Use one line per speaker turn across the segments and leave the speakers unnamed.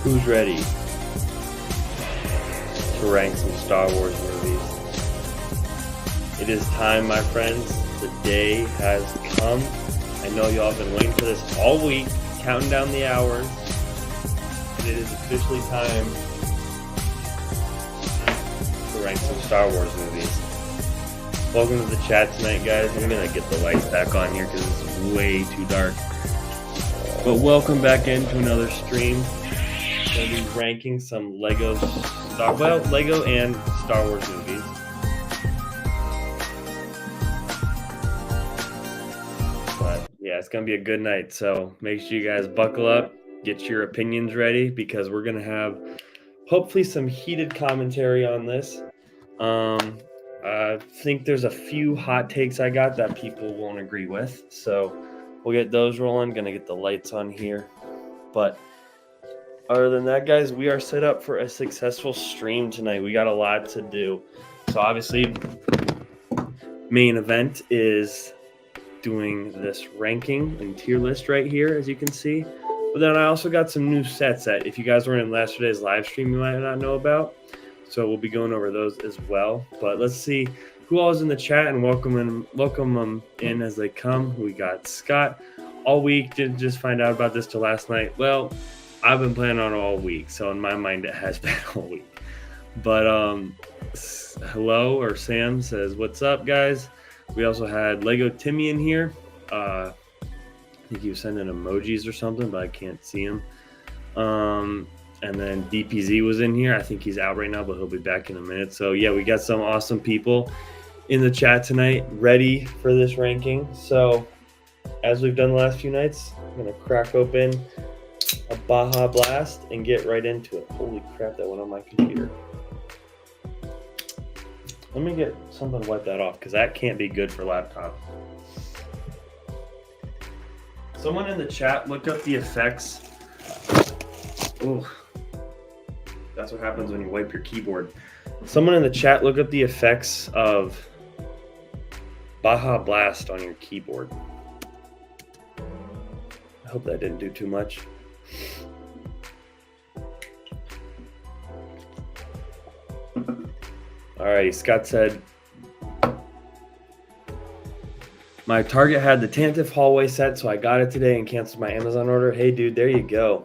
Who's ready to rank some Star Wars movies? It is time, my friends. The day has come. I know y'all have been waiting for this all week, counting down the hours. And it is officially time to rank some Star Wars movies. Welcome to the chat tonight, guys. I'm going to get the lights back on here because it's way too dark. But welcome back into another stream. Going to be ranking some Lego and Star Wars movies. But yeah, it's going to be a good night. So make sure you guys buckle up, get your opinions ready, because we're going to have hopefully some heated commentary on this. I think there's a few hot takes I got that people won't agree with. So we'll get those rolling. Going to get the lights on here. But other than that, guys, we are set up for a successful stream tonight. We got a lot to do. So obviously, main event is doing this ranking and tier list right here, as you can see. But then I also got some new sets that if you guys were in yesterday's live stream, you might not know about. So we'll be going over those as well. But let's see who all is in the chat and welcome them in as they come. We got Scott all week. Didn't just find out about this till last night. Well, I've been planning on it all week, so in my mind it has been all week. But hello, or Sam says, "What's up, guys?" We also had Lego Timmy in here. I think he was sending emojis or something, but I can't see him. And then DPZ was in here. I think he's out right now, but he'll be back in a minute. So yeah, we got some awesome people in the chat tonight, ready for this ranking. So as we've done the last few nights, I'm gonna crack open a Baja Blast and get right into it. Holy crap, that went on my computer. Let me get something to wipe that off, because that can't be good for laptop. Someone in the chat, look up the effects. Ooh, that's what happens when you wipe your keyboard. Someone in the chat, look up the effects of Baja Blast on your keyboard. I hope that didn't do too much. Alrighty, Scott said, my Target had the Tantive hallway set, so I got it today and canceled my Amazon order. Hey, dude, there you go.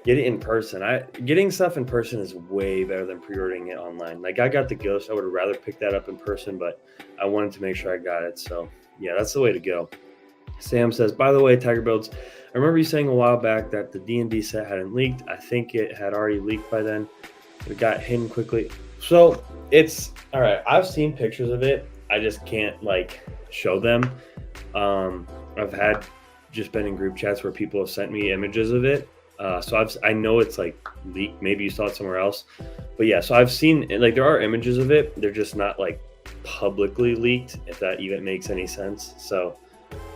Get it in person. Getting stuff in person is way better than pre-ordering it online. Like, I got the Ghost. I would have rather picked that up in person, but I wanted to make sure I got it. So, yeah, that's the way to go. Sam says, by the way, Tiger Builds, I remember you saying a while back that the D&D set hadn't leaked. I think it had already leaked by then. It got hidden quickly. So it's all right. I've seen pictures of it. I just can't show them. I've had just been in group chats where people have sent me images of it. So I know it's leaked. Maybe you saw it somewhere else, but yeah. So I've seen there are images of it. They're just not publicly leaked, if that even makes any sense. So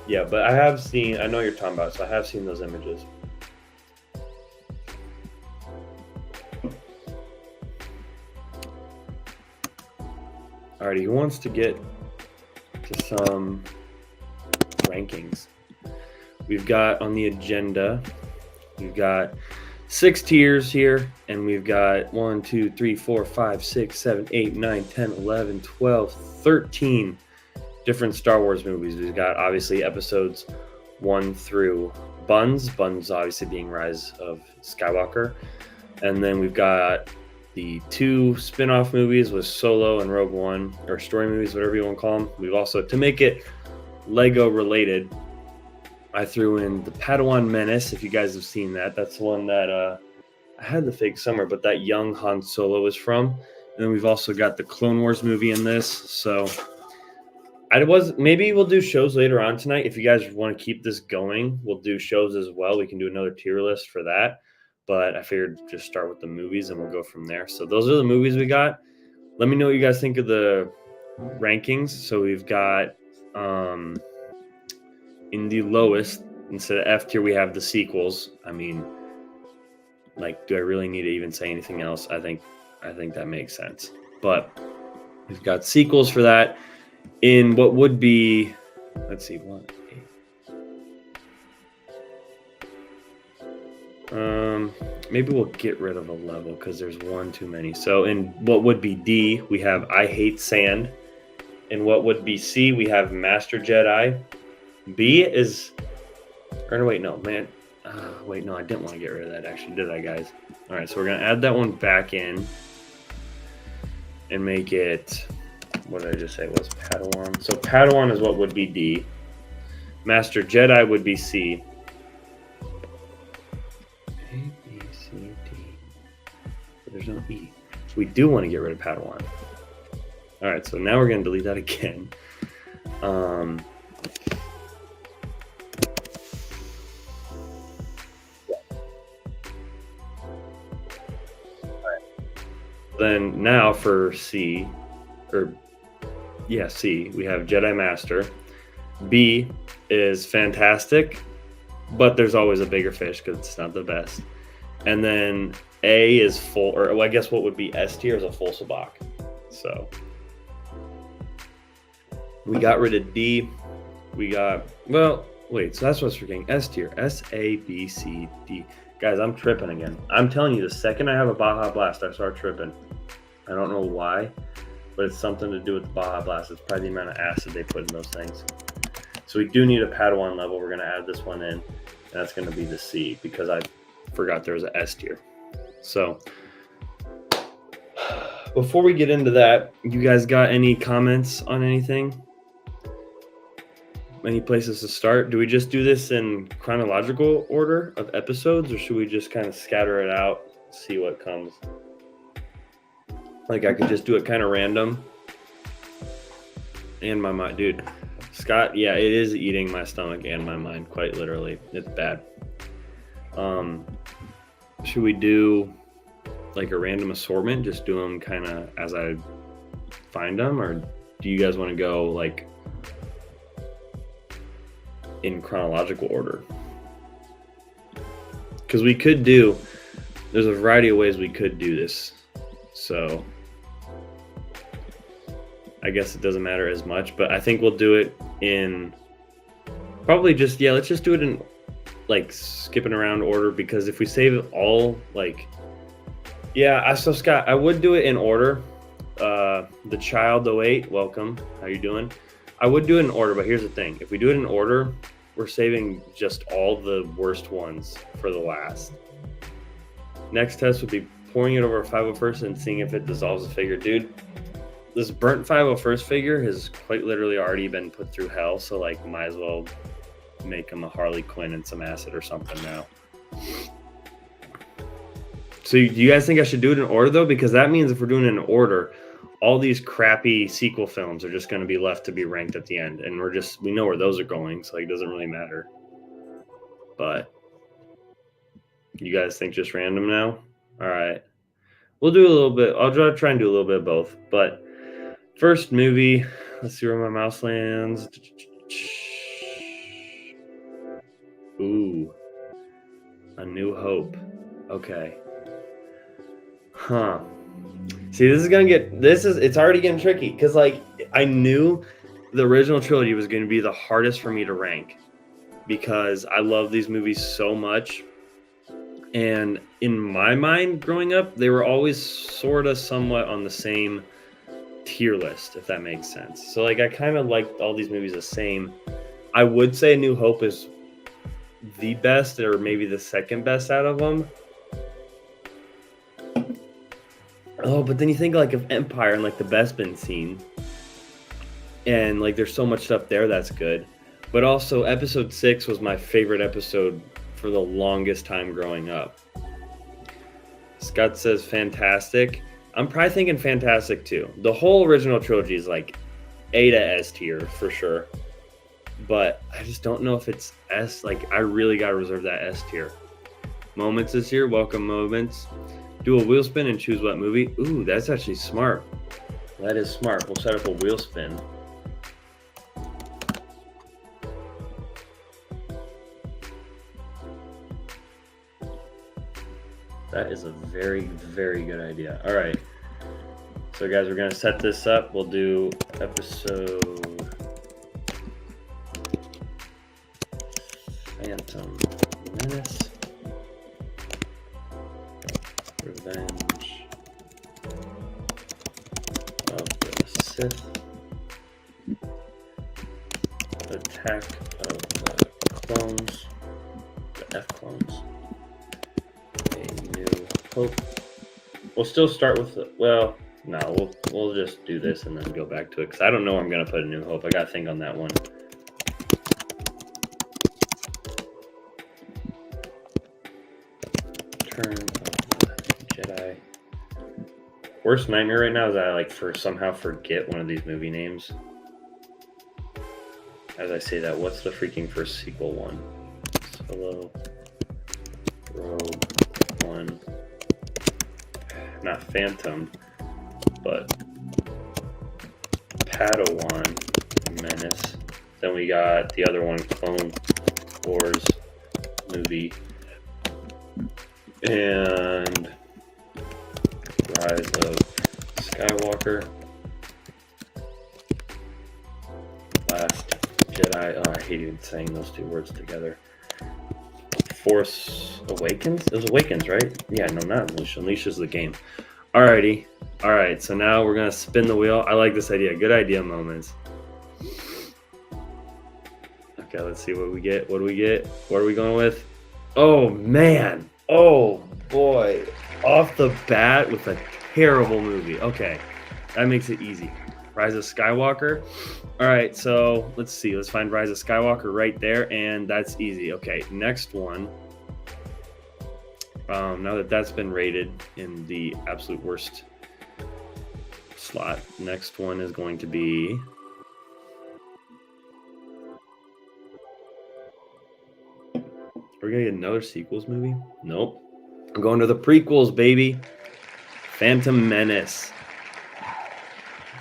yeah, but I have seen. I know what you're talking about. So I have seen those images. Alrighty, who wants to get to some rankings? We've got on the agenda, we've got 6 tiers here, and we've got 1, 2, 3, 4, 5, 6, 7, 8, 9, 10, 11, 12, 13 different Star Wars movies. We've got obviously episodes 1 through Buns obviously being Rise of Skywalker. And then we've got the 2 spin-off movies with Solo and Rogue One, or story movies, whatever you want to call them. We've also, to make it Lego related, I threw in the Padawan Menace, if you guys have seen that. That's the one that I had the fig somewhere, but that young Han Solo is from. And then we've also got the Clone Wars movie in this. So maybe we'll do shows later on tonight. If you guys want to keep this going, we'll do shows as well. We can do another tier list for that. But I figured just start with the movies and we'll go from there. So those are the movies we got. Let me know what you guys think of the rankings. So we've got in the lowest, instead of F tier, we have the sequels. I mean, do I really need to even say anything else? I think that makes sense. But we've got sequels for that in what would be, let's see, 1, 8. Maybe we'll get rid of a level because there's one too many. So in what would be D, we have I hate sand. In what would be C, we have Master Jedi. B is, or no, wait, no, man. Wait, no, I didn't want to get rid of that actually, did I, guys? All right, so we're gonna add that one back in and make it, what did I just say was Padawan? So Padawan is what would be D. Master Jedi would be C. A, B, C, D. But there's no E. We do want to get rid of Padawan. All right, so now we're going to delete that again. Then now for C, C, we have Jedi Master. B is fantastic, but there's always a bigger fish because it's not the best. And then A is full, or well, I guess what would be S tier is a full sabak. So we got rid of D. We got, well, wait, so that's what's forgetting. S tier, S, A, B, C, D. Guys, I'm tripping again. I'm telling you, the second I have a Baja Blast, I start tripping. I don't know why, but it's something to do with the Baja Blast. It's probably the amount of acid they put in those things. So we do need a Padawan level. We're going to add this one in, and that's going to be the C because I forgot there was an S tier. So before we get into that, you guys got any comments on anything? Any places to start? Do we just do this in chronological order of episodes, or should we just kind of scatter it out, see what comes? Like I could just do it kind of random. And my mind, dude, Scott, yeah, it is eating my stomach and my mind, quite literally. It's bad. Should we do like a random assortment? Just do them kind of as I find them, or do you guys want to go like in chronological order? Because we could do, there's a variety of ways we could do this. So I guess it doesn't matter as much, but I think we'll do it in probably just, yeah, let's just do it in like skipping around order, because if we save it all, like, yeah, so Scott, I would do it in order. The Child 08, welcome. How you doing? I would do it in order, but here's the thing. If we do it in order, we're saving just all the worst ones for the last. Next test would be pouring it over a 501st and seeing if it dissolves the figure. Dude, this burnt 501st figure has quite literally already been put through hell, so like might as well make him a Harley Quinn and some acid or something now. So do you guys think I should do it in order though? Because that means if we're doing it in order, all these crappy sequel films are just going to be left to be ranked at the end, and we know where those are going, so like, it doesn't really matter. But you guys think just random now? All right, we'll do a little bit. I'll try and do a little bit of both. But first movie, let's see where my mouse lands. Ooh, A New Hope. Okay. Huh. See, it's already getting tricky, because like I knew the original trilogy was going to be the hardest for me to rank because I love these movies so much. And in my mind growing up, they were always sort of somewhat on the same tier list, if that makes sense. So like I kind of liked all these movies the same. I would say A New Hope is the best, or maybe the second best out of them. Oh, but then you think like of Empire and like the Bespin scene, and like there's so much stuff there that's good. But also episode 6 was my favorite episode for the longest time growing up. Scott says fantastic. I'm probably thinking fantastic too. The whole original trilogy is like A to S tier for sure. But I just don't know if it's S. Like I really got to reserve that S tier. Moments is here. Welcome, Moments. Do a wheel spin and choose what movie. Ooh, that's actually smart. That is smart. We'll set up a wheel spin. That is a very, very good idea. All right. So guys, we're going to set this up. We'll do episode Phantom Menace. Revenge of the Sith. Attack of the Clones. The F-Clones. A New Hope. We'll still start with the, well, no, we'll just do this and then go back to it, because I don't know where I'm going to put A New Hope. I got to think on that one. Return of the Jedi. Worst nightmare right now is that I somehow forget one of these movie names. As I say that, what's the freaking first sequel one? Solo. Rogue One. Not Phantom, but Padawan Menace. Then we got the other one, Clone Wars movie. And Rise of Skywalker. Last Jedi. Oh, I hate even saying those two words together. Force Awakens? It was Awakens, right? Yeah, no, not Unleash. Unleash is the game. Alrighty. Alright, so now we're going to spin the wheel. I like this idea. Good idea moments. Okay, let's see what we get. What do we get? What are we going with? Oh, man. Oh, boy. Off the bat with a terrible movie. Okay, that makes it easy. Rise of Skywalker. All right, so let's see. Let's find Rise of Skywalker right there, and that's easy. Okay, next one. Now that that's been rated in the absolute worst slot, next one is going to be... Are we going to get another sequels movie? Nope. I'm going to the prequels, baby. Phantom Menace.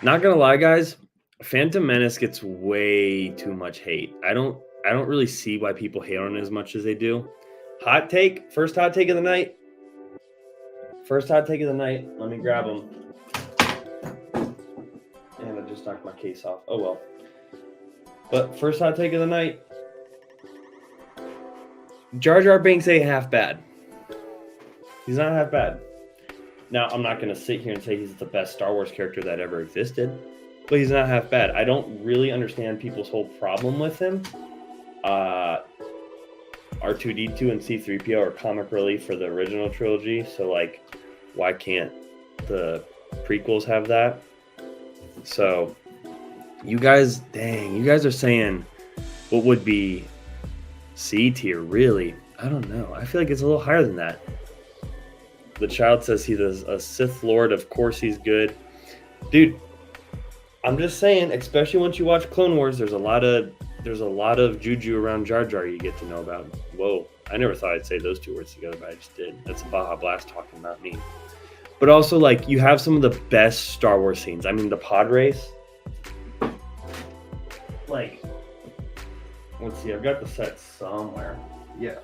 Not gonna lie, guys, Phantom Menace gets way too much hate. I don't really see why people hate on it as much as they do. Hot take, first hot take of the night. First hot take of the night. Let me grab them. And I just knocked my case off. Oh well. But first hot take of the night. Jar Jar Binks ain't half bad. He's not half bad. Now, I'm not going to sit here and say he's the best Star Wars character that ever existed, but he's not half bad. I don't really understand people's whole problem with him. R2-D2 and C-3PO are comic relief for the original trilogy, so, why can't the prequels have that? So, you guys are saying what would be C tier, really? I don't know. I feel like it's a little higher than that. The child says he's a Sith Lord. Of course he's good. Dude, I'm just saying, especially once you watch Clone Wars, there's a lot of juju around Jar Jar you get to know about. Whoa, I never thought I'd say those two words together, but I just did. That's Baja Blast talking, not me. But also, you have some of the best Star Wars scenes. I mean, the pod race. Let's see, I've got the set somewhere. Yeah.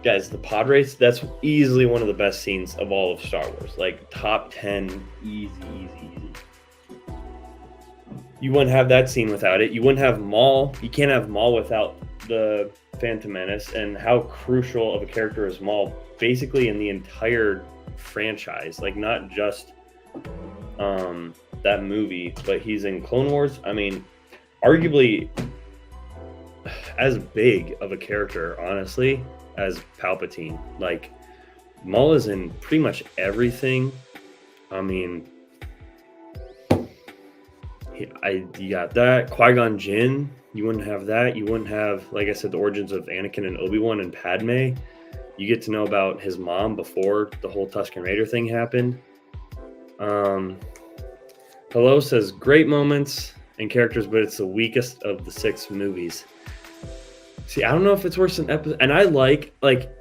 Guys, the pod race, that's easily one of the best scenes of all of Star Wars. Top 10, easy. You wouldn't have that scene without it. You wouldn't have Maul. You can't have Maul without the Phantom Menace. And how crucial of a character is Maul, basically in the entire franchise. Not just that movie, but he's in Clone Wars. I mean, arguably as big of a character, honestly, as Palpatine. Maul is in pretty much everything. I mean, you got that. Qui-Gon Jinn, you wouldn't have that. You wouldn't have, like I said, the origins of Anakin and Obi-Wan and Padme. You get to know about his mom before the whole Tusken Raider thing happened. Hello says, great moments and characters, but it's the weakest of the 6 movies. See, I don't know if it's worse than episode. And I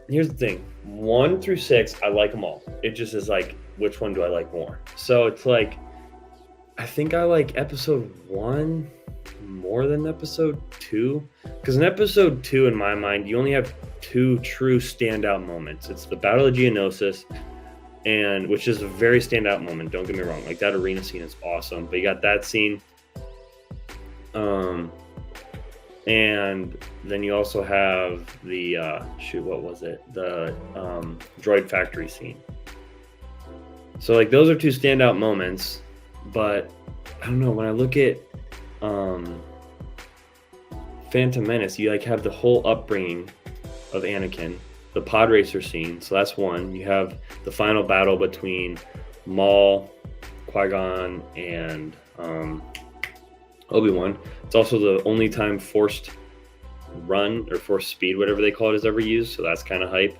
here's the thing. 1 through 6, I like them all. It just is which one do I like more? So it's I think I like episode 1 more than episode 2. Because in episode 2, in my mind, you only have 2 true standout moments. It's the Battle of Geonosis, which is a very standout moment. Don't get me wrong. That arena scene is awesome. But you got that scene. And then you also have the what was it? The droid factory scene. So like those are two standout moments, but I don't know, when I look at Phantom Menace, you like have the whole upbringing of Anakin, the pod racer scene. So that's one. You have the final battle between Maul, Qui-Gon, and Obi-Wan. It's also the only time forced run or forced speed, whatever they call it, is ever used. So that's kind of hype.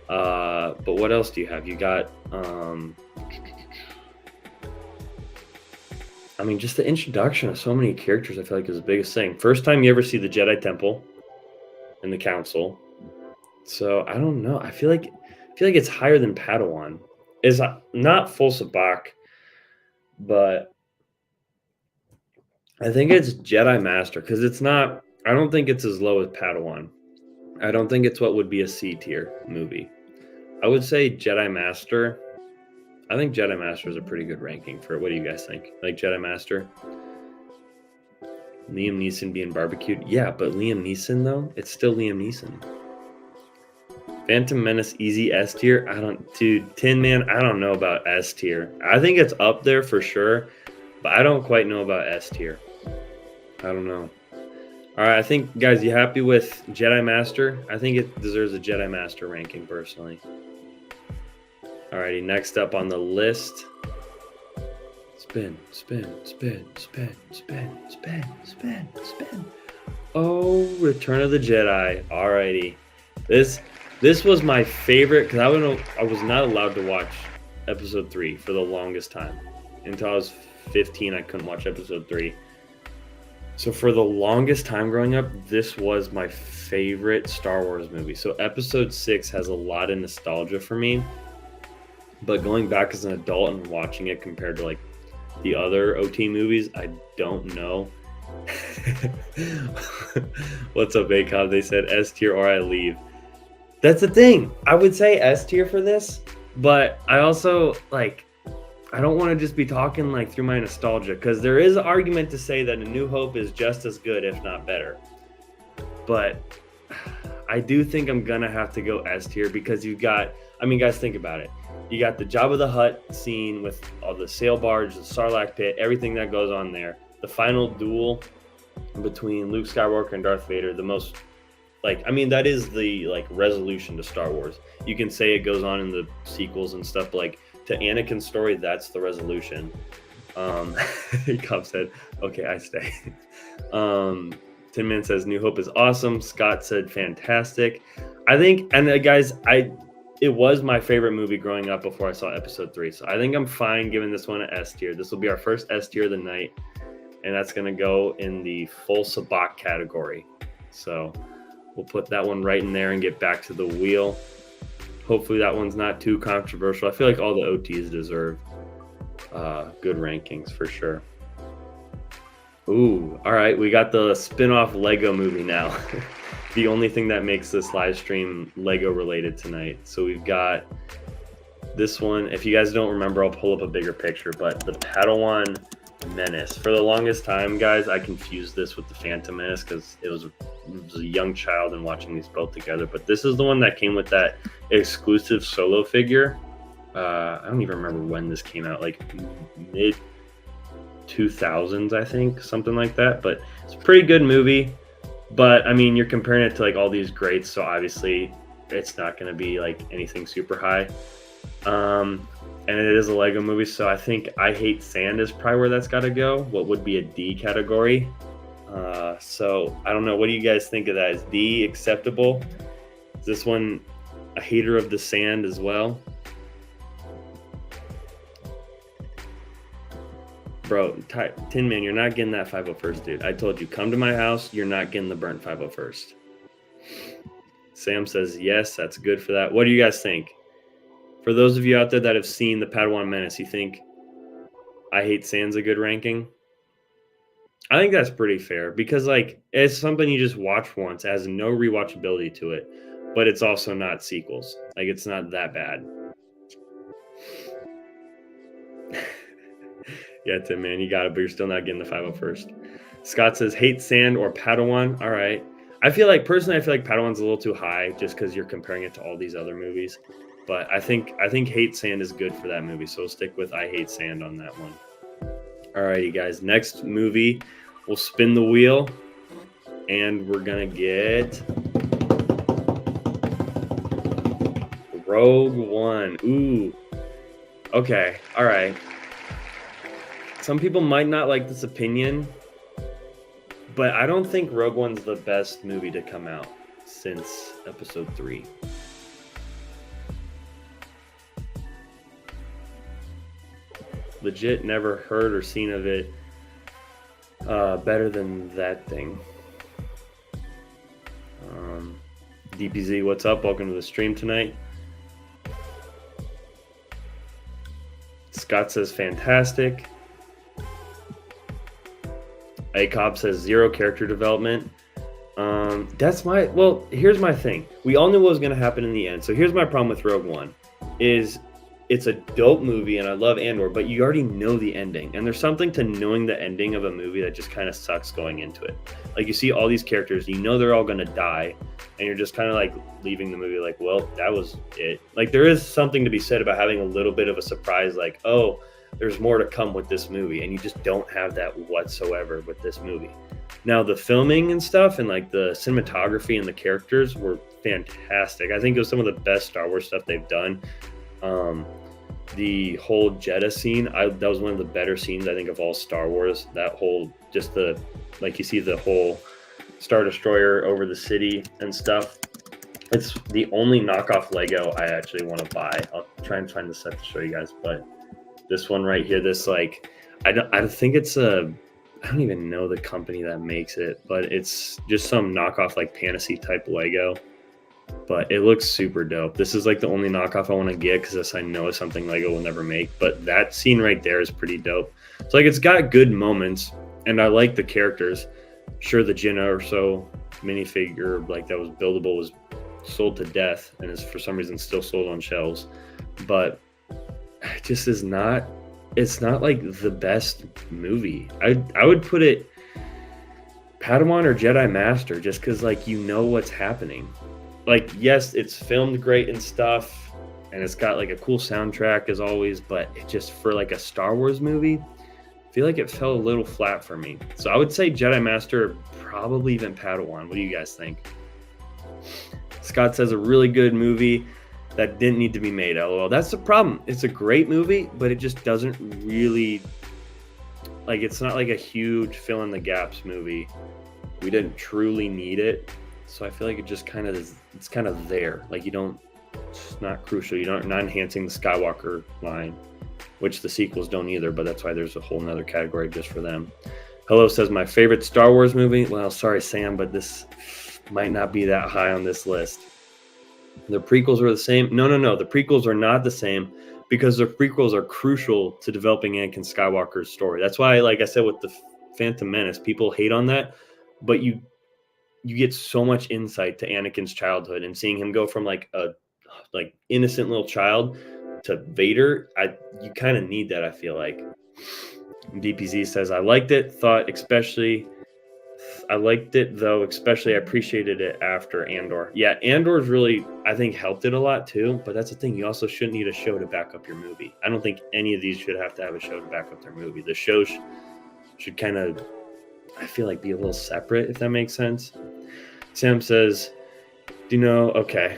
But what else do you have? You got I mean, just the introduction of so many characters, I feel like is the biggest thing. First time you ever see the Jedi Temple and the Council. So I don't know. I feel like it's higher than Padawan. It's not full sabak, but I think it's Jedi Master because it's not. I don't think it's as low as Padawan. I don't think it's what would be a C tier movie. I would say Jedi Master. I think Jedi Master is a pretty good ranking for it. What do you guys think? Like Jedi Master? Liam Neeson being barbecued? Yeah, but Liam Neeson, though, it's still Liam Neeson. Phantom Menace easy S tier? Dude, Tin Man, I don't know about S tier. I think it's up there for sure, but I don't quite know about S tier. I don't know. All right, I think, guys, you happy with Jedi Master? I think it deserves a Jedi Master ranking, personally. Alrighty, next up on the list. Spin, spin, spin, spin, spin, spin, spin, spin. Oh, Return of the Jedi. Alrighty. This was my favorite because I was not allowed to watch episode 3 for the longest time. Until I was 15, I couldn't watch episode 3. So for the longest time growing up, this was my favorite Star Wars movie. So episode 6 has a lot of nostalgia for me. But going back as an adult and watching it compared to like the other OT movies, I don't know. What's up, Acom? They said S tier or I leave. That's the thing. I would say S tier for this, but I also like I don't want to just be talking like through my nostalgia because there is an argument to say that A New Hope is just as good, if not better. But I do think I'm gonna have to go S tier because you got. I mean, guys, think about it. You got the Jabba the Hutt scene with all the sail barge, the Sarlacc pit, everything that goes on there. The final duel between Luke Skywalker and Darth Vader, the most, like, I mean, that is the, like, resolution to Star Wars. You can say it goes on in the sequels and stuff, but, like, to Anakin's story, that's the resolution. Cobb said, okay, I stay. Tin Man says, New Hope is awesome. Scott said, fantastic. I think, and guys, it was my favorite movie growing up before I saw episode 3. So I think I'm fine giving this one an S tier. This will be our first S tier of the night. And that's going to go in the full sabak category. So we'll put that one right in there and get back to the wheel. Hopefully that one's not too controversial. I feel like all the OTs deserve good rankings for sure. Ooh, all right. We got the spin-off Lego movie now. The only thing that makes this live stream Lego related tonight. So we've got this one. If you guys don't remember, I'll pull up a bigger picture, but the Padawan Menace. For the longest time, guys, I confused this with the Phantom Menace because it was a young child and watching these both together. But this is the one that came with that exclusive solo figure. I don't even remember when this came out, like mid 2000s, I think, something like that. But it's a pretty good movie. But I mean, you're comparing it to like all these greats, so obviously it's not going to be like anything super high. And it is a Lego movie, so I think I Hate Sand is probably where that's got to go. What would be a D category? So I don't know. What do you guys think of that? Is D acceptable? Is this one a hater of the sand as well? Bro, Tin Man, you're not getting that 501st, dude. I told you, come to my house. You're not getting the burnt 501st. Sam says, yes, that's good for that. What do you guys think? For those of you out there that have seen the Padawan Menace, you think I Hate Sand's a good ranking? I think that's pretty fair because, like, it's something you just watch once. It has no rewatchability to it, but it's also not sequels. Like, it's not that bad. Yeah, Tim, man, you got it, but you're still not getting the 501st. Scott says hate sand or Padawan. All right. I feel like Padawan's a little too high just because you're comparing it to all these other movies. But I think Hate Sand is good for that movie. So we'll stick with I Hate Sand on that one. Alrighty, guys. Next movie, we'll spin the wheel. And we're going to get Rogue One. Ooh. Okay. All right. Some people might not like this opinion, but I don't think Rogue One's the best movie to come out since Episode 3. Legit never heard or seen of it. Better than that thing. DPZ, what's up? Welcome to the stream tonight. Scott says fantastic. ACOB says 0 character development. Here's my thing. We all knew what was going to happen in the end. So here's my problem with Rogue One is it's a dope movie and I love Andor, but you already know the ending. And there's something to knowing the ending of a movie that just kind of sucks going into it. Like you see all these characters, you know they're all going to die, and you're just kind of like leaving the movie like, well, that was it. Like there is something to be said about having a little bit of a surprise, like, oh, there's more to come with this movie, and you just don't have that whatsoever with this movie. Now the filming and stuff and like the cinematography and the characters were fantastic. I think it was some of the best Star Wars stuff they've done. The whole Jeddah scene, that was one of the better scenes I think of all Star Wars. That whole, just the, like you see the whole Star Destroyer over the city and stuff. It's the only knockoff Lego I actually want to buy. I'll try and find the set to show you guys, but this one right here, this like, I think it's I don't even know the company that makes it, but it's just some knockoff like Fantasy type Lego. But it looks super dope. This is like the only knockoff I want to get because I know it's something Lego will never make. But that scene right there is pretty dope. So like it's got good moments, and I like the characters. Sure, the Jyn Erso minifigure like that was buildable was sold to death and is for some reason still sold on shelves. But it just is not. It's not like the best movie. I would put it Padawan or Jedi Master just because like you know what's happening. Like, yes, it's filmed great and stuff, and it's got like a cool soundtrack as always, but it just, for like a Star Wars movie, I feel like it fell a little flat for me. So I would say Jedi Master, probably even Padawan. What do you guys think? Scott says a really good movie that didn't need to be made. LOL. That's the problem. It's a great movie, but it just doesn't really, like, it's not like a huge fill in the gaps movie. We didn't truly need it. So I feel like it just kind of is, it's kind of there. Like it's not crucial. You're not enhancing the Skywalker line, which the sequels don't either, but that's why there's a whole nother category just for them. Hello says my favorite Star Wars movie. Well, sorry, Sam, but this might not be that high on this list. The prequels are the same. No. The prequels are not the same because the prequels are crucial to developing Anakin Skywalker's story. That's why, like I said, with the Phantom Menace, people hate on that, but you get so much insight to Anakin's childhood and seeing him go from like a innocent little child to Vader. You kind of need that, I feel like. DPZ says I liked it, I liked it though, especially I appreciated it after Andor. Yeah, Andor's really, I think, helped it a lot too, but that's the thing, you also shouldn't need a show to back up your movie. I don't think any of these should have to have a show to back up their movie. The shows should kind of, I feel like, be a little separate, if that makes sense. Sam says, do you know, okay.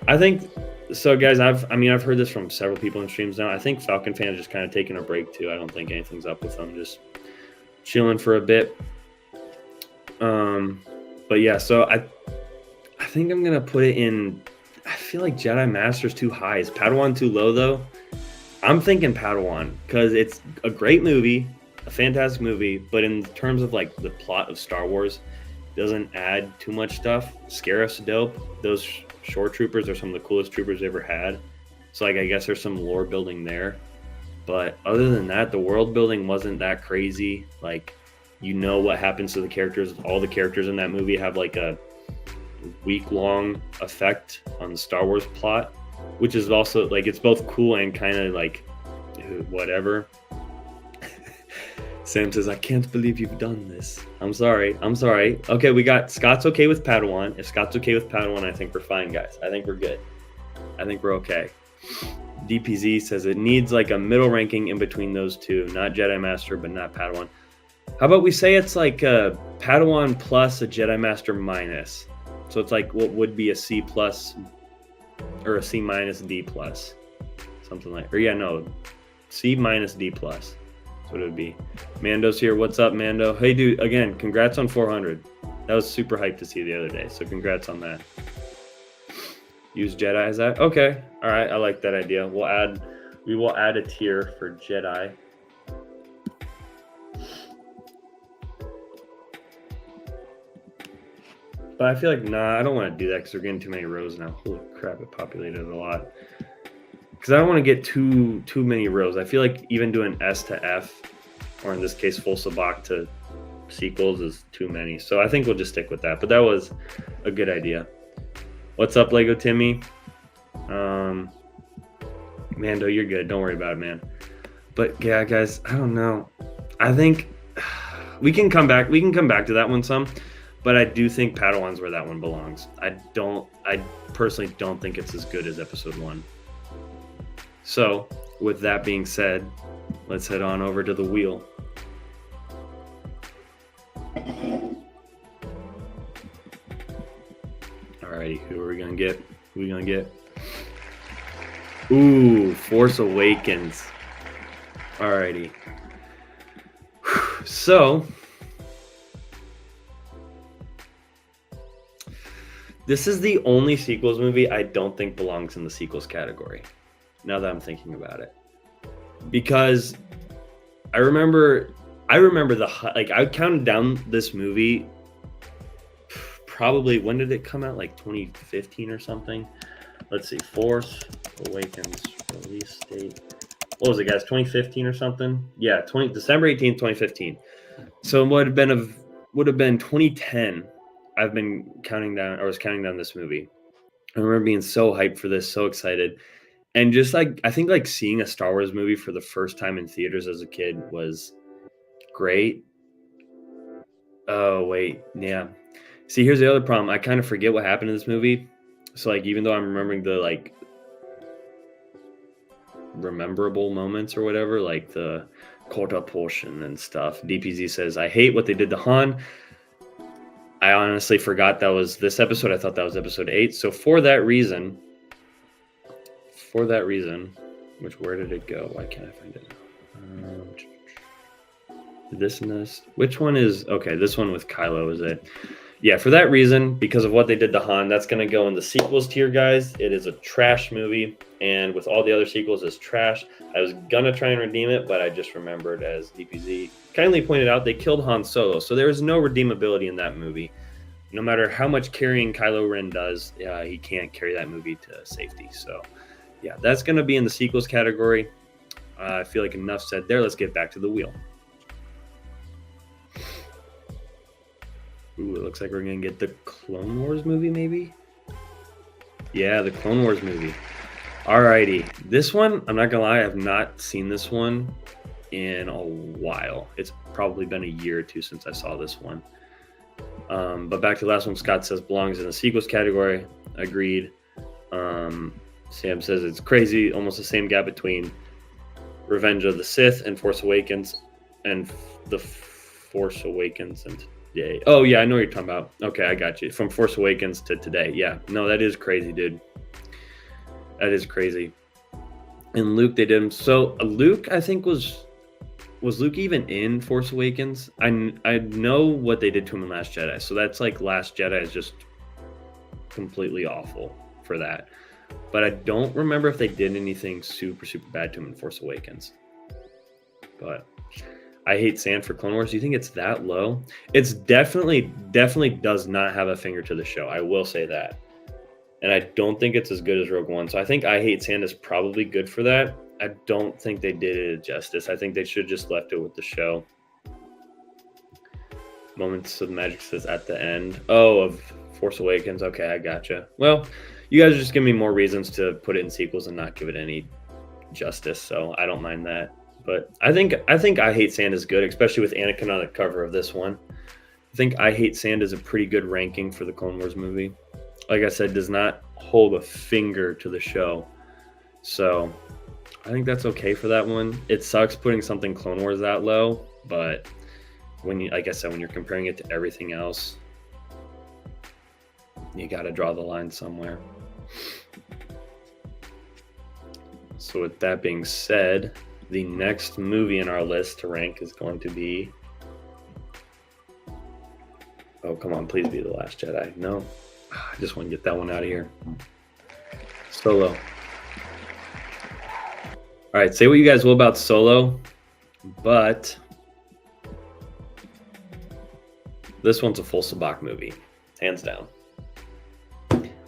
I think, so guys, I've heard this from several people in streams now. I think Falcon fans just kind of taking a break too. I don't think anything's up with them, just chilling for a bit. But yeah, so I think I'm going to put it in, I feel like Jedi Master's too high. Is Padawan too low though? I'm thinking Padawan because it's a great movie, a fantastic movie, but in terms of like the plot of Star Wars, doesn't add too much stuff. Scarif's dope. Those shore troopers are some of the coolest troopers they ever had. So like I guess there's some lore building there. But other than that, the world building wasn't that crazy. Like, you know what happens to the characters. All the characters in that movie have like a week-long effect on the Star Wars plot, which is also like, it's both cool and kind of like whatever. Sam says, I can't believe you've done this. I'm sorry. Okay, we got Scott's okay with Padawan. If Scott's okay with Padawan, I think we're fine, guys. I think we're good. I think we're okay. DPZ says it needs like a middle ranking in between those two. Not Jedi Master, but not Padawan. How about we say it's like a Padawan plus a Jedi Master minus? So it's like what would be a C plus or a C minus D plus. Something like, or yeah, no, C minus D plus. That's what it would be. Mando's here. What's up, Mando? Hey, dude, again, congrats on 400. That was super hyped to see the other day. So congrats on that. Use Jedi as that? Okay. All right. I like that idea. We will add a tier for Jedi. But I feel like, nah, I don't want to do that because we're getting too many rows now. Holy crap, it populated a lot. Because I don't want to get too many rows. I feel like even doing S to F, or in this case, full sabak to sequels is too many. So I think we'll just stick with that. But that was a good idea. What's up, Lego Timmy? Mando, you're good. Don't worry about it, man. But yeah, guys, I don't know. I think we can come back. We can come back to that one some. But I do think Padawan's where that one belongs. I personally don't think it's as good as episode 1. So, with that being said, let's head on over to the wheel. Alrighty, who are we gonna get? Ooh, Force Awakens. Alrighty. So, this is the only sequels movie I don't think belongs in the sequels category, now that I'm thinking about it. Because I remember I counted down this movie probably, when did it come out? Like 2015 or something? Let's see, Force Awakens release date. What was it, guys? 2015 or something? Yeah, December 18th, 2015. So it would have been 2010. I was counting down this movie. I remember being so hyped for this, so excited. And just like, I think like seeing a Star Wars movie for the first time in theaters as a kid was great. Oh, wait. Yeah. See, here's the other problem. I kind of forget what happened in this movie. So like, even though I'm remembering the like rememberable moments or whatever, like the quota portion and stuff, DPZ says, I hate what they did to Han. I honestly forgot that was this episode. I thought that was episode 8. So for that reason, where did it go? Why can't I find it? This nest. Which one is, okay, this one with Kylo is it? Yeah, for that reason, because of what they did to Han, that's going to go in the sequels tier, guys. It is a trash movie, and with all the other sequels, it's trash. I was going to try and redeem it, but I just remembered, as DPZ kindly pointed out, they killed Han Solo, so there is no redeemability in that movie. No matter how much carrying Kylo Ren does, he can't carry that movie to safety. So, yeah, that's going to be in the sequels category. I feel like enough said there. Let's get back to the wheel. Ooh, it looks like we're going to get the Clone Wars movie, maybe? Yeah, the Clone Wars movie. Alrighty. This one, I'm not going to lie, I have not seen this one in a while. It's probably been a year or two since I saw this one. But back to the last one, Scott says belongs in the sequels category. Agreed. Sam says it's crazy. Almost the same gap between Revenge of the Sith and Force Awakens, and the Force Awakens and today. Oh yeah, I know what you're talking about. Okay, I got you. From Force Awakens to today. Yeah, no, that is crazy, dude. That is crazy. And Luke, they did him. So Luke, I think was Luke even in Force Awakens? I know what they did to him in Last Jedi. So that's like Last Jedi is just completely awful for that. But I don't remember if they did anything super, super bad to him in Force Awakens. But I hate sand for Clone Wars. Do you think it's that low? It's definitely does not have a finger to the show. I will say that. And I don't think it's as good as Rogue One. So I think I Hate Sand is probably good for that. I don't think they did it justice. I think they should have just left it with the show. Moments of Magic says at the end. Oh, of Force Awakens. Okay, I gotcha. Well, you guys are just giving me more reasons to put it in sequels and not give it any justice. So I don't mind that. But I think I Hate Sand is good, especially with Anakin on the cover of this one. I think I Hate Sand is a pretty good ranking for the Clone Wars movie. Like I said, does not hold a finger to the show. So I think that's okay for that one. It sucks putting something Clone Wars that low, but when you, like I said, when you're comparing it to everything else, you got to draw the line somewhere. So with that being said, the next movie in our list to rank is going to be... Oh, come on, please be The Last Jedi. No, I just want to get that one out of here. Solo. All right, say what you guys will about Solo, but this one's a full Sabacc movie, hands down.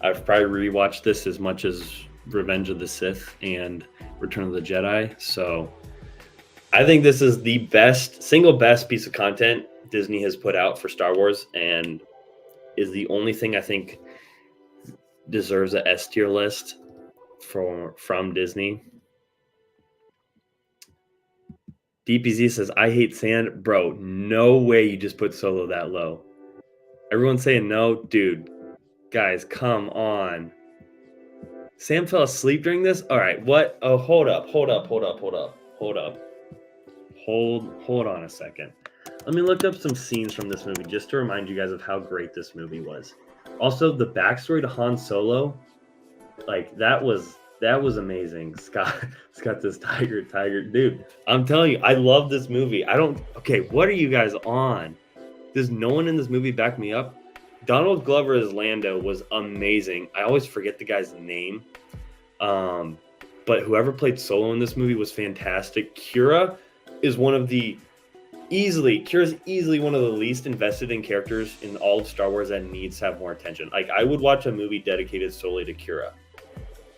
I've probably rewatched this as much as Revenge of the Sith and Return of the Jedi, so I think this is the single best piece of content Disney has put out for Star Wars, and is the only thing I think deserves a S tier list from Disney. DPZ says, I Hate Sand. Bro, no way you just put Solo that low. Everyone's saying no. Dude, guys, come on. Sam fell asleep during this? All right, what? Oh, hold up. Hold on a second. Let me look up some scenes from this movie just to remind you guys of how great this movie was. Also, the backstory to Han Solo, like, that was amazing. Scott this tiger. Dude, I'm telling you, I love this movie. Okay, what are you guys on? Does no one in this movie back me up? Donald Glover as Lando was amazing. I always forget the guy's name. But whoever played Solo in this movie was fantastic. Kira's easily one of the least invested in characters in all of Star Wars that needs to have more attention. Like, I would watch a movie dedicated solely to Kira.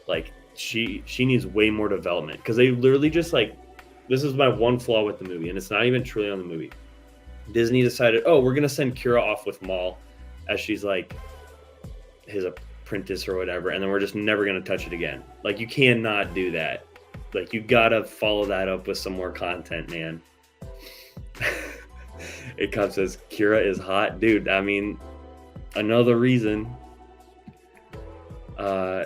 Like, she needs way more development, because they literally just, like, this is my one flaw with the movie, and it's not even truly on the movie. Disney decided, we're going to send Kira off with Maul as she's, like, his apprentice or whatever, and then we're just never going to touch it again. Like, you cannot do that. Like, you got to follow that up with some more content, man. It comes says, Kira is hot. Dude, I mean, another reason.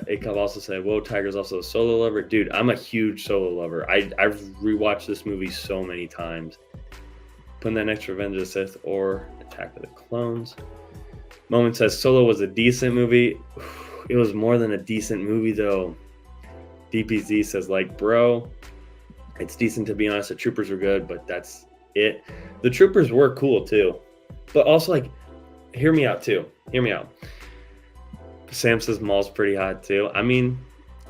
It could also say, whoa, Tiger's also a Solo lover. Dude, I'm a huge Solo lover. I've rewatched this movie so many times. Putting that next to Revenge of the Sith or Attack of the Clones. Moment says Solo was a decent movie. It was more than a decent movie, though. DPZ says, like, bro, it's decent, to be honest. The troopers were good, but that's it. The troopers were cool, too. But also, like, hear me out. Sam says Maul's pretty hot, too. I mean,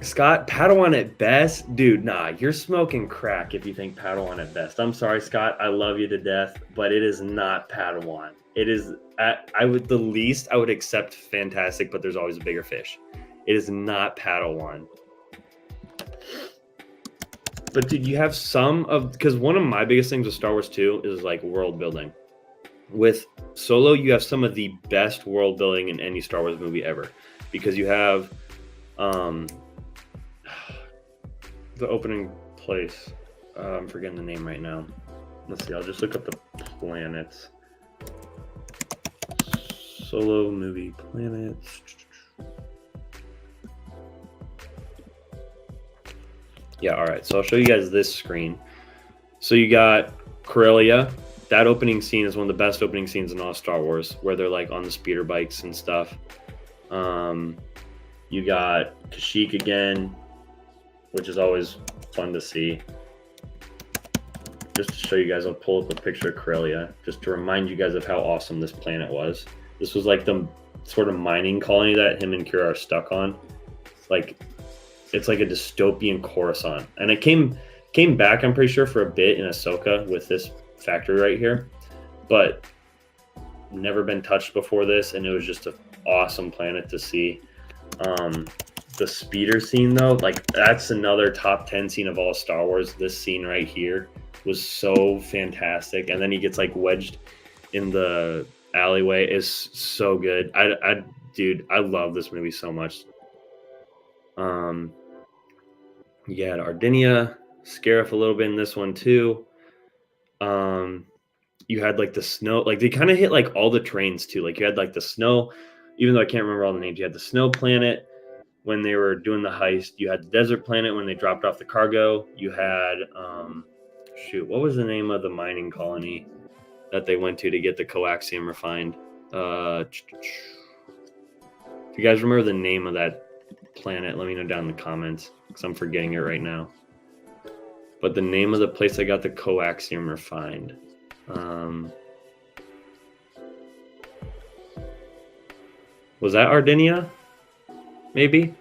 Scott, Padawan at best? Dude, nah, you're smoking crack if you think Padawan at best. I'm sorry, Scott. I love you to death, but it is not Padawan. It is, I would accept Fantastic, but there's always a bigger fish. It is not Padawan. But did you have because one of my biggest things with Star Wars 2 is, like, world building. With Solo, you have some of the best world building in any Star Wars movie ever, because you have the opening place. I'm forgetting the name right now. Let's see. I'll just look up the planets. Solo movie planets. Yeah, all right. So I'll show you guys this screen. So you got Corellia. That opening scene is one of the best opening scenes in all Star Wars, where they're, like, on the speeder bikes and stuff. You got Kashyyyk again, which is always fun to see. Just to show you guys, I'll pull up a picture of Corellia, just to remind you guys of how awesome this planet was. This was, like, the sort of mining colony that him and Kira are stuck on. It's like a dystopian Coruscant. And it came back, I'm pretty sure, for a bit in Ahsoka with this factory right here, but never been touched before this, and it was just an awesome planet to see. The speeder scene, though, like, that's another top 10 scene of all Star Wars. This scene right here was so fantastic, and then he gets, like, wedged in the alleyway. Is so good. Dude, I love this movie so much. You had Ardinia, Scarif a little bit in this one too. You had like the snow, like they kind of hit like all the terrains too. Like you had like the snow, even though I can't remember all the names. You had the snow planet when they were doing the heist. You had the desert planet when they dropped off the cargo. You had what was the name of the mining colony that they went to get the coaxium refined? If you guys remember the name of that planet, let me know down in the comments because I'm forgetting it right now. But the name of the place I got the coaxium refined. Was that Ardinia? Maybe?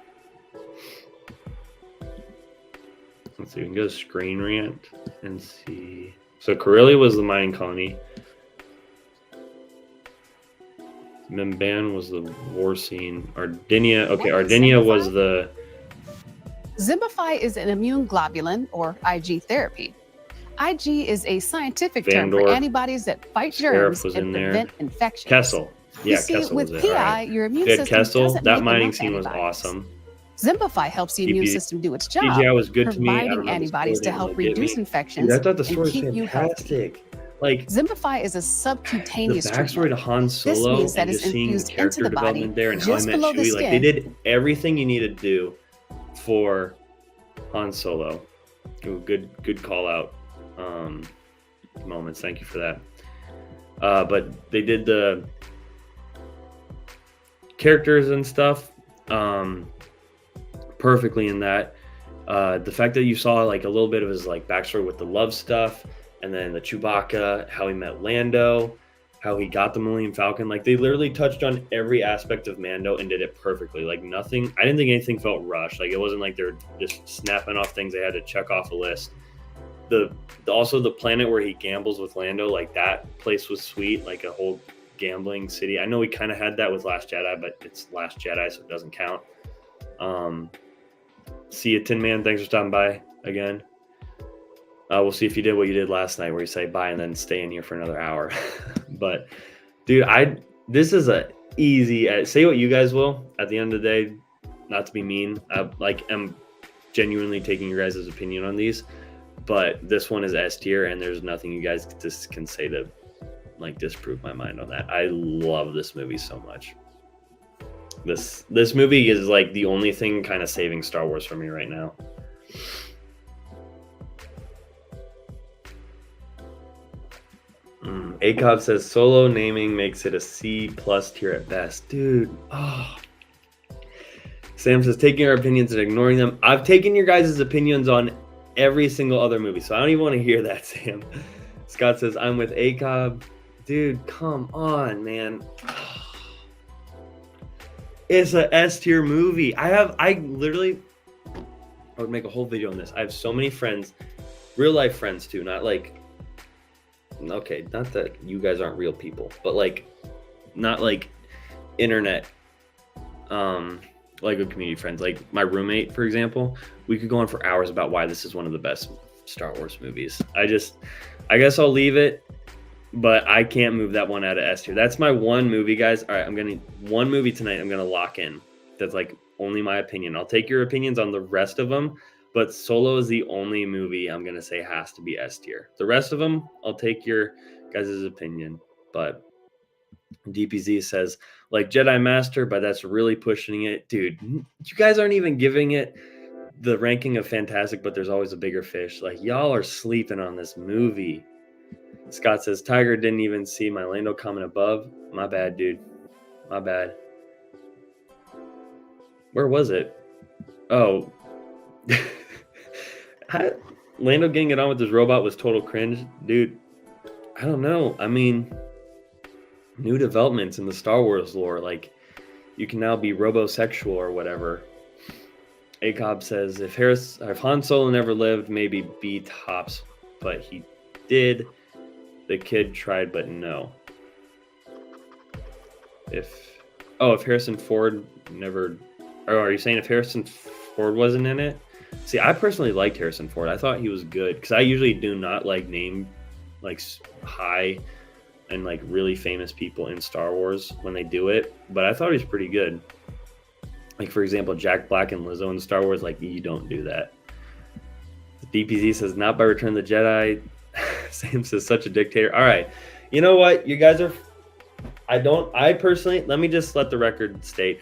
Let's see, we can go to Screen Rant and see. So Corellia was the mining colony. Memban was the war scene. Ardinia, okay, Ardinia was the...
Zimbify is an immune globulin, or IG therapy. IG is a scientific term for antibodies that fight germs and prevent infections.
Kessel. Yeah,
Kessel with PI, your immune system
Kessel.
doesn't
that
make
mining
enough
scene was
antibodies.
awesome.
Zimbify helps the immune system do its job,
CGI was good to me.
providing antibodies to help reduce infections.
Dude, I thought the
and
story
keep
was
you healthy.
fantastic. Like
Zimbify is a subcutaneous
the backstory
treatment.
to Han Solo
This means that
and
it's
just seeing the
infused into
character
the body
development there and how I
just
met
below the
Chewie. Like they
skin.
did everything you need to do for Han Solo. Ooh, good call out moments. Thank you for that. But they did the characters and stuff perfectly in that. The fact that you saw like a little bit of his like backstory with the love stuff, and then the Chewbacca, how he met Lando, how he got the Millennium Falcon. Like they literally touched on every aspect of Mando and did it perfectly. Like nothing, I didn't think anything felt rushed. Like it wasn't like they're just snapping off things they had to check off a list. Also the planet where he gambles with Lando, like that place was sweet, like a whole gambling city. I know we kind of had that with Last Jedi, but it's Last Jedi, so it doesn't count. See you, Tin Man. Thanks for stopping by again. We'll see if you did what you did last night, where you say bye and then stay in here for another hour. But, dude, this is a easy. Say what you guys will. At the end of the day, not to be mean, I'm genuinely taking your guys' opinion on these, but this one is S tier, and there's nothing you guys just can say to like disprove my mind on that. I love this movie so much. This movie is like the only thing kind of saving Star Wars for me right now. ACOB says Solo naming makes it a C+ tier at best. Dude, Sam says taking our opinions and ignoring them. I've taken your guys' opinions on every single other movie, so I don't even want to hear that, Sam. Scott says I'm with ACOB. Dude, come on, man. It's a S tier movie. I would make a whole video on this. I have so many friends, real life friends too, not like, okay, not that you guys aren't real people, but like, not like internet, Lego community friends. Like my roommate, for example, we could go on for hours about why this is one of the best Star Wars movies. I guess I'll leave it, but I can't move that one out of S tier. That's my one movie, guys. All right, one movie tonight I'm going to lock in. That's like only my opinion. I'll take your opinions on the rest of them, but Solo is the only movie I'm going to say has to be S tier. The rest of them, I'll take your guys' opinion. But DPZ says, like Jedi Master, but that's really pushing it. Dude, you guys aren't even giving it the ranking of fantastic, but there's always a bigger fish. Like, y'all are sleeping on this movie. Scott says, Tiger didn't even see my Lando comment above. My bad, dude. My bad. Where was it? Oh. Lando getting it on with his robot was total cringe. Dude, I don't know. I mean, new developments in the Star Wars lore. Like, you can now be robosexual or whatever. ACOB says, if Han Solo never lived, maybe B tops, but he did. The kid tried, but no. If Harrison Ford never... Or are you saying if Harrison Ford wasn't in it? See, I personally liked Harrison Ford. I thought he was good, because I usually do not like name like high and like really famous people in Star Wars when they do it, but I thought he was pretty good. Like, for example, Jack Black and Lizzo in Star Wars, like, you don't do that. DPZ says, not by Return of the Jedi. Sam says, such a dictator. All right. You know what? You guys are... I personally... Let me just let the record state.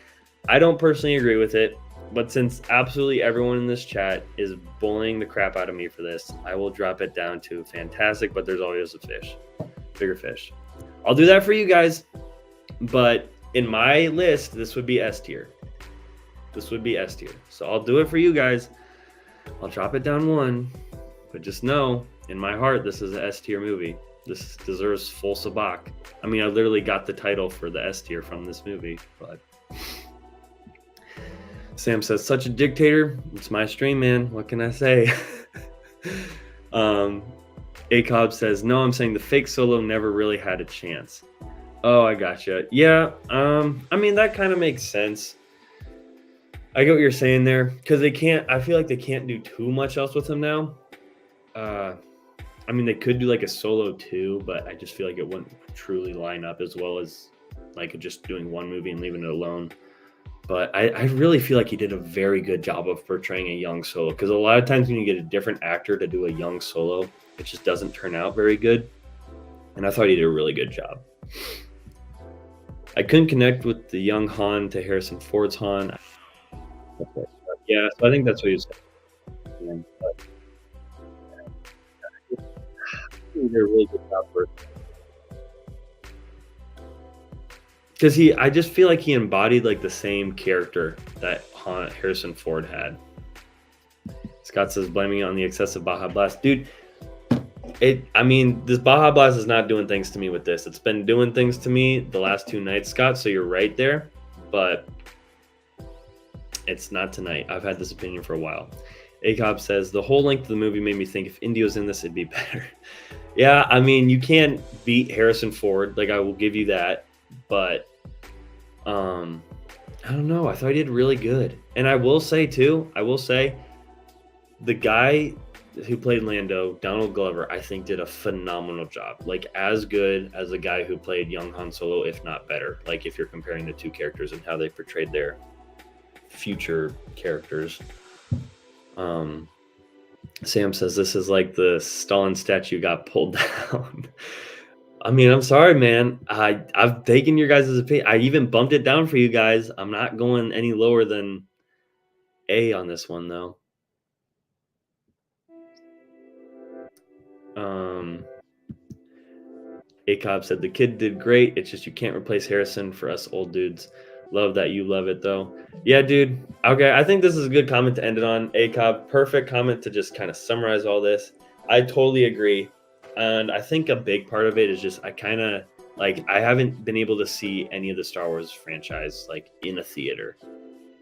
I don't personally agree with it. But since absolutely everyone in this chat is bullying the crap out of me for this, I will drop it down to fantastic, but there's always a fish. Bigger fish. I'll do that for you guys. But in my list, this would be S tier. This would be S tier. So I'll do it for you guys. I'll drop it down one. But just know, in my heart, this is an S tier movie. This deserves full sabak. I mean, I literally got the title for the S tier from this movie. But Sam says, such a dictator. It's my stream, man. What can I say? ACOB says, no, I'm saying the fake Solo never really had a chance. Oh, I gotcha. Yeah, I mean, that kind of makes sense. I get what you're saying there, because I feel like they can't do too much else with him now. I mean, they could do like a Solo 2, but I just feel like it wouldn't truly line up as well as like just doing one movie and leaving it alone. But I really feel like he did a very good job of portraying a young Solo, because a lot of times when you get a different actor to do a young Solo, it just doesn't turn out very good. And I thought he did a really good job. I couldn't connect with the young Han to Harrison Ford's Han. Yeah, so I think that's what he said. He did a really good job for, because I just feel like he embodied like the same character that Harrison Ford had. Scott says, blaming it on the excessive Baja Blast. Dude, I mean, this Baja Blast is not doing things to me with this. It's been doing things to me the last 2 nights, Scott, so you're right there. But it's not tonight. I've had this opinion for a while. ACOB says, the whole length of the movie made me think if Indy was in this, it'd be better. Yeah, I mean, you can't beat Harrison Ford. Like, I will give you that. But, I don't know. I thought he did really good. And I will say, too, the guy who played Lando, Donald Glover, I think did a phenomenal job. Like, as good as the guy who played young Han Solo, if not better. Like, if you're comparing the two characters and how they portrayed their future characters. Sam says, this is like the Stalin statue got pulled down. I mean, I'm sorry, man. I've taken your guys' opinion. I even bumped it down for you guys. I'm not going any lower than A on this one, though. ACOB said, the kid did great. It's just you can't replace Harrison for us old dudes. Love that you love it, though. Yeah, dude. Okay, I think this is a good comment to end it on. ACOB, perfect comment to just kind of summarize all this. I totally agree. And I think a big part of it is just I haven't been able to see any of the Star Wars franchise like in a theater.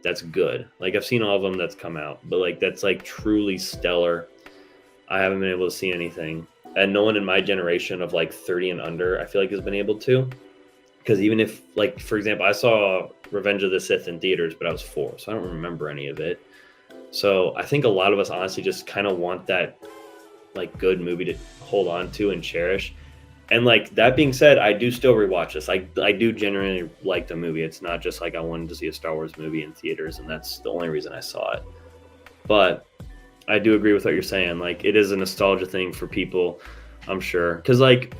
That's good. Like, I've seen all of them that's come out, but like that's like truly stellar. I haven't been able to see anything. And no one in my generation of like 30 and under, I feel like has been able to. Because even if, like, for example, I saw Revenge of the Sith in theaters, but I was 4, so I don't remember any of it. So I think a lot of us honestly just kind of want that, like, good movie to hold on to and cherish. And, like, that being said, I do still rewatch this. I do genuinely like the movie. It's not just like I wanted to see a Star Wars movie in theaters, and that's the only reason I saw it. But I do agree with what you're saying. Like, it is a nostalgia thing for people, I'm sure. Because, like,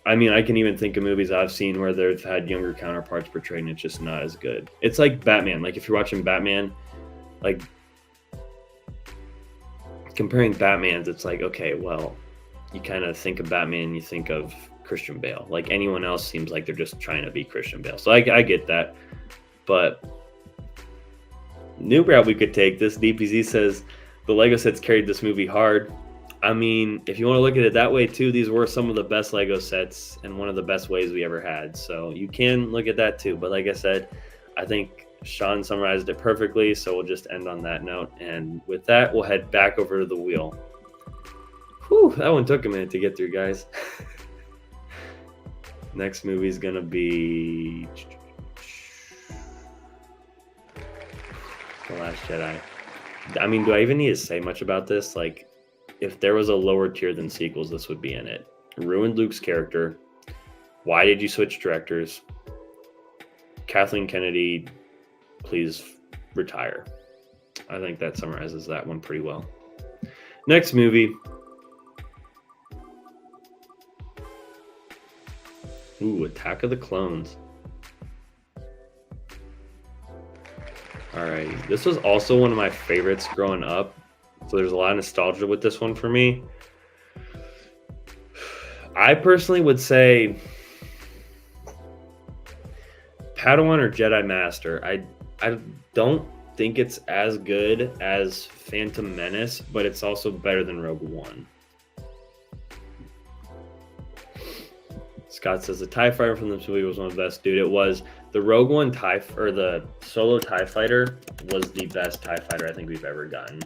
I mean, I can even think of movies I've seen where they've had younger counterparts portrayed and it's just not as good. It's like Batman. Like, if you're watching Batman, like, comparing Batmans, it's like, okay, well, you kind of think of Batman, you think of Christian Bale. Like, anyone else seems like they're just trying to be Christian Bale. So I get that. But new route we could take, this DPZ says, the Lego sets carried this movie hard. I mean, if you want to look at it that way too, these were some of the best Lego sets and one of the best ways we ever had. So you can look at that too. But like I said, I think Sean summarized it perfectly. So we'll just end on that note. And with that, we'll head back over to the wheel. Whew, that one took a minute to get through, guys. Next movie is going to be The Last Jedi. I mean, do I even need to say much about this? Like, if there was a lower tier than sequels, this would be in it. Ruined Luke's character. Why did you switch directors? Kathleen Kennedy, please retire. I think that summarizes that one pretty well. Next movie. Ooh, Attack of the Clones. Alright, this was also one of my favorites growing up. So there's a lot of nostalgia with this one for me. I personally would say Padawan or Jedi Master. I don't think it's as good as Phantom Menace, but it's also better than Rogue One. Scott says the TIE fighter from this movie was one of the best. Dude, it was. The Rogue One the Solo TIE fighter was the best TIE fighter I think we've ever gotten.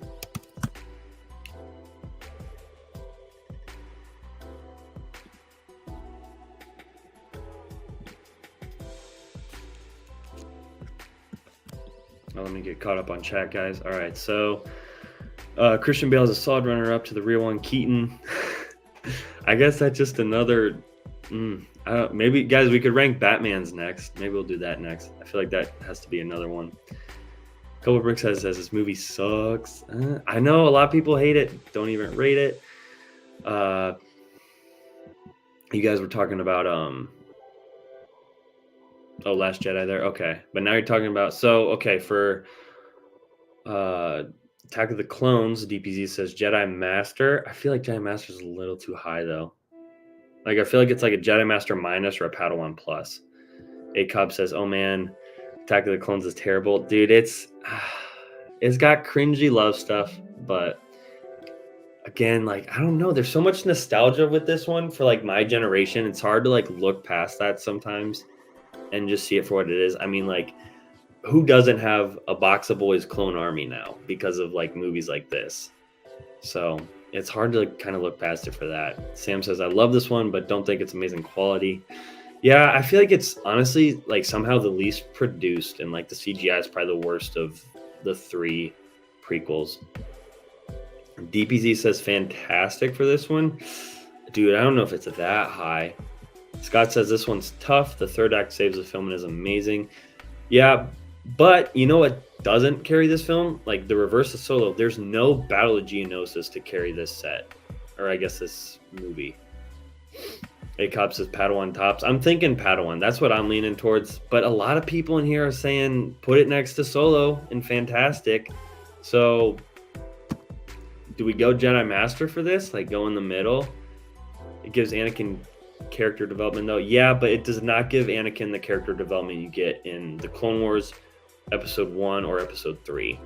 Oh, let me get caught up on chat, guys. All right, so Christian Bale is a solid runner-up to the real one, Keaton. I guess that's just another... maybe, guys, we could rank Batman's next. Maybe we'll do that next. I feel like that has to be another one. Couple Brick says this movie sucks. I know a lot of people hate it. Don't even rate it. You guys were talking about Last Jedi there. Okay, but now you're talking about for Attack of the Clones. DPZ says Jedi Master. I feel like Jedi Master is a little too high though. Like, I feel like it's like a Jedi Master minus or a Padawan plus. ACOB says, oh man, Attack of the Clones is terrible. Dude, it's got cringy love stuff, but again, like, I don't know. There's so much nostalgia with this one for like my generation. It's hard to like look past that sometimes and just see it for what it is. I mean, like, who doesn't have a box of boys Clone Army now because of like movies like this? So it's hard to like, kind of look past it for that. Sam says, I love this one, but don't think it's amazing quality. Yeah, I feel like it's honestly like somehow the least produced, and like the CGI is probably the worst of the 3 prequels. DPZ says fantastic for this one. Dude, I don't know if it's that high. Scott says this one's tough. The third act saves the film and is amazing. Yeah, but you know what doesn't carry this film? Like the reverse of Solo, there's no Battle of Geonosis to carry this set. Or I guess this movie. ACOP says Padawan tops. I'm thinking Padawan. That's what I'm leaning towards. But a lot of people in here are saying put it next to Solo and Fantastic. So do we go Jedi Master for this? Like go in the middle? It gives Anakin character development though. Yeah, but it does not give Anakin the character development you get in the Clone Wars Episode 1 or Episode 3.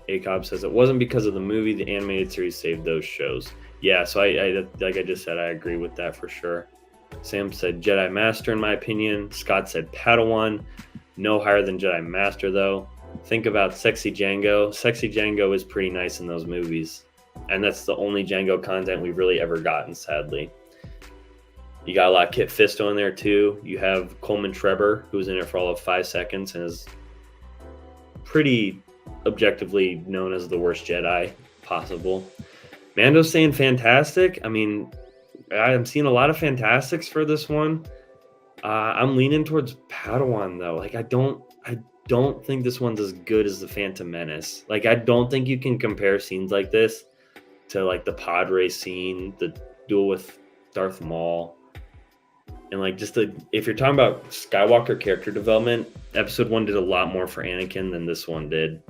ACOB says it wasn't because of the movie. The animated series saved those shows. Yeah, so I like I just said, I agree with that for sure. Sam said Jedi Master in my opinion. Scott said Padawan. No higher than Jedi Master though. Think about Sexy Django. Sexy Django is pretty nice in those movies. And that's the only Django content we've really ever gotten, sadly. You got a lot of Kit Fisto in there too. You have Coleman Trebor, who's in it for all of 5 seconds and is pretty objectively known as the worst Jedi possible. Mando's saying fantastic. I mean, I'm seeing a lot of fantastics for this one. I'm leaning towards Padawan though. Like I don't think this one's as good as the Phantom Menace. Like I don't think you can compare scenes like this to like the pod race scene, the duel with Darth Maul. And like if you're talking about Skywalker character development, Episode 1 did a lot more for Anakin than this one did.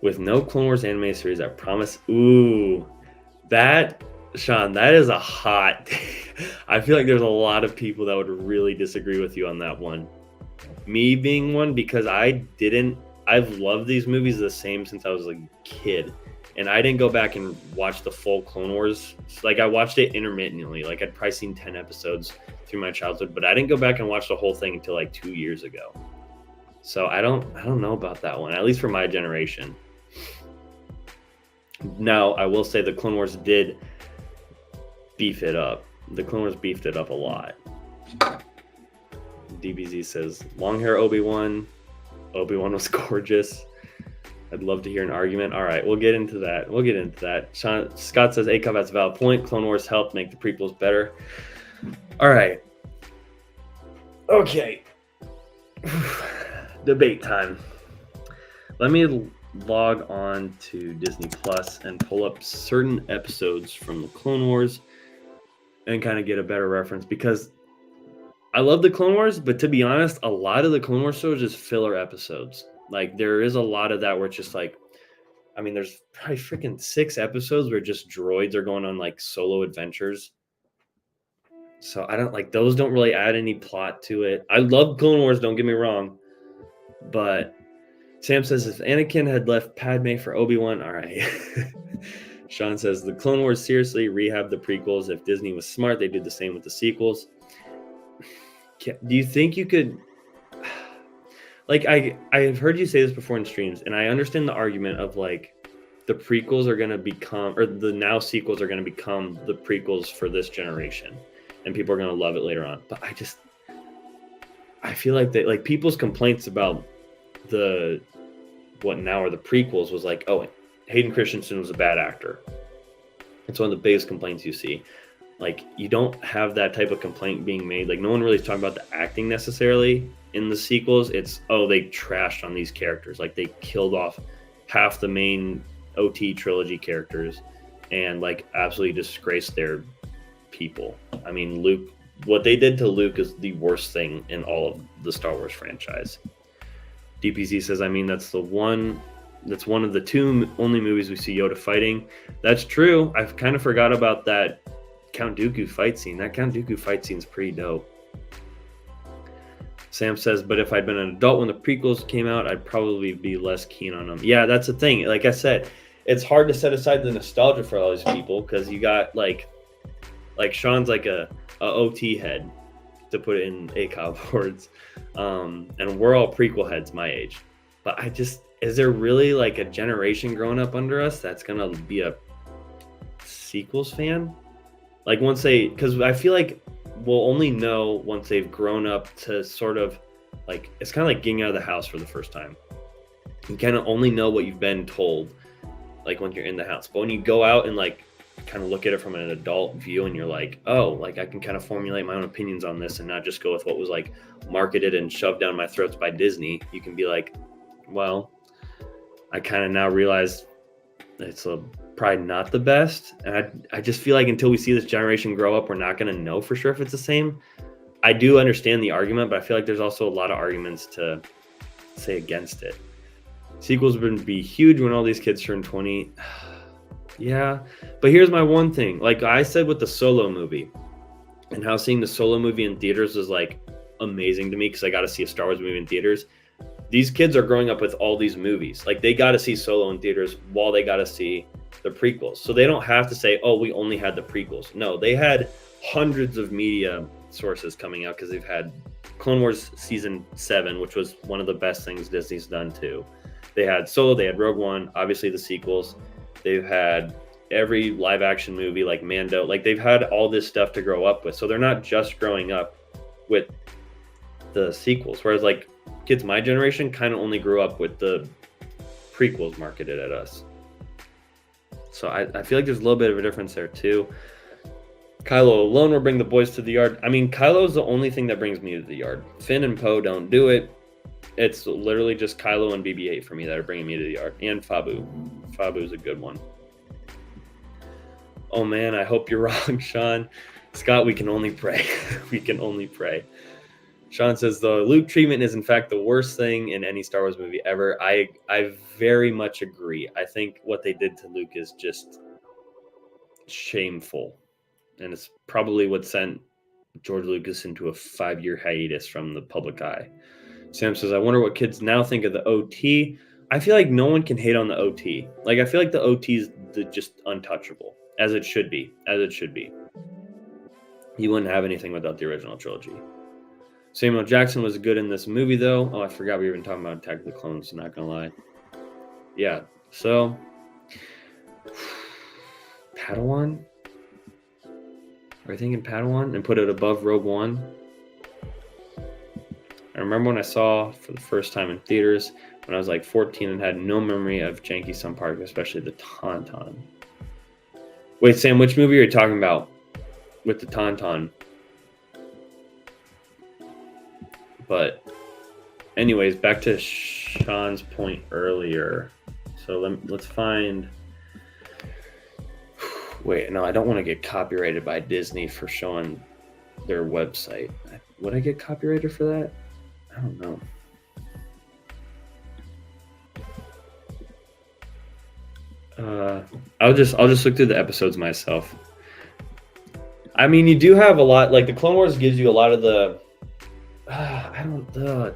With no Clone Wars anime series, I promise. Ooh, that, Sean, that is a hot. I feel like there's a lot of people that would really disagree with you on that one. Me being one, because I've loved these movies the same since I was a kid. And I didn't go back and watch the full Clone Wars. Like I watched it intermittently. Like I'd probably seen 10 episodes through my childhood, but I didn't go back and watch the whole thing until like 2 years ago. So I don't know about that one, at least for my generation. Now, I will say the Clone Wars did beef it up. The Clone Wars beefed it up a lot. DBZ says, long hair Obi-Wan. Obi-Wan was gorgeous. I'd love to hear an argument. All right, we'll get into that. Scott says, ACOB has a valid point. Clone Wars helped make the prequels better. All right. Okay. Debate time. Let me log on to Disney Plus and pull up certain episodes from the Clone Wars and kind of get a better reference, because I love the Clone Wars, but to be honest, a lot of the Clone Wars shows is filler episodes. Like, there is a lot of that where it's just like, I mean, there's probably freaking 6 episodes where just droids are going on like solo adventures. So I don't like those, don't really add any plot to it. I love Clone Wars, don't get me wrong. But Sam says if Anakin had left Padme for Obi-Wan, all right. Sean says the Clone Wars seriously rehab the prequels. If Disney was smart, they did the same with the sequels. Do you think you could... Like, I've heard you say this before in streams, and I understand the argument of, like, the prequels are going to become, or the now sequels are going to become the prequels for this generation, and people are going to love it later on. But I feel like that, like, people's complaints about what now are the prequels was like, oh, Hayden Christensen was a bad actor. It's one of the biggest complaints you see. Like, you don't have that type of complaint being made. Like, no one really is talking about the acting necessarily in the sequels. It's, oh, they trashed on these characters. Like, they killed off half the main OT trilogy characters and, like, absolutely disgraced their people. I mean, Luke, what they did to Luke is the worst thing in all of the Star Wars franchise. DPZ says, I mean, that's one of the 2 only movies we see Yoda fighting. That's true. I've kind of forgot about that Count Dooku fight scene. That Count Dooku fight scene is pretty dope. Sam says, but if I'd been an adult when the prequels came out, I'd probably be less keen on them. Yeah, that's the thing. Like I said, it's hard to set aside the nostalgia for all these people, because you got like Sean's like a OT head, to put it in ACOB words, and we're all prequel heads my age. But is there really like a generation growing up under us that's gonna be a sequels fan? Like, once because I feel like we'll only know once they've grown up to sort of like, it's kind of like getting out of the house for the first time. You kind of only know what you've been told, like, when you're in the house. But when you go out and like kind of look at it from an adult view, and you're like, oh, like, I can kind of formulate my own opinions on this and not just go with what was like marketed and shoved down my throats by Disney. You can be like, well, I kind of now realize it's probably not the best. And I just feel like until we see this generation grow up, we're not going to know for sure if it's the same. I do understand the argument, but I feel like there's also a lot of arguments to say against it. Sequels would be huge when all these kids turn 20. Yeah, but here's my one thing. Like I said with the Solo movie, and how seeing the Solo movie in theaters was like amazing to me, because I got to see a Star Wars movie in theaters. These kids are growing up with all these movies. Like, they got to see Solo in theaters while they got to see the prequels. So they don't have to say, oh, we only had the prequels. No, they had hundreds of media sources coming out, because they've had Clone Wars Season 7, which was one of the best things Disney's done too. They had Solo, they had Rogue One, obviously the sequels. They've had every live action movie like Mando. Like, they've had all this stuff to grow up with. So they're not just growing up with the sequels. Whereas like kids my generation kind of only grew up with the prequels marketed at us. So I feel like there's a little bit of a difference there too. Kylo alone will bring the boys to the yard. I mean, Kylo's the only thing that brings me to the yard. Finn and Poe don't do it. It's literally just Kylo and BB-8 for me that are bringing me to the yard. And Fabu. Fabu's a good one. Oh man, I hope you're wrong, Sean. Scott, we can only pray. We can only pray. Sean says the Luke treatment is in fact the worst thing in any Star Wars movie ever. I very much agree. I think what they did to Luke is just shameful. And it's probably what sent George Lucas into a 5-year hiatus from the public eye. Sam says, I wonder what kids now think of the OT. I feel like no one can hate on the OT. Like, I feel like the OT is just untouchable, as it should be. As it should be. You wouldn't have anything without the original trilogy. Samuel Jackson was good in this movie, though. Oh, I forgot we were even talking about Attack of the Clones, not gonna lie. Yeah, so... Padawan? Are you thinking Padawan and put it above Rogue One? I remember when I saw for the first time in theaters when I was like 14 and had no memory of Janky Sun Park, especially the Tauntaun. Wait, Sam, which movie are you talking about with the Tauntaun? But anyways, back to Sean's point earlier. So let's find. Wait, no, I don't want to get copyrighted by Disney for showing their website. Would I get copyrighted for that? I don't know. I'll just look through the episodes myself. I mean, you do have a lot. Like the Clone Wars gives you a lot of the.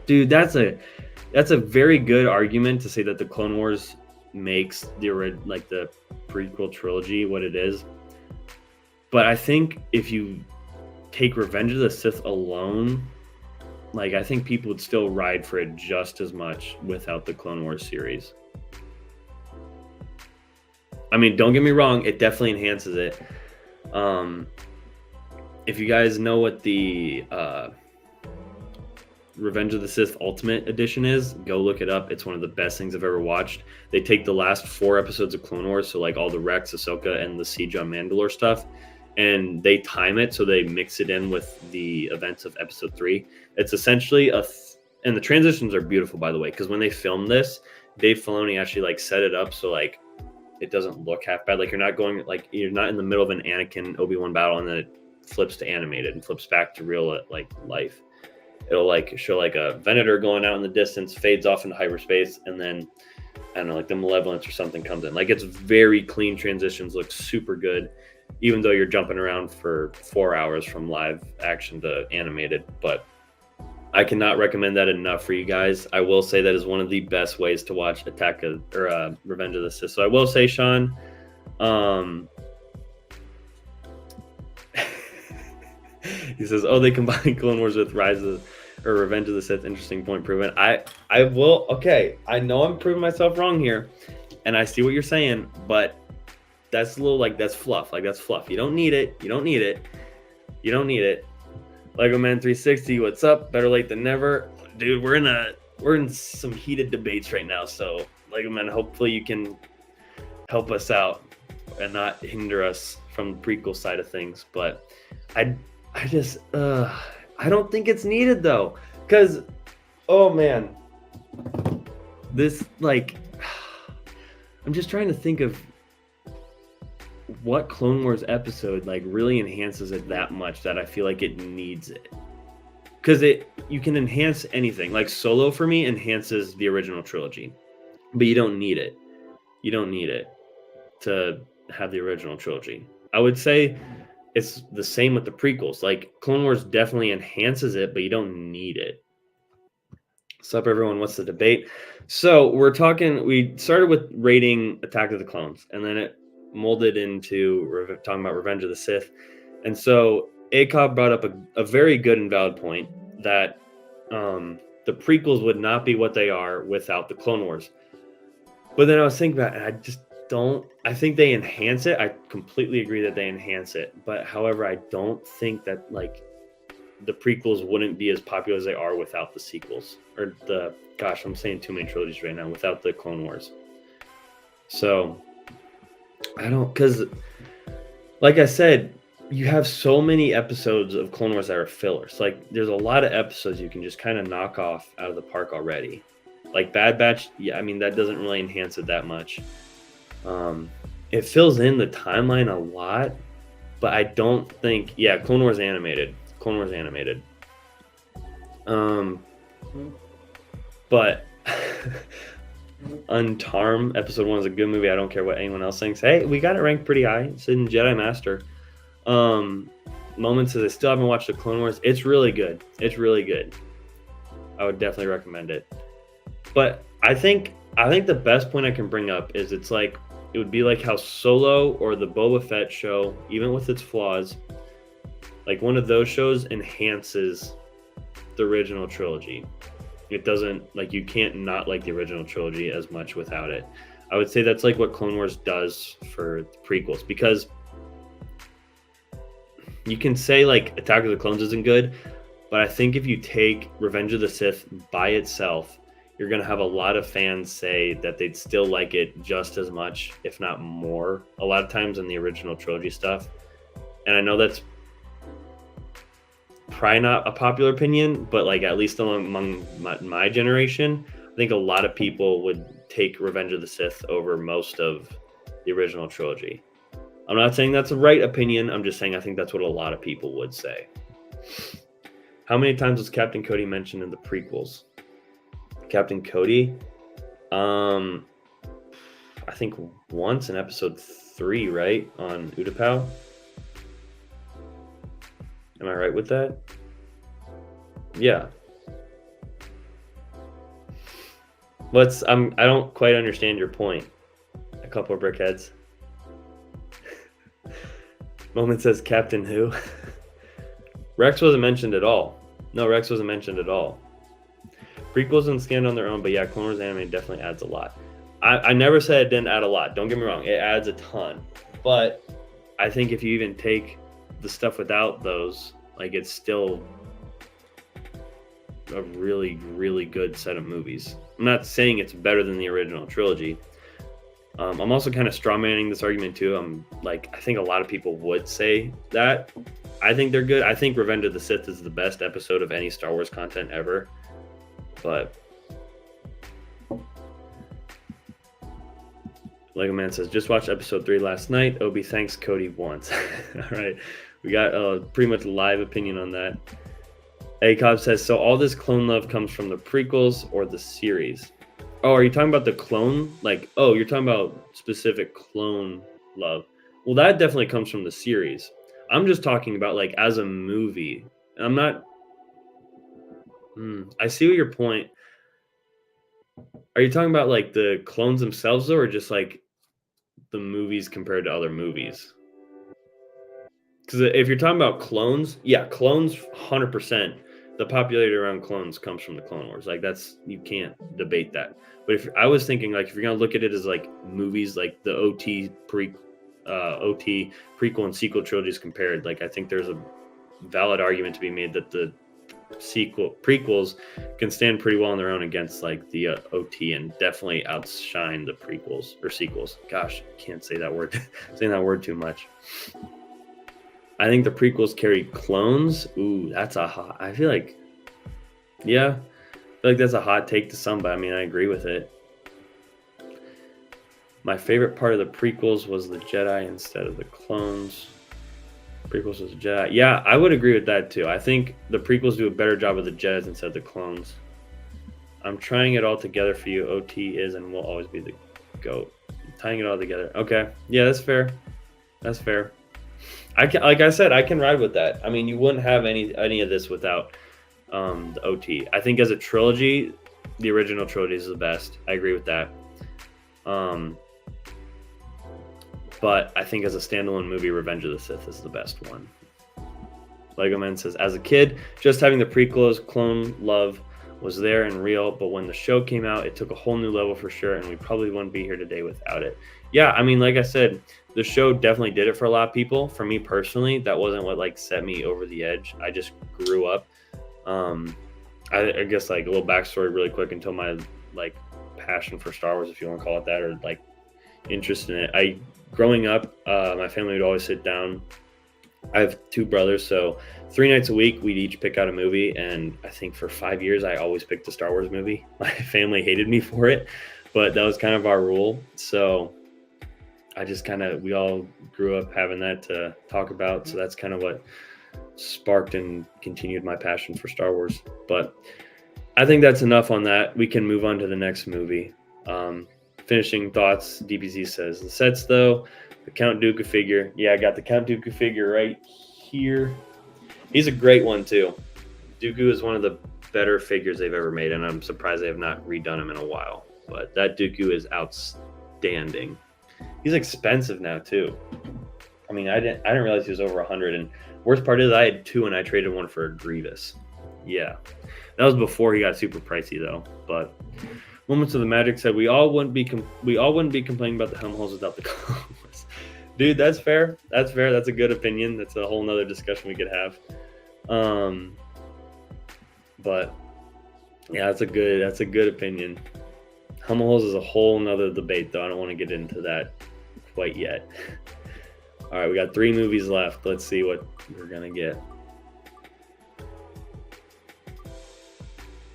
Dude, that's a very good argument to say that the Clone Wars makes the prequel trilogy what it is. But I think if you take Revenge of the Sith alone, like I think people would still ride for it just as much without the Clone Wars series. I mean, don't get me wrong, it definitely enhances it. If you guys know what the Revenge of the Sith Ultimate Edition is, go look it up. It's one of the best things I've ever watched. They take the last 4 episodes of Clone Wars, so like all the Rex, Ahsoka, and the Siege on Mandalore stuff, and they time it so they mix it in with the events of Episode 3. It's essentially and the transitions are beautiful, by the way, because when they filmed this, Dave Filoni actually like set it up so like it doesn't look half bad. Like you're not in the middle of an Anakin Obi-Wan battle and then it flips to animated and flips back to real like life. It'll like show like a Venator going out in the distance, fades off into hyperspace, and then I don't know, like the Malevolence or something comes in. Like it's very clean transitions, looks super good, even though you're jumping around for 4 hours from live action to animated. But I cannot recommend that enough for you guys. I will say that is one of the best ways to watch Revenge of the Sith. So I will say, Sean, he says, "Oh, they combine Clone Wars with Revenge of the Sith." Interesting point proven. I will. Okay, I know I'm proving myself wrong here, and I see what you're saying, but that's a little that's fluff. Like that's fluff. You don't need it. You don't need it. You don't need it. Lego Man 360, what's up? Better late than never, dude. We're in some heated debates right now. So Lego Man, hopefully you can help us out and not hinder us from the prequel side of things. But I just I don't think it's needed though, because oh man, this like I'm just trying to think of what Clone Wars episode like really enhances it that much that I feel like it needs it. Because you can enhance anything. Like Solo for me enhances the original trilogy, but you don't need it. You don't need it to have the original trilogy. I would say it's the same with the prequels. Like Clone Wars definitely enhances it, but you don't need it. What's up, everyone? What's the debate? So we started with rating Attack of the Clones, and then it molded into talking about Revenge of the Sith. And so ACOB brought up a very good and valid point that the prequels would not be what they are without the Clone Wars. But then I was thinking about it, and I just don't. I think they enhance it. I completely agree that they enhance it. But however, I don't think that like the prequels wouldn't be as popular as they are without the sequels. Or I'm saying too many trilogies right now, without the Clone Wars. So because like I said, you have so many episodes of Clone Wars that are fillers. Like there's a lot of episodes you can just kind of knock off out of the park already. Like Bad Batch, yeah, I mean that doesn't really enhance it that much. It fills in the timeline a lot, but I don't think Clone Wars animated. But Untarm episode 1 is a good movie. I don't care what anyone else thinks. Hey, we got it ranked pretty high. It's in Jedi Master. Moments as I still haven't watched the Clone Wars. It's really good. I would definitely recommend it. But I think the best point I can bring up is it would be like how Solo or the Boba Fett show, even with its flaws, like one of those shows enhances the original trilogy. It doesn't, like, you can't not like the original trilogy as much without it. I would say that's like what Clone Wars does for the prequels, because you can say like Attack of the Clones isn't good, but I think if you take Revenge of the Sith by itself, you're going to have a lot of fans say that they'd still like it just as much, if not more, a lot of times than the original trilogy stuff. And I know that's probably not a popular opinion, but like at least among my generation, I think a lot of people would take Revenge of the Sith over most of the original trilogy. I'm not saying that's the right opinion. I'm just saying I think that's what a lot of people would say. How many times was Captain Cody mentioned in the prequels? Captain Cody? I think once in episode 3, right? On Utapau. Am I right with that? Yeah. I don't quite understand your point. A couple of brickheads. Moment says Captain who? Rex wasn't mentioned at all. No, Rex wasn't mentioned at all. Prequels and stand on their own, but yeah, Clone Wars anime definitely adds a lot. I never said it didn't add a lot. Don't get me wrong. It adds a ton. But I think if you even take the stuff without those, like, it's still a really, really good set of movies. I'm not saying it's better than the original trilogy. I'm also kind of strawmanning this argument too. I think a lot of people would say that. I think they're good. I think Revenge of the Sith is the best episode of any Star Wars content ever. But Lego Man says, just watched episode 3 last night. Obi thanks Cody once. All right. We got a pretty much live opinion on that. Acob says, so all this clone love comes from the prequels or the series? Oh, are you talking about the clone? You're talking about specific clone love. Well, that definitely comes from the series. I'm just talking about as a movie. I'm not... I see what your point... Are you talking about the clones themselves though, or just the movies compared to other movies? Because if you're talking about clones, yeah, clones 100%. The popularity around clones comes from the Clone Wars. You can't debate that. But if I was thinking if you're gonna look at it as movies, the OT prequel and sequel trilogies compared, I think there's a valid argument to be made that the prequels can stand pretty well on their own against the OT and definitely outshine the prequels or sequels. Gosh, I can't say that word. Saying that word too much. I think the prequels carry clones. Ooh, that's a hot... I feel yeah, I feel that's a hot take to some, but I mean, I agree with it. My favorite part of the prequels was the Jedi instead of the clones. Prequels was the Jedi. Yeah, I would agree with that too. I think the prequels do a better job of the Jedis instead of the clones. I'm trying it all together for you. OT is and will always be the GOAT. Tying it all together. Okay. Yeah, that's fair. That's fair. Like I said, I can ride with that. I mean, you wouldn't have any of this without the OT. I think as a trilogy, the original trilogy is the best. I agree with that. But I think as a standalone movie, Revenge of the Sith is the best one. Lego Man says, as a kid, just having the prequels, clone love was there and real, but when the show came out, it took a whole new level for sure, and we probably wouldn't be here today without it. Yeah, I mean, like I said, the show definitely did it for a lot of people. For me personally, that wasn't what set me over the edge. I just grew up. I guess a little backstory really quick until my passion for Star Wars, if you want to call it that, or interest in it. Growing up, my family would always sit down. I have 2 brothers, so 3 nights a week we'd each pick out a movie, and I think for 5 years I always picked a Star Wars movie. My family hated me for it, but that was kind of our rule. So I just we all grew up having that to talk about. So that's kind of what sparked and continued my passion for Star Wars. But I think that's enough on that. We can move on to the next movie. Finishing thoughts, DBZ says, the sets though, the Count Dooku figure. Yeah, I got the Count Dooku figure right here. He's a great one too. Dooku is one of the better figures they've ever made, and I'm surprised they have not redone him in a while. But that Dooku is outstanding. He's expensive now too. I mean, I didn't realize he was over 100. And worst part is I had 2 and I traded one for a Grievous. Yeah, that was before he got super pricey though. But Moments of the Magic said we all wouldn't be complaining about the helm holes without the colors. Dude, that's fair. That's fair. That's a good opinion. That's a whole nother discussion we could have. But yeah, that's a good opinion. Helm holes is a whole nother debate though. I don't want to get into that quite yet. All right, we got 3 movies left. Let's see what we're gonna get.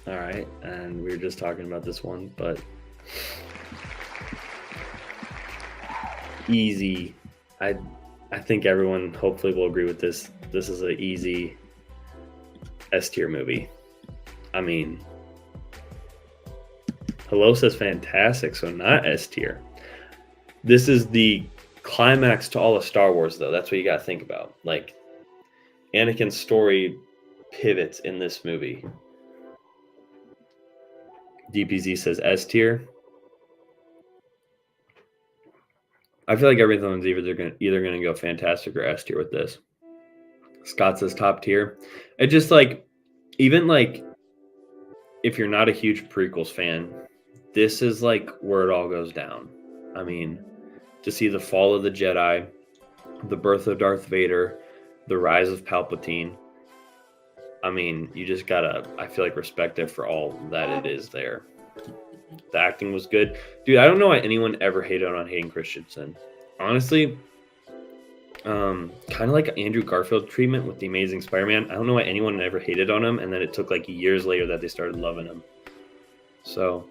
All right, and we were just talking about this one, but easy. I think everyone hopefully will agree with this. This is an easy S tier movie. I mean, Halosa's fantastic, so not S tier. This is the climax to all of Star Wars, though. That's what you got to think about. Like, Anakin's story pivots in this movie. DPZ says S tier. I feel like everyone's either going to go fantastic or S tier with this. Scott says top tier. It just like, even like, if you're not a huge prequels fan, this is like where it all goes down. I mean, to see the fall of the Jedi, the birth of Darth Vader, the rise of Palpatine. I mean, you just gotta, I feel like, respect it for all that it is there. The acting was good. Dude, I don't know why anyone ever hated on Hayden Christensen. Honestly, kind of like Andrew Garfield treatment with The Amazing Spider-Man. I don't know why anyone ever hated on him, and then it took like years later that they started loving him. So,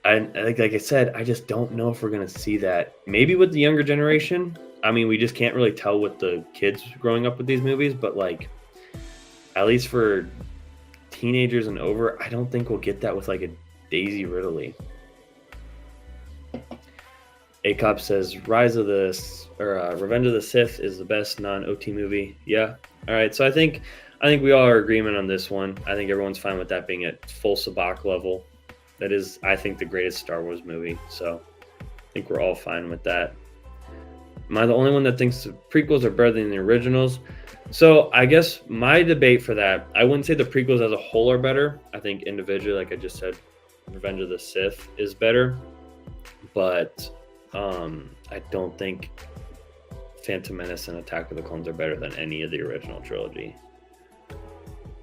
like I said, I just don't know if we're going to see that. Maybe with the younger generation. I mean, we just can't really tell with the kids growing up with these movies, but like, at least for teenagers and over, I don't think we'll get that with like a Daisy Ridley. ACOP says Revenge of the Sith is the best non-OT movie. Yeah. All right. So I think we all are in agreement on this one. I think everyone's fine with that being at full Sabacc level. That is, I think, the greatest Star Wars movie. So I think we're all fine with that. Am I the only one that thinks the prequels are better than the originals? So I guess my debate for that, I wouldn't say the prequels as a whole are better. I think individually, like I just said, Revenge of the Sith is better. But I don't think Phantom Menace and Attack of the Clones are better than any of the original trilogy.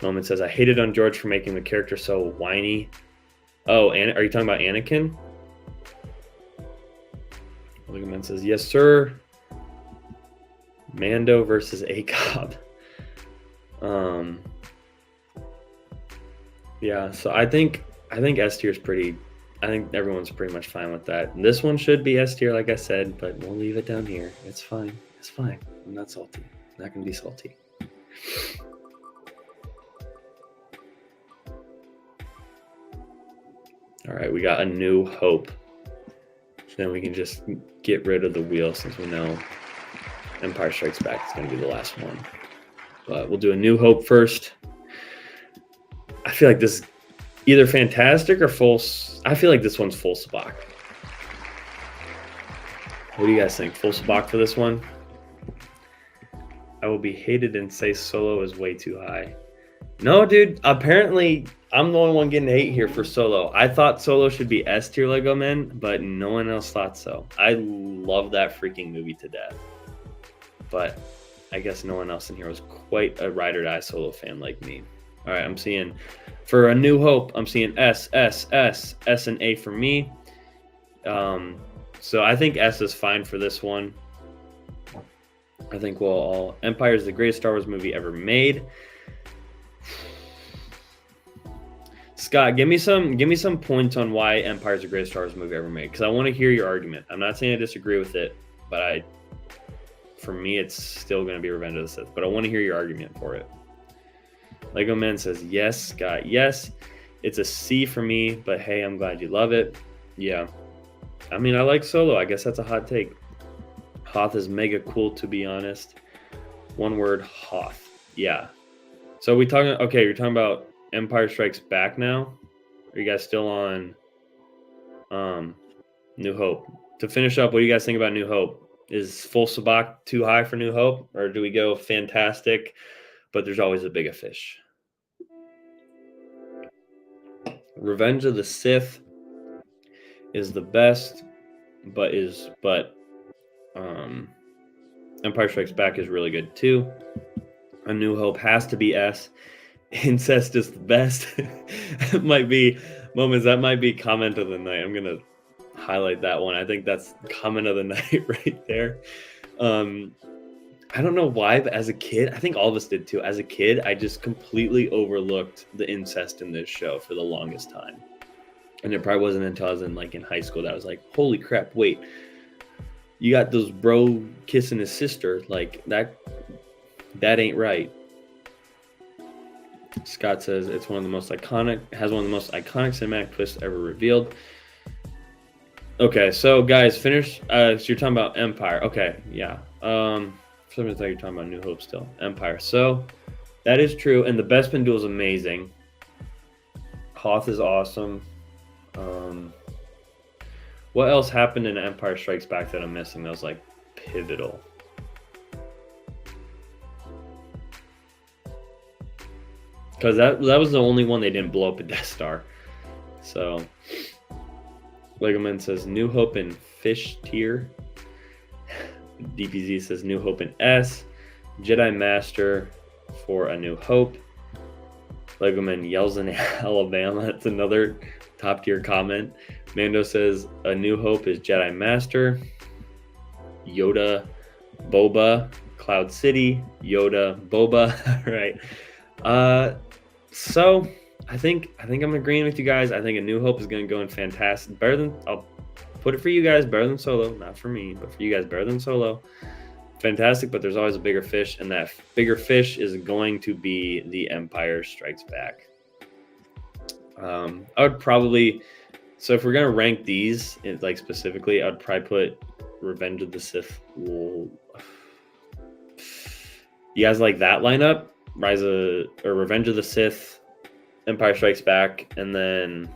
Moment says, I hated on George for making the character so whiny. Oh, and are you talking about Anakin? Ligament says, yes, sir. Mando versus ACOB. Yeah, so I think S tier is pretty. I think everyone's pretty much fine with that. And this one should be S tier, like I said, but we'll leave it down here. It's fine. It's fine. I'm not salty. I'm not gonna be salty. All right, we got A New Hope. Then we can just get rid of the wheel since we know Empire Strikes Back is going to be the last one. But we'll do A New Hope first. I feel like this is either fantastic or full. I feel like this one's full Sabacc. What do you guys think? Full Sabacc for this one? I will be hated and say Solo is way too high. No, dude. Apparently, I'm the only one getting hate here for Solo. I thought Solo should be S tier Lego Men, but no one else thought so. I love that freaking movie to death. But I guess no one else in here was quite a ride or die Solo fan like me. All right, I'm seeing for A New Hope, I'm seeing S, and A for me. So I think S is fine for this one. I think we'll all. Empire is the greatest Star Wars movie ever made. Scott, give me some points on why Empire is the greatest Star Wars movie ever made, because I want to hear your argument. I'm not saying I disagree with it, but for me, it's still going to be Revenge of the Sith. But I want to hear your argument for it. Lego Man says yes, Scott. Yes, it's a C for me, but hey, I'm glad you love it. Yeah, I mean, I like Solo. I guess that's a hot take. Hoth is mega cool, to be honest. One word, Hoth. Yeah. So we talking? Okay, you're talking about Empire Strikes Back now? Are you guys still on New Hope? To finish up, what do you guys think about New Hope? Is full Sabacc too high for New Hope? Or do we go fantastic, but there's always a bigger fish? Revenge of the Sith is the best, but Empire Strikes Back is really good too. A New Hope has to be S. Incest is the best. It might be moments. That might be comment of the night. I'm gonna highlight that one. I think that's comment of the night right there. I don't know why, but as a kid, I think all of us did too. As a kid, I just completely overlooked the incest in this show for the longest time. And it probably wasn't until I was in high school that I was like, holy crap, wait. You got those bro kissing his sister. Like, that ain't right. Scott says it's one of the most iconic, has one of the most iconic cinematic twists ever revealed. Okay, so guys, finish. So you're talking about Empire. Okay, yeah. For some reason, you're talking about New Hope still. Empire. So that is true, and the Bespin duel is amazing. Hoth is awesome. What else happened in Empire Strikes Back that I'm missing? That was like pivotal. Because that was the only one they didn't blow up a Death Star. So Legoman says New Hope in Fish tier. DPZ says New Hope in S. Jedi Master for A New Hope. Legoman yells in Alabama. That's another top tier comment. Mando says A New Hope is Jedi Master. Yoda, Boba, Cloud City, Yoda, Boba. Right. So I think I'm agreeing with you guys. I think A New Hope is going to go in fantastic. Better than, I'll put it for you guys, better than Solo. Not for me, but for you guys, better than Solo. Fantastic, but there's always a bigger fish, and that bigger fish is going to be The Empire Strikes Back. I would probably, so if we're going to rank these, like specifically, I'd probably put Revenge of the Sith. You guys like that lineup? Revenge of the Sith, Empire Strikes Back, and then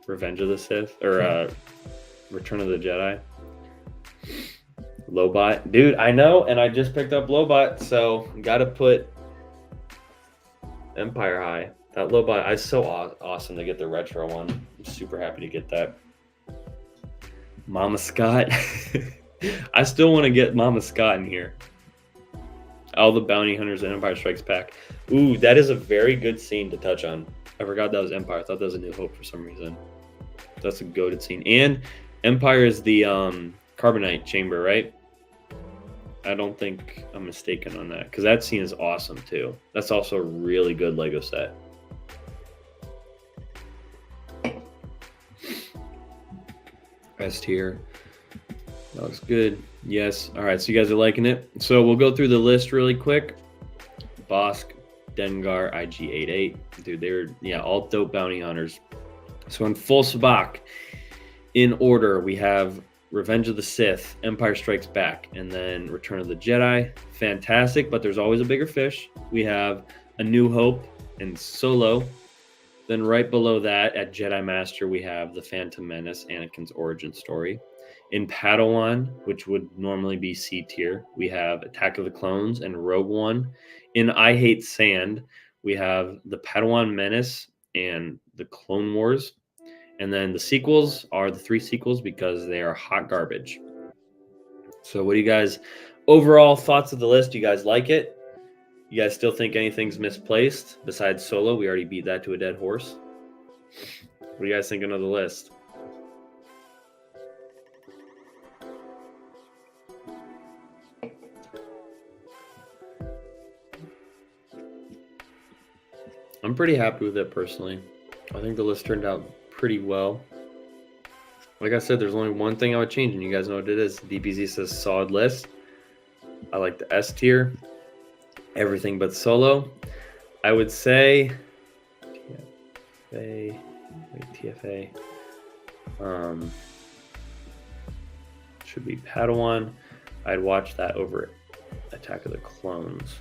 Revenge of the Sith, or Return of the Jedi. Lobot. Dude, I know, and I just picked up Lobot, so gotta put Empire high. That Lobot, it's so awesome to get the retro one. I'm super happy to get that. Mama Scott. I still want to get Mama Scott in here. All the bounty hunters in Empire Strikes Back. Ooh, that is a very good scene to touch on. I forgot that was Empire. I thought that was A New Hope for some reason. That's a goated scene. And Empire is the Carbonite chamber, right? I don't think I'm mistaken on that, because that scene is awesome too. That's also a really good Lego set. S tier. That looks good. Yes. All right. So you guys are liking it. So we'll go through the list really quick. Bosk, Dengar, IG-88. Dude, they're all dope bounty hunters. So in full sabak, in order, we have Revenge of the Sith, Empire Strikes Back, and then Return of the Jedi. Fantastic, but there's always a bigger fish. We have A New Hope and Solo. Then right below that, at Jedi Master, we have The Phantom Menace, Anakin's origin story. In Padawan, which would normally be C tier, we have Attack of the Clones and Rogue One. In I Hate Sand, we have The Padawan Menace and The Clone Wars. And then the sequels are the 3 sequels because they are hot garbage. So what do you guys, overall thoughts of the list? Do you guys like it? You guys still think anything's misplaced besides Solo? We already beat that to a dead horse. What are you guys thinking of the list? I'm pretty happy with it personally. I think the list turned out pretty well. Like I said, there's only one thing I would change, and you guys know what it is. DPZ says solid list. I like the S tier. Everything but Solo. I would say TFA. Should be Padawan. I'd watch that over Attack of the Clones.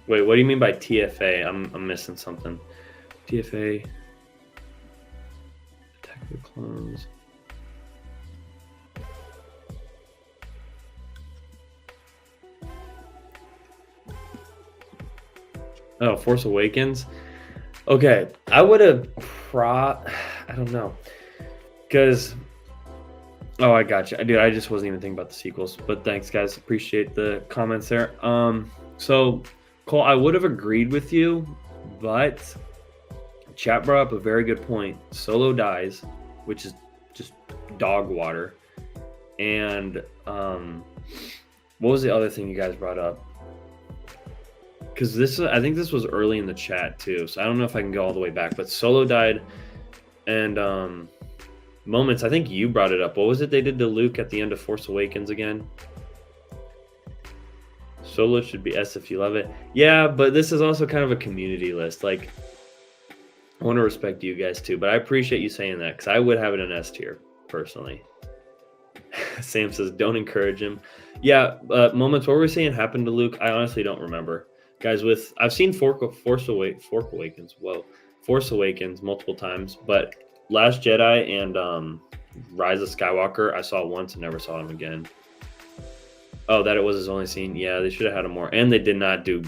Wait, what do you mean by TFA? I'm missing something. TFA. Attack of the Clones. Oh, Force Awakens. Okay, I would have I don't know, because I got you, dude. I just wasn't even thinking about the sequels. But thanks, guys. Appreciate the comments there. So Cole, I would have agreed with you, but chat brought up a very good point. Solo dies, which is just dog water. And what was the other thing you guys brought up? Because I think this was early in the chat too, so I don't know if I can go all the way back. But Solo died, and Moments, I think you brought it up. What was it they did to Luke at the end of Force Awakens again? Solo should be S if you love it. Yeah, but this is also kind of a community list. Like, I want to respect you guys too, but I appreciate you saying that because I would have it in S tier personally. Sam says, don't encourage him. Yeah, moments, what were we saying happened to Luke? I honestly don't remember. Guys, I've seen Force Awakens multiple times, but Last Jedi and Rise of Skywalker, I saw once and never saw him again. Oh, that it was his only scene. Yeah, they should have had him more. And they did not do,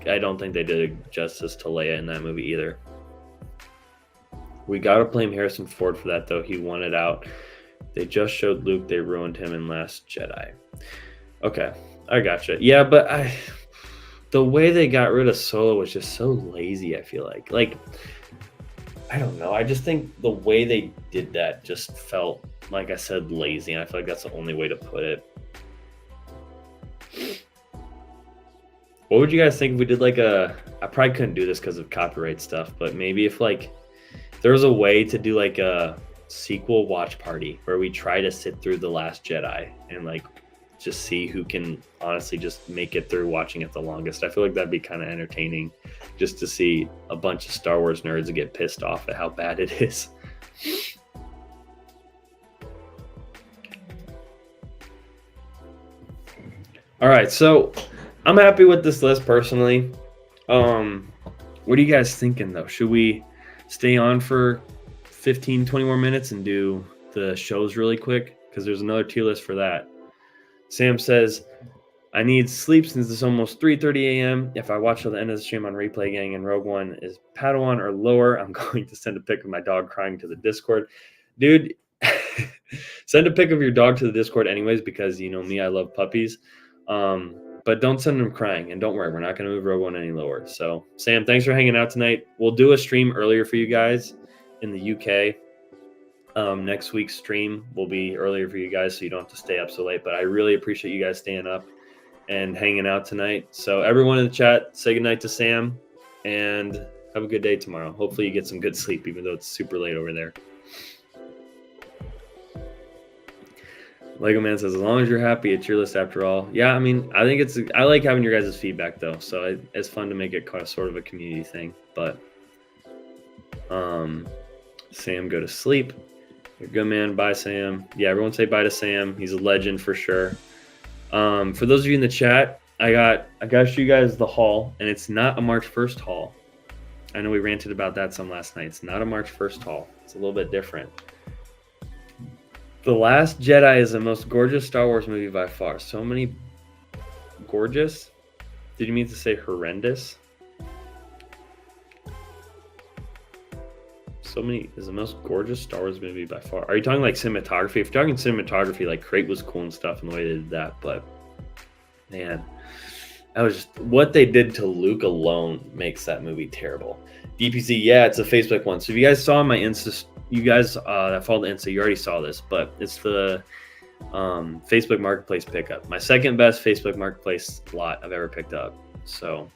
I don't think they did justice to Leia in that movie either. We got to blame Harrison Ford for that, though. He won it out. They just showed Luke. They ruined him in Last Jedi. Okay, I gotcha. Yeah, but the way they got rid of Solo was just so lazy, I feel like. Like, I don't know. I just think the way they did that just felt, like I said, lazy. And I feel like that's the only way to put it. What would you guys think if we did like I probably couldn't do this because of copyright stuff, but maybe if like there was a way to do like a sequel watch party where we try to sit through The Last Jedi and like just see who can honestly just make it through watching it the longest. I feel like that'd be kind of entertaining just to see a bunch of Star Wars nerds get pissed off at how bad it is. All right, so I'm happy with this list personally. What are you guys thinking though? Should we stay on for 15, 20 more minutes and do the shows really quick? Because there's another tier list for that. Sam says, I need sleep since it's almost 3:30 a.m. If I watch till the end of the stream on Replay Gang and Rogue One is Padawan or lower, I'm going to send a pic of my dog crying to the Discord. Dude, send a pic of your dog to the Discord anyways, because you know me, I love puppies. But don't send them crying, and don't worry, we're not going to move Rogue One any lower. So, Sam, thanks for hanging out tonight. We'll do a stream earlier for you guys in the UK. Next week's stream will be earlier for you guys, so you don't have to stay up so late. But I really appreciate you guys staying up and hanging out tonight. So, everyone in the chat, say goodnight to Sam, and have a good day tomorrow. Hopefully, you get some good sleep, even though it's super late over there. Lego Man says, as long as you're happy, it's your list after all. Yeah, I mean, I think I like having your guys' feedback though. So it's fun to make it kind of sort of a community thing. But Sam, go to sleep. You're good, man. Bye, Sam. Yeah, everyone say bye to Sam. He's a legend for sure. For those of you in the chat, I got to show you guys the haul, and it's not a March 1st haul. I know we ranted about that some last night. It's not a March 1st haul. It's a little bit different. The Last Jedi is the most gorgeous Star Wars movie by far. So many gorgeous? Did you mean to say horrendous? So many is the most gorgeous Star Wars movie by far. Are you talking like cinematography? If you're talking cinematography, like Crate was cool and stuff and the way they did that, but man, that was just what they did to Luke alone makes that movie terrible. DPC, yeah, it's a Facebook one. So if you guys saw my Insta, you guys that follow the Insta, you already saw this, but it's the Facebook Marketplace pickup. My second best Facebook Marketplace lot I've ever picked up. So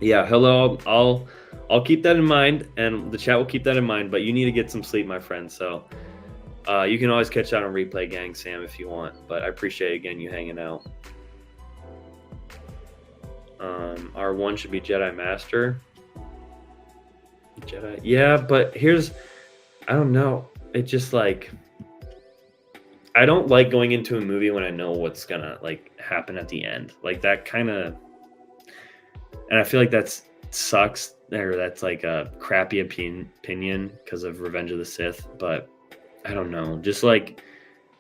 yeah, hello. I'll keep that in mind, and the chat will keep that in mind. But you need to get some sleep, my friend. So you can always catch that on Replay Gang, Sam, if you want. But I appreciate again you hanging out. R1 should be Jedi Master. Jedi, yeah, but I don't know. It's just like I don't like going into a movie when I know what's gonna like happen at the end. Like that kind of, and I feel like that sucks, or that's like a crappy opinion because of Revenge of the Sith. But I don't know. Just like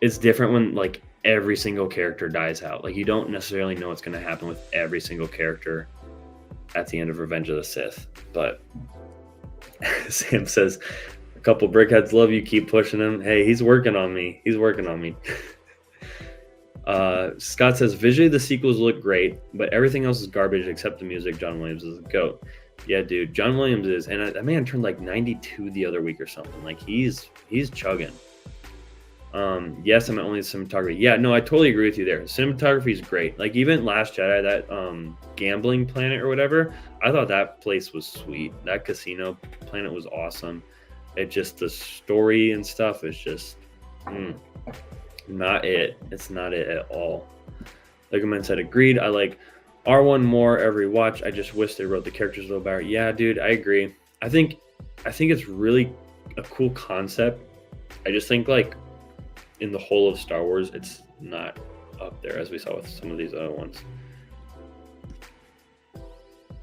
it's different when like every single character dies out. Like you don't necessarily know what's gonna happen with every single character at the end of Revenge of the Sith. But Sam says, a couple brickheads love you, keep pushing him. Hey, he's working on me. Scott says, visually the sequels look great, but everything else is garbage except the music. John Williams is a goat. Yeah, dude, John Williams is, and that man turned like 92 the other week or something. Like he's chugging. Yes, I'm only cinematography. Yeah, no, I totally agree with you there. Cinematography is great. Like even Last Jedi, that gambling planet or whatever, I thought that place was sweet. That casino planet was awesome. It just, the story and stuff is just not it. It's not it at all. Legoman said, agreed. I like R1 more every watch. I just wish they wrote the characters a little better. Yeah, dude, I agree. I think it's really a cool concept. I just think, like, in the whole of Star Wars, it's not up there, as we saw with some of these other ones.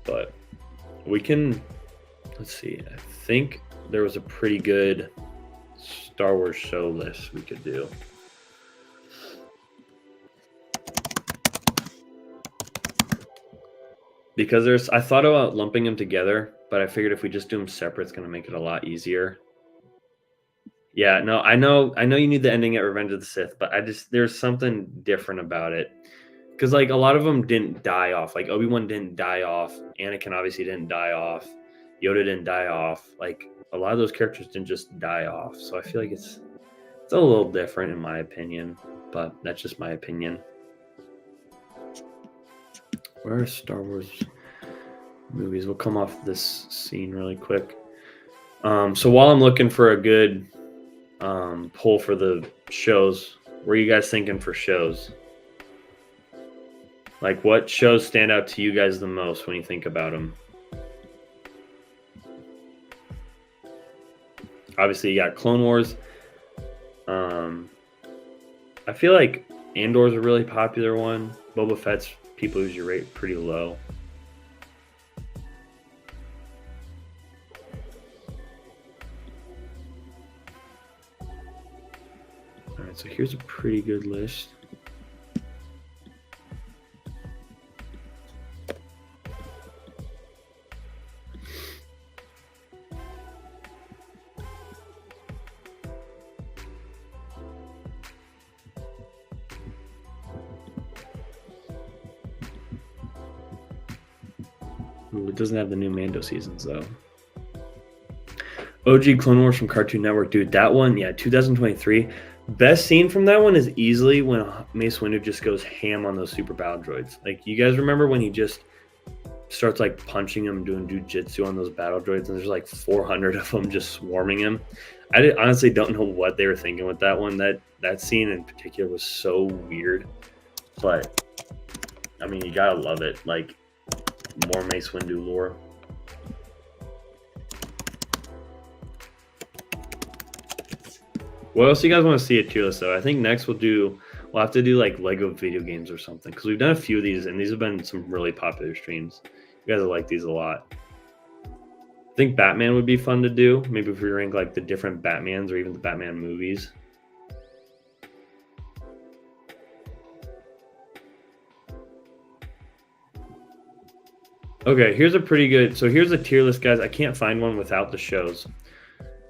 But we can, let's see, I think there was a pretty good Star Wars show list we could do. Because I thought about lumping them together, but I figured if we just do them separate, it's going to make it a lot easier. Yeah, no, I know you need the ending at Revenge of the Sith, but there's something different about it. Because, like, a lot of them didn't die off. Like, Obi-Wan didn't die off. Anakin obviously didn't die off. Yoda didn't die off. Like, a lot of those characters didn't just die off. So I feel like it's a little different in my opinion, but that's just my opinion. Where are Star Wars movies? We'll come off this scene really quick. So while I'm looking for a good poll for the shows, what are you guys thinking for shows? Like, what shows stand out to you guys the most when you think about them? Obviously, you got Clone Wars. I feel like Andor's a really popular one. Boba Fett's people usually rate pretty low. All right, so here's a pretty good list. Ooh, it doesn't have the new Mando seasons, though. OG Clone Wars from Cartoon Network. Dude, that one, yeah, 2023. Best scene from that one is easily when Mace Windu just goes ham on those super battle droids. Like, you guys remember when he just starts, like, punching him, doing jujitsu on those battle droids, and there's, like, 400 of them just swarming him? I honestly don't know what they were thinking with that one. That scene in particular was so weird. But, I mean, you gotta love it. Like, more Mace Windu lore. What else do you guys want to see at tier list, though? I think next we'll have to do like Lego video games or something, because we've done a few of these and these have been some really popular streams. You guys have liked these a lot. I think Batman would be fun to do. Maybe if we rank like the different Batmans or even the Batman movies. Okay, here's a pretty good, so here's a tier list, guys. I can't find one without the shows.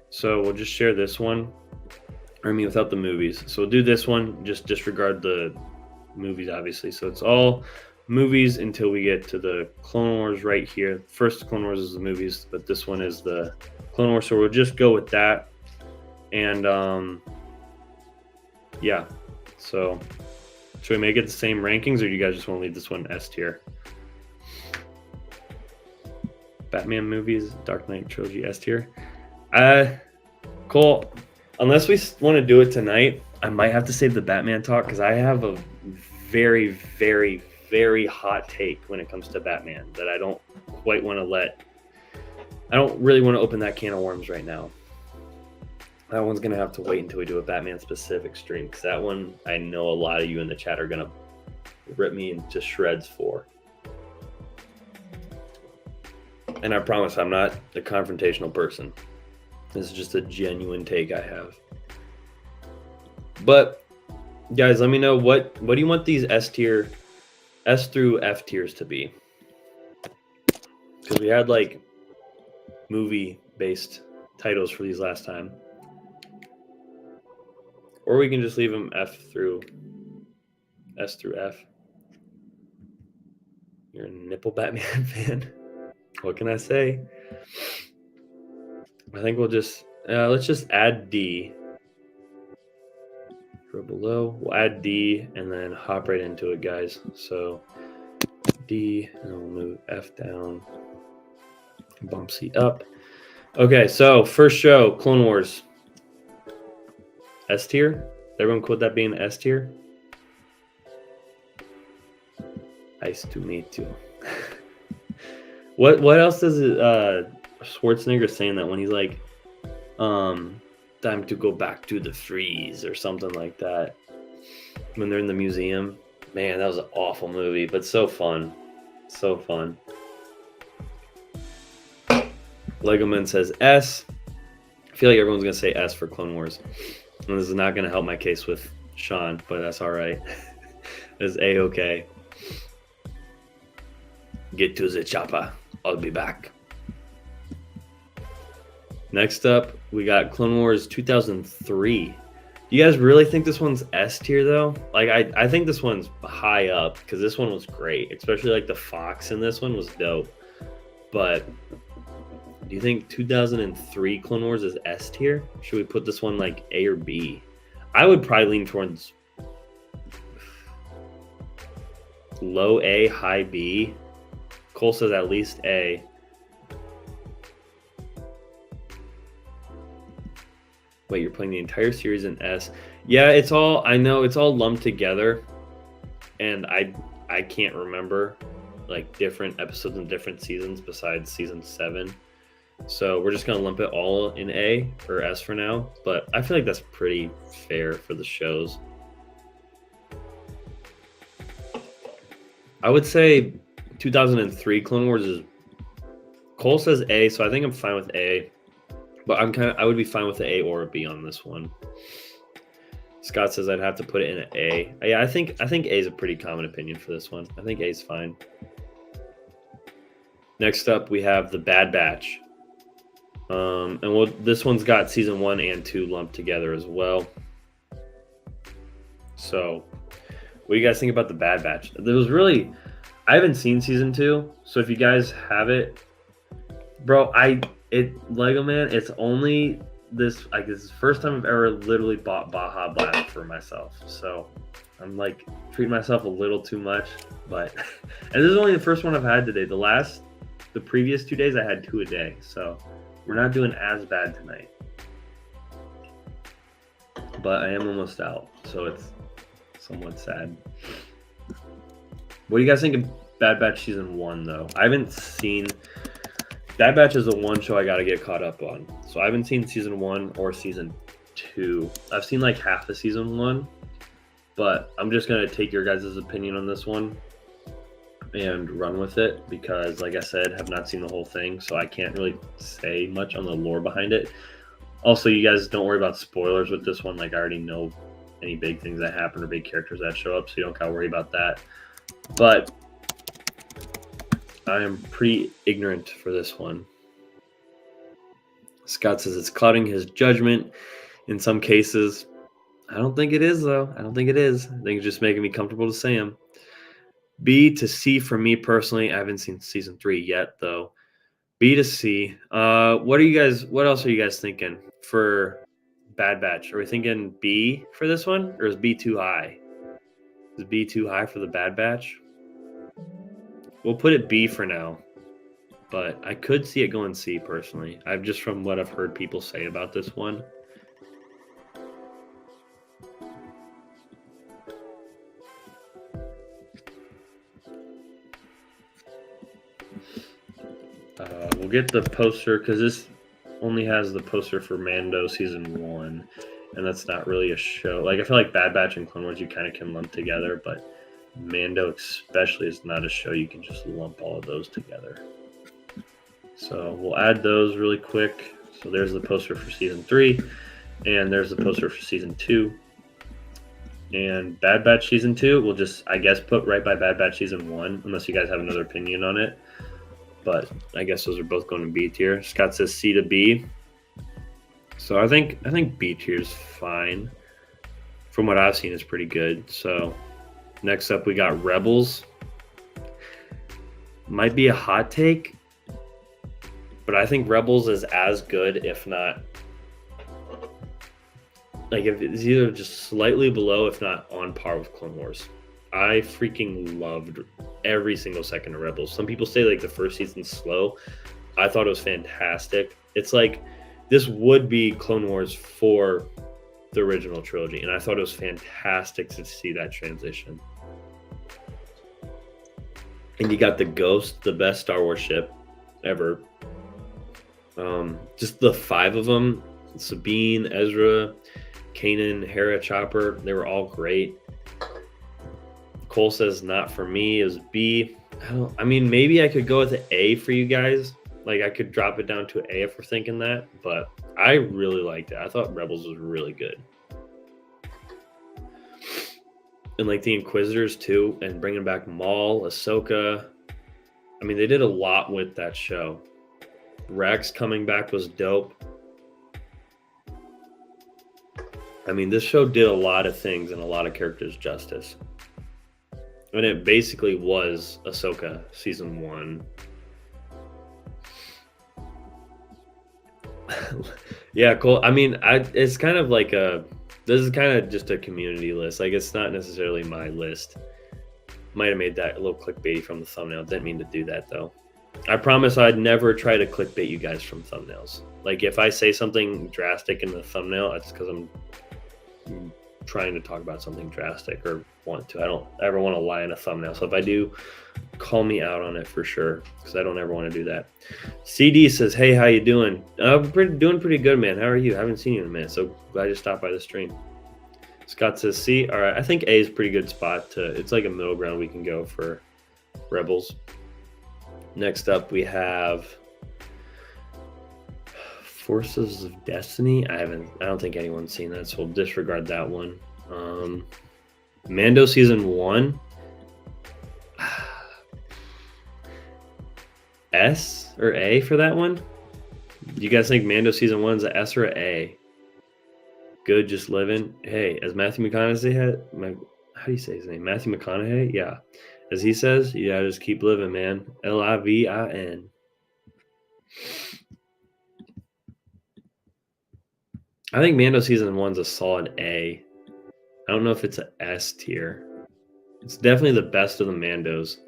So we'll just share this one. I mean, without the movies. So we'll do this one, just disregard the movies, obviously. So it's all movies until we get to the Clone Wars right here. First Clone Wars is the movies, but this one is the Clone Wars. So we'll just go with that. And yeah, so should we make it the same rankings, or do you guys just want to leave this one S tier? Batman movies, Dark Knight trilogy, S tier. Cool. Unless we want to do it tonight, I might have to save the Batman talk, because I have a very, very, very hot take when it comes to Batman that I don't quite want to let. I don't really want to open that can of worms right now. That one's going to have to wait until we do a Batman specific stream, because that one I know a lot of you in the chat are going to rip me into shreds for. And I promise I'm not a confrontational person. This is just a genuine take I have. But guys, let me know what do you want these S through F tiers to be? Because we had like movie based titles for these last time. Or we can just leave them S through F. You're a nipple Batman fan. What can I say? I think we'll just let's just add D. Go below. We'll add D and then hop right into it, guys. So D, and then we'll move F down, bump C up, Okay, so first show, Clone Wars. S tier? Everyone quote that being S tier? Nice to meet you. What else does it, Schwarzenegger saying that when he's like, time to go back to the freeze or something like that when they're in the museum? Man, that was an awful movie, but so fun. So fun. Legoman says S. I feel like everyone's going to say S for Clone Wars. And this is not going to help my case with Sean, but that's all right. It's A-okay. Get to the chopper. I'll be back. Next up, we got Clone Wars 2003. You guys really think this one's S tier though? Like I think this one's high up because this one was great, especially like the Fox in this one was dope. But do you think 2003 Clone Wars is S tier? Should we put this one like A or B? I would probably lean towards low A, high B. Cole says at least A. Wait, you're playing the entire series in S? Yeah, it's all, I know it's all lumped together, and I can't remember like different episodes and different seasons besides season 7. So we're just gonna lump it all in A or S for now. But I feel like that's pretty fair for the shows. I would say 2003 Clone Wars is, Cole says A, so I think I'm fine with A. But I would be fine with an A or a B on this one. Scott says I'd have to put it in an A. Yeah, I think A is a pretty common opinion for this one. I think A is fine. Next up, we have The Bad Batch. This one's got season 1 and 2 lumped together as well. So, what do you guys think about The Bad Batch? I haven't seen season 2, so if you guys have it, bro, Lego Man, it's only this is the first time I've ever literally bought Baja Blast for myself. So I'm like treating myself a little too much, but and this is only the first one I've had today. The previous 2 days I had 2 a day, so we're not doing as bad tonight. But I am almost out, so it's somewhat sad. What do you guys think of Bad Batch season 1 though? I haven't seen. Bad Batch is the one show I got to get caught up on. So I haven't seen season 1 or season 2. I've seen like half of season 1, but I'm just going to take your guys' opinion on this one and run with it because, like I said, have not seen the whole thing, so I can't really say much on the lore behind it. Also, you guys don't worry about spoilers with this one. Like, I already know any big things that happen or big characters that show up, so you don't got to worry about that. But I am pretty ignorant for this one. Scott says it's clouding his judgment in some cases. I don't think it is, though. I don't think it is. I think it's just making me comfortable to say him. B to C for me personally. I haven't seen season 3 yet, though. B to C. What else are you guys thinking for Bad Batch? Are we thinking B for this one, or is B too high? Is B too high for the Bad Batch? We'll put it B for now, but I could see it going C personally. I've just from what I've heard people say about this one. We'll get the poster because this only has the poster for Mando season 1, and that's not really a show. Like, I feel like Bad Batch and Clone Wars you kind of can lump together, but Mando especially is not a show you can just lump all of those together. So we'll add those really quick. So there's the poster for season 3, and there's the poster for season 2. And Bad Batch season 2 we'll just, I guess, put right by Bad Batch season 1, unless you guys have another opinion on it. But I guess those are both going to B tier. Scott says C to B. So I think B tier is fine. From what I've seen, it's pretty good. So next up, we got Rebels. Might be a hot take, but I think Rebels is as good, if not, like, if it's either just slightly below, if not on par with Clone Wars. I freaking loved every single second of Rebels. Some people say like the first season's slow. I thought it was fantastic. It's like this would be Clone Wars for the original trilogy, and I thought it was fantastic to see that transition. And you got the Ghost, the best Star Wars ship ever. Just the 5 of them, Sabine, Ezra, Kanan, Hera, Chopper, they were all great. Cole says not for me, is B. I mean, maybe I could go with an A for you guys. Like, I could drop it down to an A if we're thinking that, but I really liked it. I thought Rebels was really good. And like the Inquisitors too, and bringing back Maul, Ahsoka. I mean, they did a lot with that show. Rex coming back was dope. I mean, this show did a lot of things and a lot of characters justice. And it basically was Ahsoka season 1. Yeah, cool. I mean, it's kind of like this is kind of just a community list. Like, it's not necessarily my list. Might have made that a little clickbaity from the thumbnail. Didn't mean to do that, though. I promise I'd never try to clickbait you guys from thumbnails. Like, if I say something drastic in the thumbnail, it's because I'm trying to talk about something drastic or want to. I don't ever want to lie in a thumbnail. So if I do, call me out on it for sure, because I don't ever want to do that. CD says, hey, how you doing? Doing pretty good, man. How are you? I haven't seen you in a minute, so glad you stopped by the stream. Scott says C. All right, I think A is a pretty good spot to. It's like a middle ground we can go for Rebels. Next up, we have Forces of Destiny. I don't think anyone's seen that, so we'll disregard that one. Mando season 1. S or A for that one? Do you guys think Mando season 1 is a S or a A? Good, just living. Hey, as Matthew McConaughey how do you say his name? Matthew McConaughey? Yeah. As he says, you gotta just keep living, man. Livin. I think Mando season 1's a solid A. I don't know if it's an S tier. It's definitely the best of the Mandos.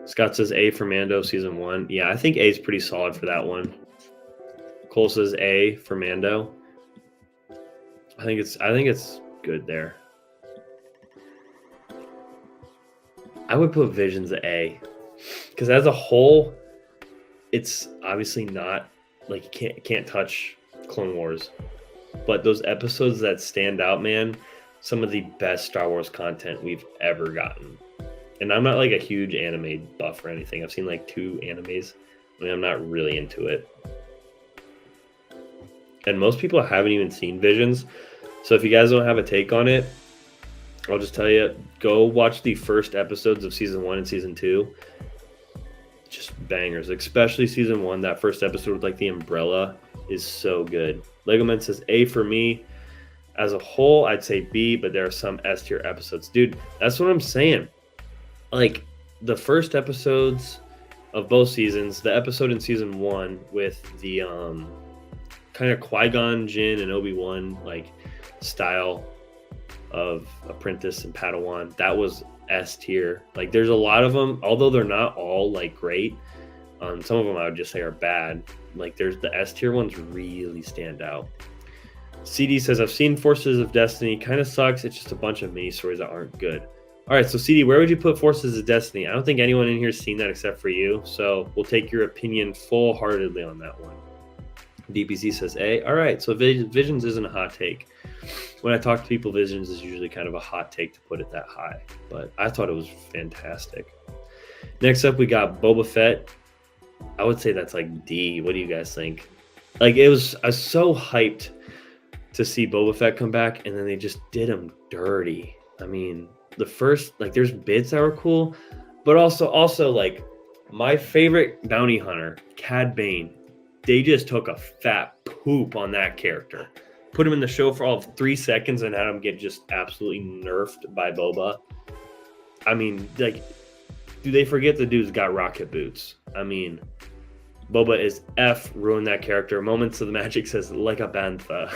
Scott says A for Mando season 1. Yeah, I think A is pretty solid for that one. Cole says A for Mando. I think it's good there. I would put Visions A, because as a whole, it's obviously not like you can't touch Clone Wars, but those episodes that stand out, man, some of the best Star Wars content we've ever gotten. And I'm not like a huge anime buff or anything. I've seen like 2 animes. I mean, I'm not really into it. And most people haven't even seen Visions. So if you guys don't have a take on it, I'll just tell you, go watch the first episodes of season 1 and season 2. Just bangers, especially season 1. That first episode with like the umbrella is so good. Legoman says A for me. As a whole, I'd say B, but there are some S tier episodes. Dude, that's what I'm saying. Like, the first episodes of both seasons, the episode in season 1 with the kind of Qui-Gon, Jinn, and Obi-Wan like style of apprentice and Padawan, that was S tier. Like, there's a lot of them, although they're not all like great. Some of them I would just say are bad. Like, there's the S tier ones really stand out. CD says, I've seen Forces of Destiny. Kind of sucks. It's just a bunch of mini stories that aren't good. All right, so CD, where would you put Forces of Destiny? I don't think anyone in here has seen that except for you, so we'll take your opinion full-heartedly on that one. DPC says A. All right, so Visions isn't a hot take. When I talk to people, Visions is usually kind of a hot take to put it that high, but I thought it was fantastic. Next up, we got Boba Fett. I would say that's like D. What do you guys think? Like, I was so hyped to see Boba Fett come back, and then they just did him dirty. I mean, the first, like, there's bits that were cool, but also like my favorite bounty hunter, Cad Bane, they just took a fat poop on that character. Put him in the show for all of 3 seconds and had him get just absolutely nerfed by Boba. I mean, like, do they forget the dude's got rocket boots? I mean, Boba is F, ruined that character. Moments of the Magic says like a bantha.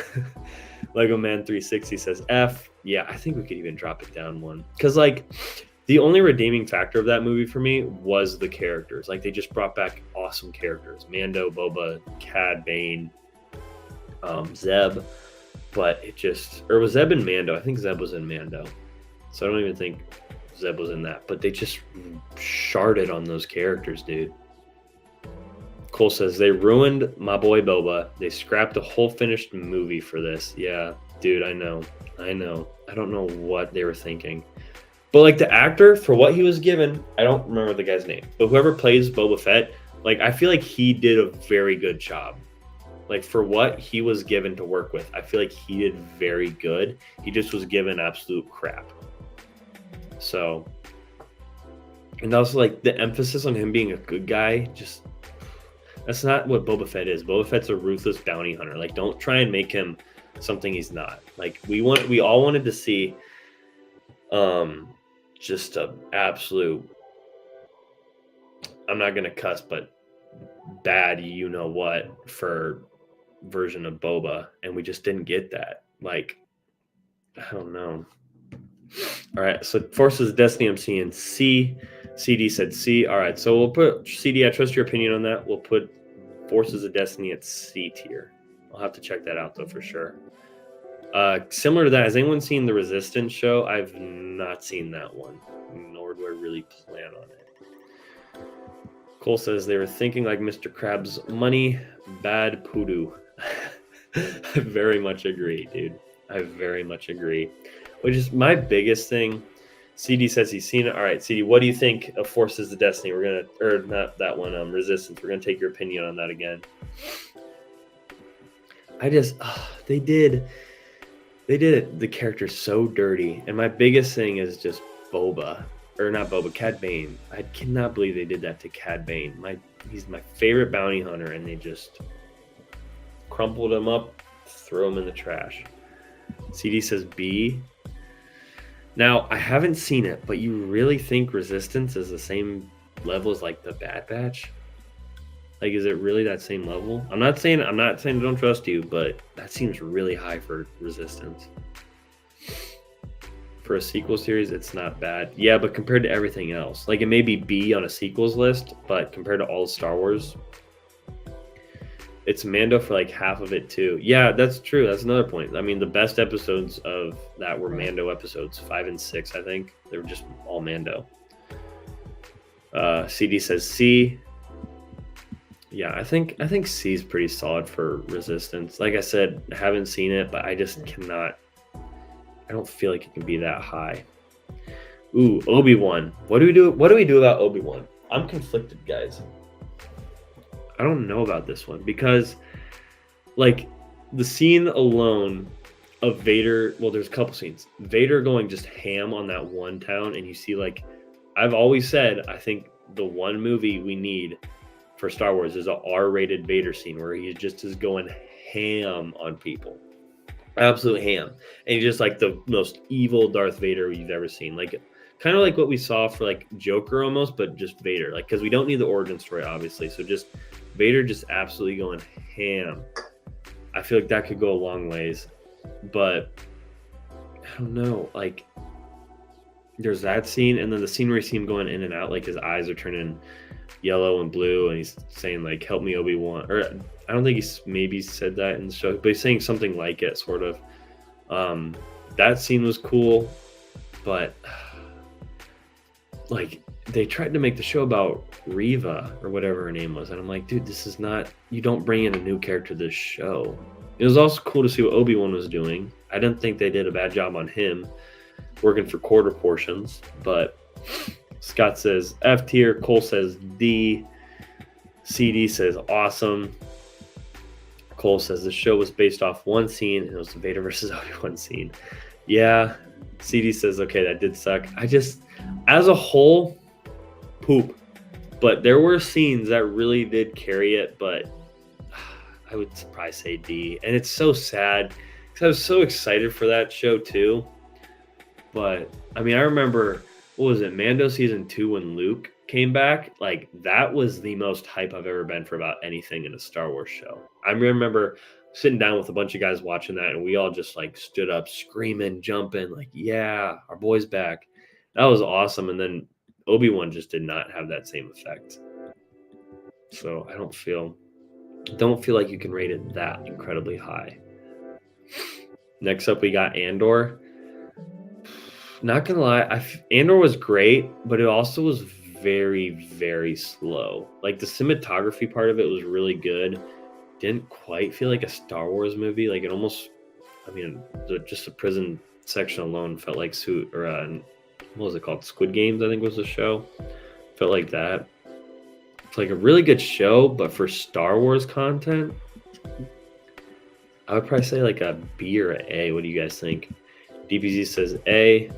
Lego Man 360 says F. Yeah, I think we could even drop it down one. Because, like, the only redeeming factor of that movie for me was the characters. Like, they just brought back awesome characters. Mando, Boba, Cad Bane. Zeb, but or was Zeb in Mando? I think Zeb was in Mando, so I don't even think Zeb was in that. But they just sharded on those characters, dude. Cole says they ruined my boy Boba. They scrapped a whole finished movie for this. Yeah, dude, I know. I don't know what they were thinking. But like the actor, for what he was given, I don't remember the guy's name, but whoever plays Boba Fett, like I feel like he did a very good job. Like for what he was given to work with, I feel like he did very good. He just was given absolute crap. So, and also like the emphasis on him being a good guy, just that's not what Boba Fett is. Boba Fett's a ruthless bounty hunter. Like don't try and make him something he's not. Like we all wanted to see just a absolute, I'm not gonna cuss, but bad you know what for version of Boba, and we just didn't get that. Like I don't know. All right, so Forces of Destiny I'm seeing C. CD said C. All right, so we'll put CD, I trust your opinion on that. We'll put Forces of Destiny at C tier. I'll have to check that out though for sure. Similar to that, has anyone seen the Resistance show? I've not seen that one, nor do I really plan on it. Cole says they were thinking like Mr. Krabs' money, bad poodoo. I very much agree, dude. I very much agree. Which is my biggest thing. CD says he's seen it. All right, CD, what do you think of Forces of Destiny? We're gonna, or not that one, Resistance. We're gonna take your opinion on that again. They did it, the character so dirty. And my biggest thing is just Boba, or not Boba, Cad Bane. I cannot believe they did that to Cad Bane. He's my favorite bounty hunter, and they just crumpled him up, throw him in the trash. CD says B. Now, I haven't seen it, but you really think Resistance is the same level as like the Bad Batch? Like, is it really that same level? I'm not saying I don't trust you, but that seems really high for Resistance. For a sequel series, it's not bad. Yeah, but compared to everything else, like it may be B on a sequels list, but compared to all Star Wars, it's Mando for like half of it too. Yeah, that's true. That's another point. I mean, the best episodes of that were Mando episodes 5 and 6. I think they were just all Mando. CD says C. Yeah, I think C is pretty solid for Resistance. Like I said, I haven't seen it, but I just cannot. I don't feel like it can be that high. Ooh, Obi-Wan. What do we do about Obi-Wan? I'm conflicted, guys. I don't know about this one because, like, the scene alone of Vader. Well, there's a couple scenes. Vader going just ham on that one town, and you see, like, I've always said, I think the one movie we need for Star Wars is a R-rated Vader scene where he just is going ham on people. Absolute ham. And he's just like the most evil Darth Vader you've ever seen. Like kind of like what we saw for like Joker almost, but just Vader. Like because we don't need the origin story, obviously. So just Vader just absolutely going ham. I feel like that could go a long ways. But I don't know. Like there's that scene, and then the scene where you see him going in and out, like his eyes are turning yellow and blue, and he's saying like "Help me, Obi-Wan," or I don't think he's maybe said that in the show, but he's saying something like it, sort of. That scene was cool, but like they tried to make the show about Reva or whatever her name was, and I'm like, dude, this is not. You don't bring in a new character to this show. It was also cool to see what Obi-Wan was doing. I didn't think they did a bad job on him working for quarter portions, but Scott says F tier, Cole says D, CD says awesome. Cole says the show was based off one scene, and it was the Vader versus Obi-Wan scene. Yeah, CD says, okay, that did suck. I just, as a whole, poop. But there were scenes that really did carry it, but I would probably say D. And it's so sad, because I was so excited for that show, too. But, I mean, I remember, what was it, Mando Season 2 when Luke came back? Like, that was the most hype I've ever been for about anything in a Star Wars show. I remember sitting down with a bunch of guys watching that, and we all just, like, stood up screaming, jumping, like, yeah, our boy's back. That was awesome. And then Obi-Wan just did not have that same effect. So I don't feel Don't feel like you can rate it that incredibly high. Next up, we got Andor. Not gonna lie, Andor was great, but it also was very, very slow. Like the cinematography part of it was really good. Didn't quite feel like a Star Wars movie. Like it almost, just the prison section alone felt like what was it called? Squid Games, I think was the show. Felt like that. It's like a really good show, but for Star Wars content, I would probably say like a B or an A. What do you guys think? DBZ says A.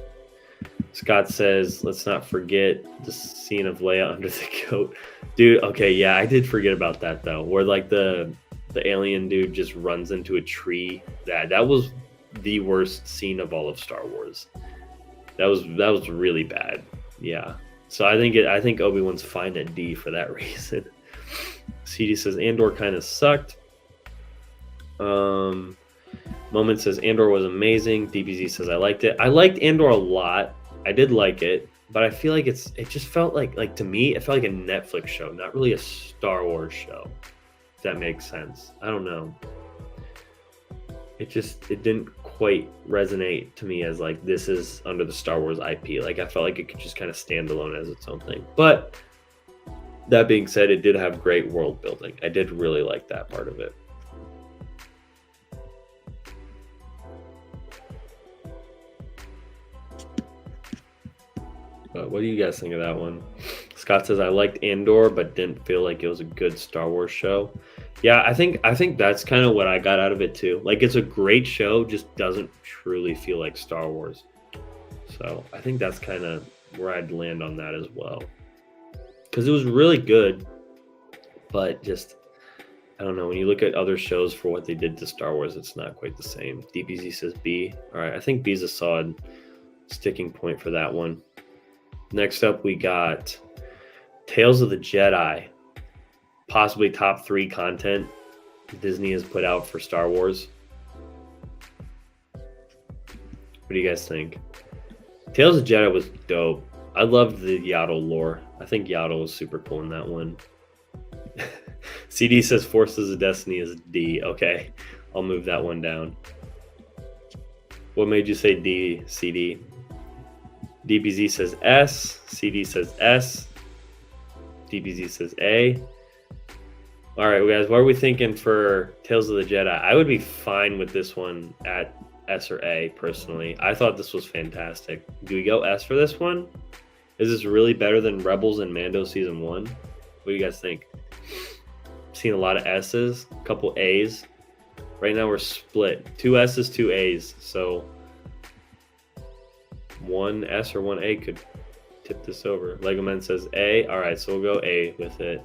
Scott says, let's not forget the scene of Leia under the coat. Dude, okay, yeah, I did forget about that though, where like the alien dude just runs into a tree. That was the worst scene of all of Star Wars. That was really bad. Yeah. So I think Obi-Wan's fine at D for that reason. CD says Andor kind of sucked. Moment says Andor was amazing. DBZ says I liked it. I liked Andor a lot. I did like it, but I feel like it just felt like to me, it felt like a Netflix show, not really a Star Wars show. If that makes sense. I don't know. It didn't quite resonate to me as like this is under the Star Wars IP. Like I felt like it could just kind of stand alone as its own thing. But that being said, it did have great world building. I did really like that part of it. But what do you guys think of that one? Scott says I liked Andor, but didn't feel like it was a good Star Wars show. Yeah, I think that's kind of what I got out of it too. Like it's a great show, just doesn't truly feel like Star Wars. So I think that's kind of where I'd land on that as well. Because it was really good, but just I don't know. When you look at other shows for what they did to Star Wars, it's not quite the same. DBZ says B. All right, I think B is a solid sticking point for that one. Next up, we got Tales of the Jedi, possibly top 3 content Disney has put out for Star Wars. What do you guys think? Tales of the Jedi was dope. I loved the Yaddle lore. I think Yaddle was super cool in that one. CD says Forces of Destiny is D. Okay, I'll move that one down. What made you say D, CD? DBZ says S. CD says S. DBZ says A. All right, guys, what are we thinking for Tales of the Jedi? I would be fine with this one at S or A, personally. I thought this was fantastic. Do we go S for this one? Is this really better than Rebels and Mando Season 1? What do you guys think? Seen a lot of S's, a couple A's. Right now we're split. 2 S's, 2 A's. So 1 S or 1 A could tip this over. Lego Man says A. All right, so we'll go A with it.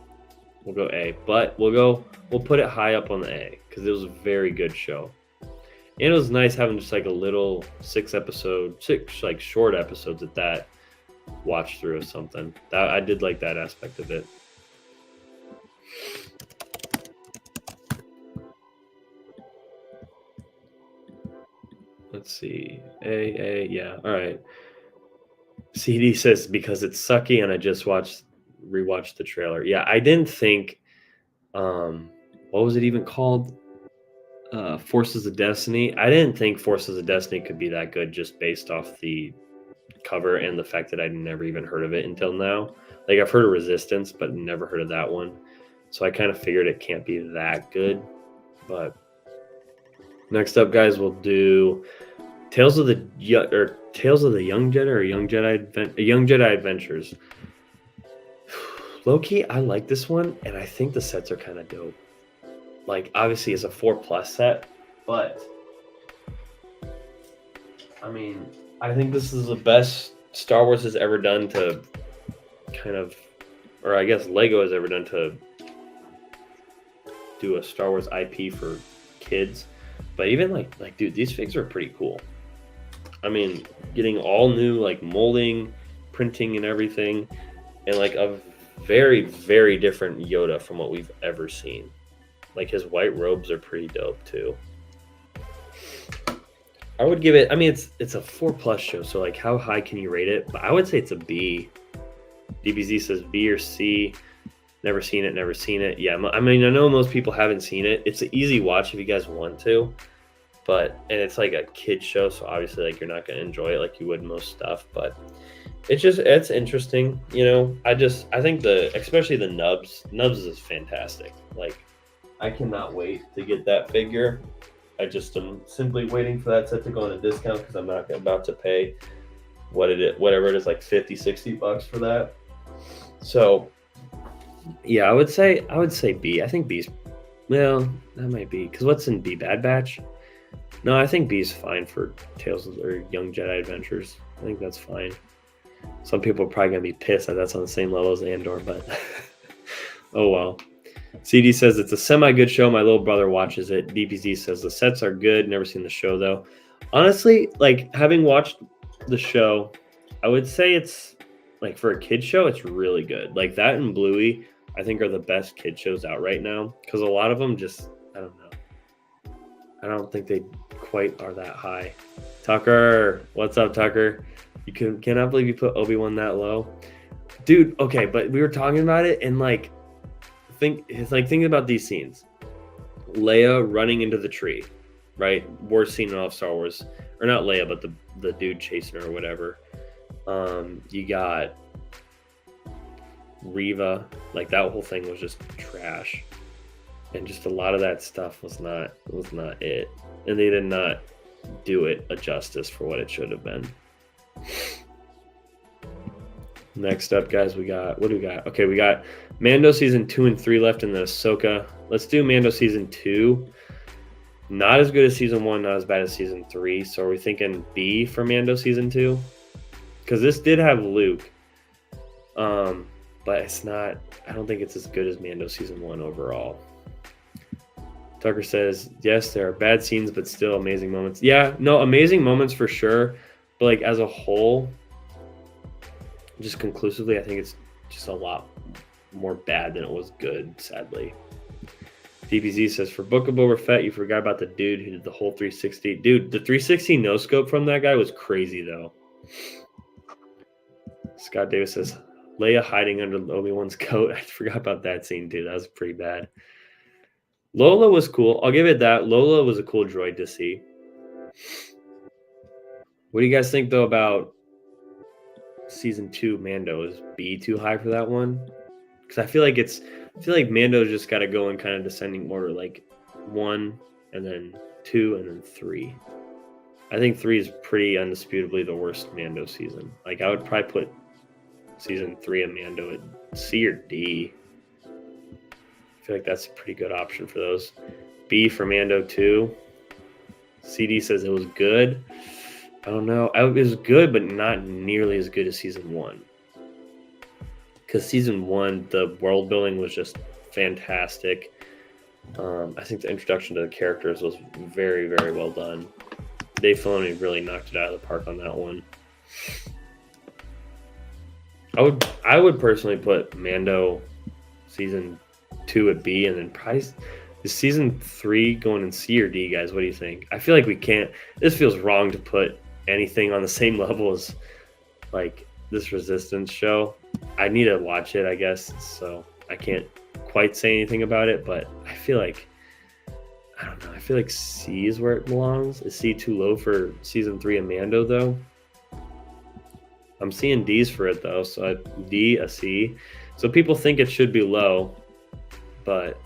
We'll go A, but we'll put it high up on the A because it was a very good show. And it was nice having just like a little 6 like short episodes at that watch through or something. I did like that aspect of it. Let's see. A, yeah. All right. CD says because it's sucky and I just rewatched the trailer. Yeah, I didn't think what was it even called? Forces of Destiny. I didn't think Forces of Destiny could be that good just based off the cover and the fact that I'd never even heard of it until now. Like I've heard of Resistance, but never heard of that one. So I kind of figured it can't be that good. But next up, guys, we'll do Tales of the Young Jedi or Young Jedi Adventures. Low-key, I like this one, and I think the sets are kind of dope. Like, obviously, it's a 4+ set, but I mean, I think this is the best Star Wars has ever done to kind of, or I guess Lego has ever done to do a Star Wars IP for kids. But even like, dude, these figs are pretty cool. I mean, getting all new like molding, printing, and everything, and like a very, very different Yoda from what we've ever seen. Like his white robes are pretty dope too. I would give it, I mean, it's a 4+ show, so like how high can you rate it? But I would say it's a B. DBZ says B or C. Never seen it. Yeah, I mean, I know most people haven't seen it. It's an easy watch if you guys want to, and it's like a kid show, so obviously like you're not going to enjoy it like you would most stuff, but it's interesting, you know. I think especially the Nubs is fantastic. Like, I cannot wait to get that figure. I just am simply waiting for that set to go on a discount because I'm not about to pay whatever it is, like $50-$60 for that. So yeah, I would say B. I think B's, well, that might be, because what's in B? Bad Batch? No, I think B's fine for Tales of or Young Jedi Adventures. I think that's fine. Some people are probably gonna be pissed that that's on the same level as Andor, but oh well. CD says it's a semi-good show. My little brother watches it. DPZ says the sets are good. Never seen the show though. Honestly, like, having watched the show, I would say it's like, for a kid show, it's really good. Like, that and Bluey, I think, are the best kid shows out right now, because a lot of them just, I don't know. I don't think they quite are that high. Tucker, what's up, Tucker? You cannot believe you put Obi-Wan that low, dude. Okay, but we were talking about it, and like, thinking about these scenes. Leia running into the tree, right? Worst scene in all of Star Wars, or not Leia, but the dude chasing her or whatever. You got Reva, like, that whole thing was just trash, and just a lot of that stuff was not it, and they did not do it a justice for what it should have been. Next up, guys, what do we got? Okay, we got Mando season 2 and 3 left in the Ahsoka. Let's do Mando season 2. Not as good as season 1, not as bad as season 3. So are we thinking B for Mando season 2? Because this did have Luke, but it's not. I don't think it's as good as Mando season 1 overall. Tucker says, yes, there are bad scenes, but still amazing moments. Yeah, no, amazing moments for sure. But like, as a whole, just conclusively, I think it's just a lot more bad than it was good, sadly. DPZ says, for Book of Boba Fett, you forgot about the dude who did the whole 360. Dude, the 360 no-scope from that guy was crazy, though. Scott Davis says, Leia hiding under Obi-Wan's coat. I forgot about that scene, too. That was pretty bad. Lola was cool. I'll give it that. Lola was a cool droid to see. What do you guys think, though, about season 2 Mando? Is B too high for that one? Because I feel like Mando's just got to go in kind of descending order, like 1 and then 2 and then 3. I think 3 is pretty undisputably the worst Mando season. Like, I would probably put season 3 of Mando at C or D. I feel like that's a pretty good option for those. B for Mando 2. CD says it was good. I don't know. It was good, but not nearly as good as season 1. Because season 1, the world building was just fantastic. I think the introduction to the characters was very, very well done. Dave Filoni really knocked it out of the park on that one. I would personally put Mando season 2 at B, and then probably is season 3 going in C or D, guys? What do you think? I feel like we can't. This feels wrong to put anything on the same level as like this Resistance show. I need to watch it, I guess, so I can't quite say anything about it, but I feel like, I don't know, I feel like C is where it belongs. Is C too low for season 3 of Mando, though? I'm seeing D's for it, though, so D, a C. So people think it should be low, but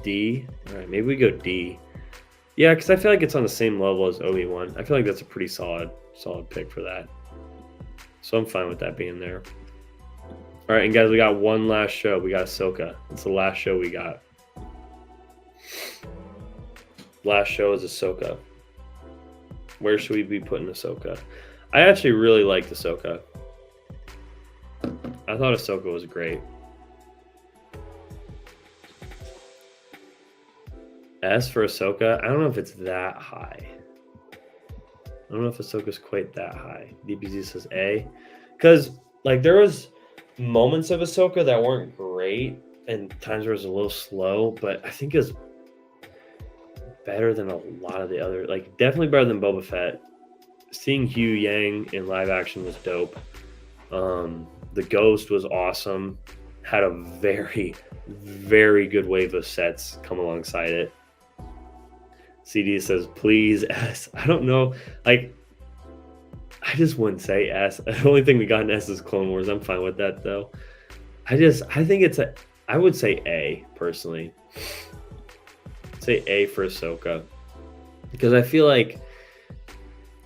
D? All right, maybe we go D. Yeah, because I feel like it's on the same level as Obi-Wan. I feel like that's a pretty solid pick for that. So I'm fine with that being there. All right, and guys, we got one last show. We got Ahsoka. It's the last show we got. Last show is Ahsoka. Where should we be putting Ahsoka? I actually really liked Ahsoka. I thought Ahsoka was great. S for Ahsoka, I don't know if it's that high. I don't know if Ahsoka's quite that high. DPZ says A. Because, like, there was moments of Ahsoka that weren't great, and times where it was a little slow, but I think it was better than a lot of the other, like, definitely better than Boba Fett. Seeing Hugh Yang in live action was dope. The Ghost was awesome. had a very, very good wave of sets come alongside it. CD says, please S. I don't know. Like, I just wouldn't say S. The only thing we got in S is Clone Wars. I'm fine with that, though. I think it's I would say A, personally. Say A for Ahsoka. Because I feel like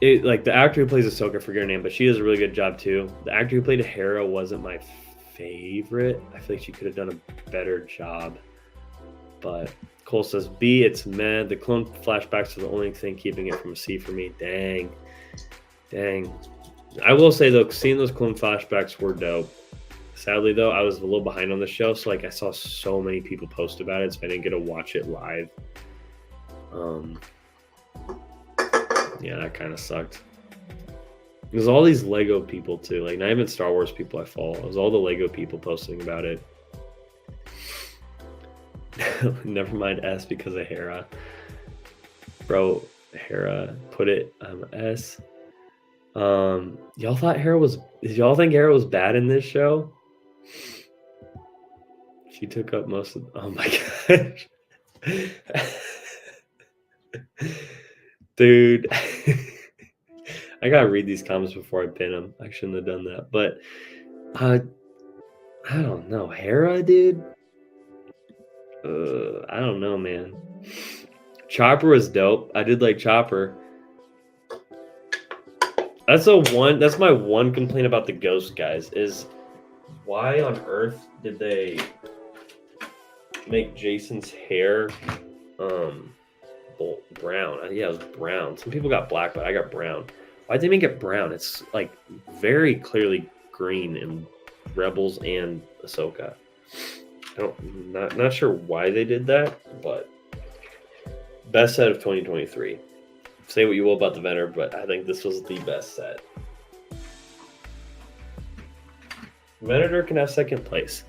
the actor who plays Ahsoka, I forget her name, but she does a really good job, too. The actor who played Hera wasn't my favorite. I feel like she could have done a better job. But Cole says B, it's meh. The clone flashbacks are the only thing keeping it from a C for me. Dang. I will say, though, seeing those clone flashbacks were dope. Sadly, though, I was a little behind on the show, so I saw so many people post about it, so I didn't get to watch it live. Yeah, that kind of sucked. There's all these Lego people too, like not even Star Wars people I follow. It was all the Lego people posting about it. Never mind S because of Hera. Bro, Hera, put it S. Y'all think Hera was bad in this show? She took up most of, oh my gosh. Dude. I gotta read these comments before I pin them. I shouldn't have done that. But I don't know. Hera, dude? I don't know, man. Chopper was dope. I did like Chopper. That's my one complaint about the Ghost guys is why on earth did they make Jason's hair brown? Yeah, it was brown. Some people got black, but I got brown. Why'd they make it brown? It's like very clearly green in Rebels and Ahsoka. Not sure why they did that, but best set of 2023. Say what you will about the Venator, but I think this was the best set. Venator can have second place.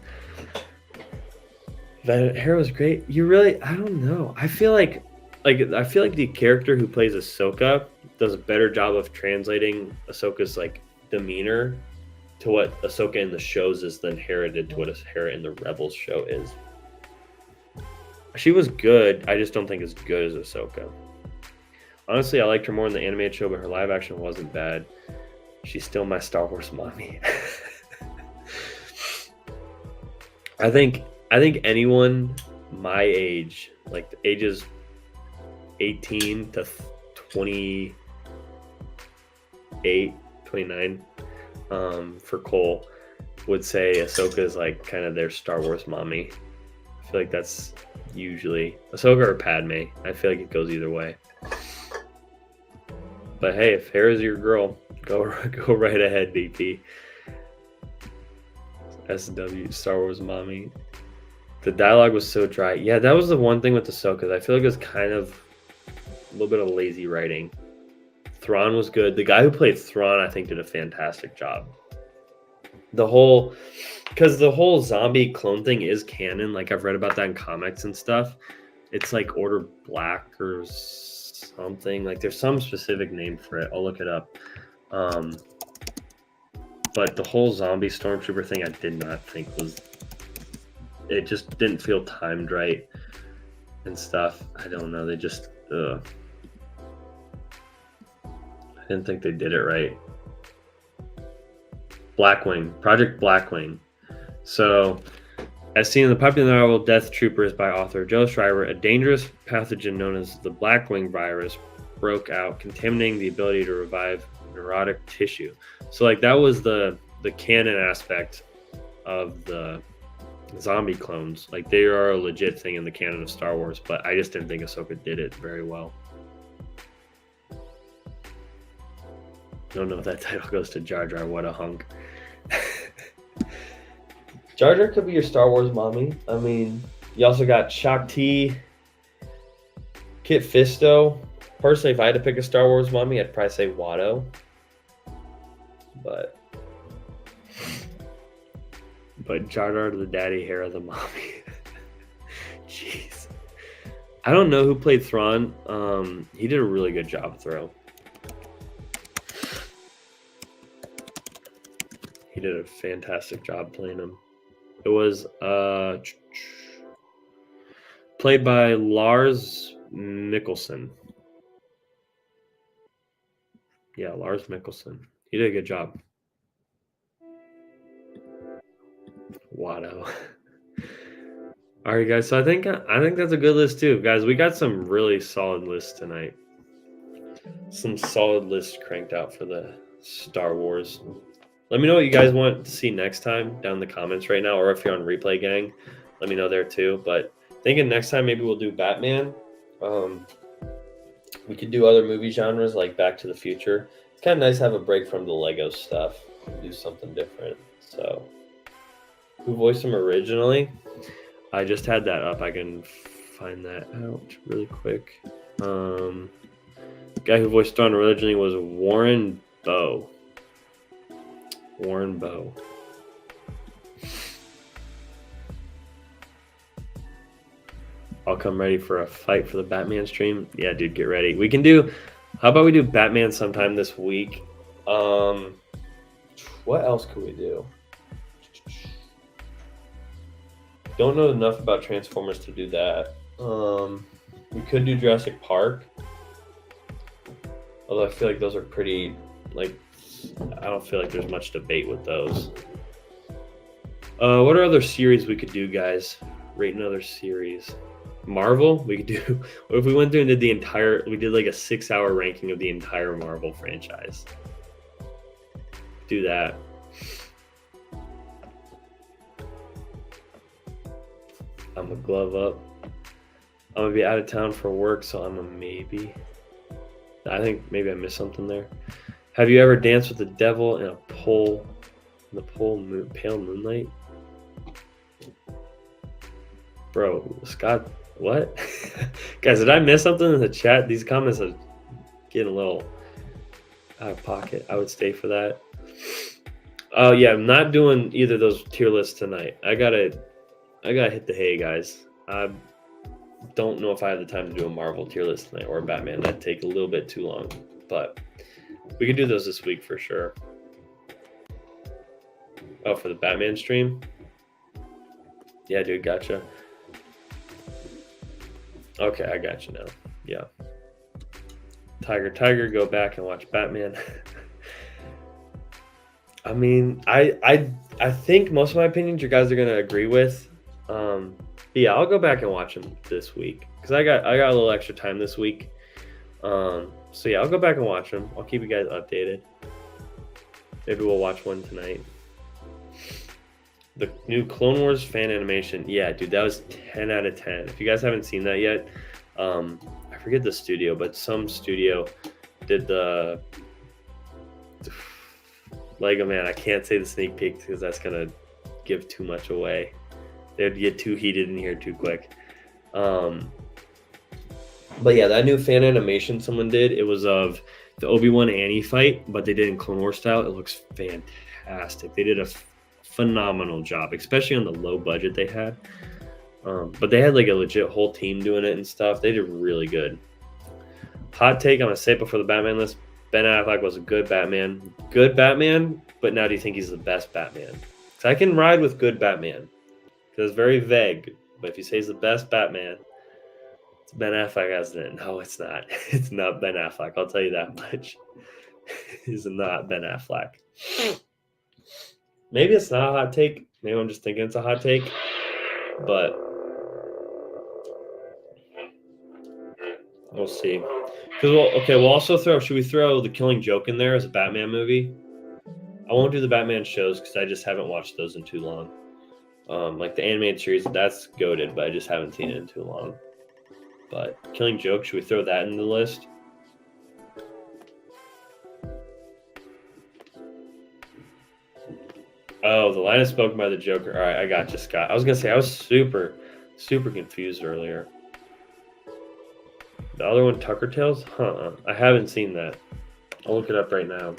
Hera was great. I don't know. I feel like the character who plays Ahsoka does a better job of translating Ahsoka's like demeanor to what Ahsoka in the shows is than Hera did to what Hera in the Rebels show is. She was good. I just don't think as good as Ahsoka. Honestly, I liked her more in the animated show, but her live action wasn't bad. She's still my Star Wars mommy. I think anyone my age, like the ages 18 to 28, 29, for Cole, would say Ahsoka is like kind of their Star Wars mommy. I feel like that's usually Ahsoka or Padme. I feel like it goes either way. But hey, if Hera's your girl, go right ahead, BP. SW, Star Wars mommy. The dialogue was so dry. Yeah, that was the one thing with Ahsoka. I feel like it was kind of a little bit of lazy writing. Thrawn was good. The guy who played Thrawn, I think, did a fantastic job. Because the whole zombie clone thing is canon. Like, I've read about that in comics and stuff. It's like Order Black or something. Like, there's some specific name for it. I'll look it up. But the whole zombie stormtrooper thing, I did not think it just didn't feel timed right and stuff. I don't know. They just, I didn't think they did it right. Project Blackwing. So, as seen in the popular novel Death Troopers by author Joe Schreiber, a dangerous pathogen known as the Blackwing virus broke out, contaminating the ability to revive neurotic tissue. So, like, that was the canon aspect of the zombie clones. Like, they are a legit thing in the canon of Star Wars, but I just didn't think Ahsoka did it very well. I don't know if that title goes to Jar Jar. What a hunk. Jar Jar could be your Star Wars mommy. I mean, you also got Shakti, Kit Fisto. Personally, if I had to pick a Star Wars mommy, I'd probably say Watto. But Jar Jar the daddy, Hera the mommy. Jeez. I don't know who played Thrawn. He did a really good job, though. He did a fantastic job playing him. It was played by Lars Mikkelsen. Yeah, Lars Mikkelsen. He did a good job. Watto. All right, guys. So I think that's a good list too, guys. We got some really solid lists tonight. Some solid lists cranked out for the Star Wars. Let me know what you guys want to see next time down in the comments right now, or if you're on Replay Gang, let me know there too. But thinking next time maybe we'll do Batman. We could do other movie genres like Back to the Future. It's kind of nice to have a break from the Lego stuff, do something different. So, who voiced him originally? I just had that up. I can find that out really quick. The guy who voiced Thrawn originally was Warren Bowe. Warren Bowe. I'll come ready for a fight for the Batman stream. Yeah, dude, get ready. We can do. How about we do Batman sometime this week? What else could we do? Don't know enough about Transformers to do that. We could do Jurassic Park. Although I feel like those are pretty, like, I don't feel like there's much debate with those. What are other series we could do, guys? Rate another series. Marvel, we could do. What if we went through and did the entire? We did like a 6-hour ranking of the entire Marvel franchise. Do that. I'm a glove up. I'm gonna be out of town for work, so I'm a maybe. I think maybe I missed something there. Have you ever danced with the devil in a pale moonlight? Bro, Scott, what? Guys, did I miss something in the chat? These comments are getting a little out of pocket. I would stay for that. Oh yeah, I'm not doing either of those tier lists tonight. I gotta hit the hay, guys. I don't know if I have the time to do a Marvel tier list tonight or a Batman. That'd take a little bit too long, but we can do those this week for sure. Oh, for the Batman stream? Yeah, dude, gotcha. Okay, I got you now. Yeah. Tiger, go back and watch Batman. I mean, I think most of my opinions you guys are gonna agree with. Yeah, I'll go back and watch them this week because I got a little extra time this week. So yeah, I'll go back and watch them. I'll keep you guys updated. Maybe we'll watch one tonight. The new Clone Wars fan animation. Yeah, dude, that was 10 out of 10. If you guys haven't seen that yet, I forget the studio, but some studio did the Lego Man. I can't say the sneak peek because that's gonna give too much away. They'd get too heated in here too quick. But yeah, that new fan animation someone did, it was of the Obi-Wan Annie fight, but they did in Clone Wars style. It looks fantastic. They did a phenomenal job, especially on the low budget they had. But they had like a legit whole team doing it and stuff. They did really good. Hot take, I'm going to say it before the Batman list. Ben Affleck was a good Batman. Good Batman, but now do you think he's the best Batman? Because I can ride with good Batman. Because it's very vague. But if you say he's the best Batman, it's Ben Affleck, hasn't it? No, it's not. It's not Ben Affleck. I'll tell you that much. He's not Ben Affleck. Maybe it's not a hot take. Maybe I'm just thinking it's a hot take. But we'll see. We'll also throw. Should we throw The Killing Joke in there as a Batman movie? I won't do the Batman shows because I just haven't watched those in too long. Like the animated series, that's goated, but I just haven't seen it in too long. But Killing Joke, should we throw that in the list? Oh, the line is spoken by the Joker. All right, I got you, Scott. I was gonna say I was super confused earlier. The other one, Tucker Tales? I haven't seen that. I'll look it up right now.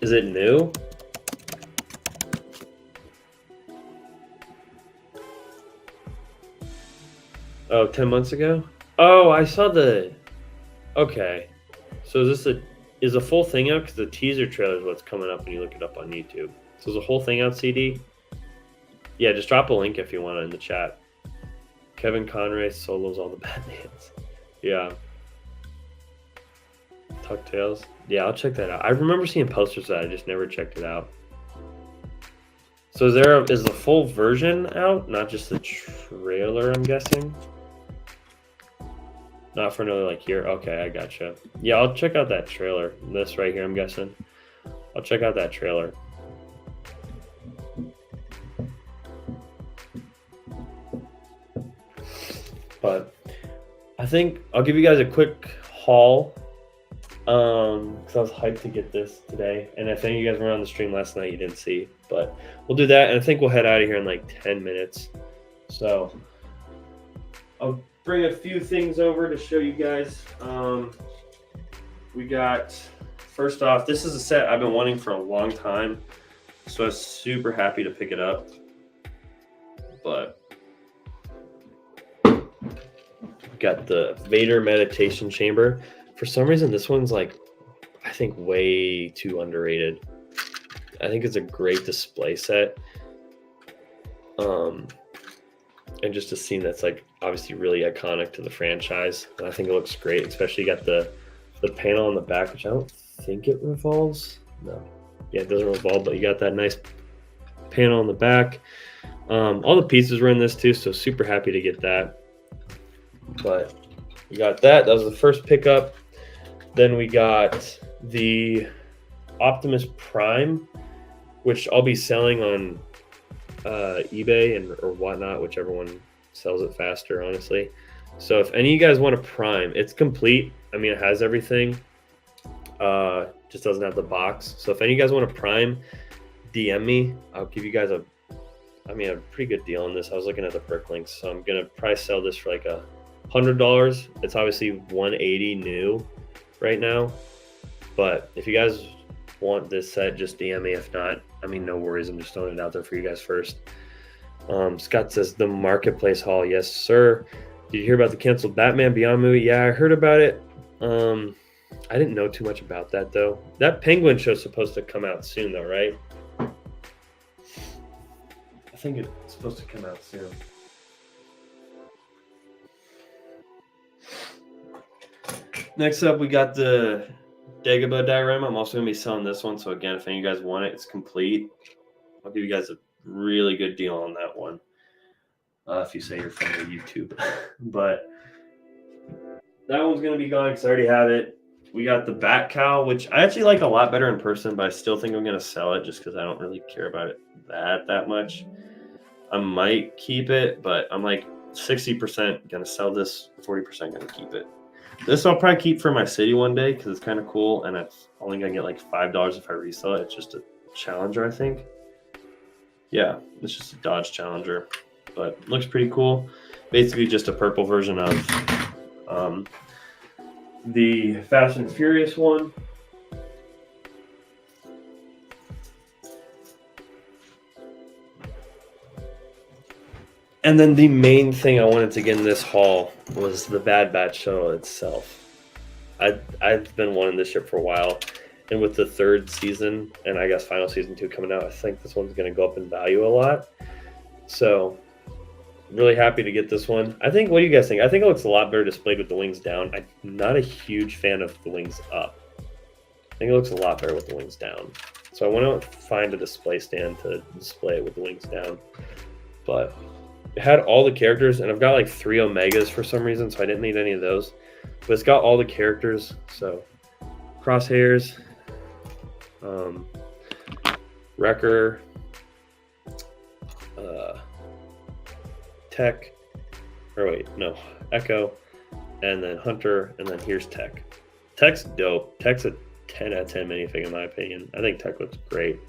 Is it new? Oh, 10 months ago? Oh, I saw the... Okay. So is the full thing out? Because the teaser trailer is what's coming up when you look it up on YouTube. So is the whole thing out, CD? Yeah, just drop a link if you want in the chat. Kevin Conroy solos all the Batmans. Yeah. Tuck Tales. Yeah, I'll check that out. I remember seeing posters of that. I just never checked it out. So is the full version out? Not just the trailer, I'm guessing? Not for another like year? Okay, I gotcha. Yeah, I'll check out that trailer. This right here, I'm guessing. I'll check out that trailer. But I think I'll give you guys a quick haul. Because I was hyped to get this today. And if any of you guys were on the stream last night, you didn't see. But we'll do that. And I think we'll head out of here in like 10 minutes. So I'll bring a few things over to show you guys. We got, first off, this is a set I've been wanting for a long time. So I was super happy to pick it up. But we got the Vader Meditation Chamber. For some reason, this one's like, I think way too underrated. I think it's a great display set. And just a scene that's like obviously really iconic to the franchise. And I think it looks great, especially you got the panel on the back, which I don't think it revolves. No. Yeah, it doesn't revolve, but you got that nice panel on the back. All the pieces were in this too, so super happy to get that. But we got that. That was the first pickup. Then we got the Optimus Prime, which I'll be selling on eBay or whatnot, whichever one sells it faster, honestly. So if any of you guys want a Prime, it's complete. I mean, it has everything. Just doesn't have the box. So if any of you guys want a Prime, DM me. I'll give you guys a pretty good deal on this. I was looking at the perk links, so I'm gonna probably sell this for like $100. It's obviously $180 new right now, but if you guys want this set, just DM me. If not, I mean, no worries. I'm just throwing it out there for you guys first. Scott says the Marketplace haul. Yes, sir. Did you hear about the canceled Batman Beyond movie? Yeah, I heard about it. I didn't know too much about that though. That Penguin show's supposed to come out soon though, right? I think it's supposed to come out soon. Next up, we got the Dagobah diorama. I'm also going to be selling this one. So again, if any of you guys want it, it's complete. I'll give you guys a really good deal on that one. If you say you're from the YouTube. But that one's going to be gone because I already have it. We got the Bat Cow, which I actually like a lot better in person, but I still think I'm going to sell it just because I don't really care about it that much. I might keep it, but I'm like 60% going to sell this, 40% going to keep it. This I'll probably keep for my city one day because it's kind of cool, and it's only going to get like $5 if I resell it. It's just a Challenger, I think. Yeah, it's just a Dodge Challenger, but it looks pretty cool. Basically just a purple version of the Fast and Furious one. And then the main thing I wanted to get in this haul was the Bad Batch shuttle itself. I've been wanting this ship for a while, and with the third season and I guess final season 2 coming out, I think this one's going to go up in value a lot. So I'm really happy to get this one. I think, what do you guys think? I think it looks a lot better displayed with the wings down. I'm not a huge fan of the wings up. I think it looks a lot better with the wings down. So I want to find a display stand to display it with the wings down. But it had all the characters, and I've got like 3 Omegas for some reason, so I didn't need any of those. But it's got all the characters, so Crosshairs, Wrecker, Tech, or wait, no, Echo, and then Hunter, and then here's Tech. Tech's dope. Tech's a 10 out of 10 minifig in my opinion. I think Tech looks great.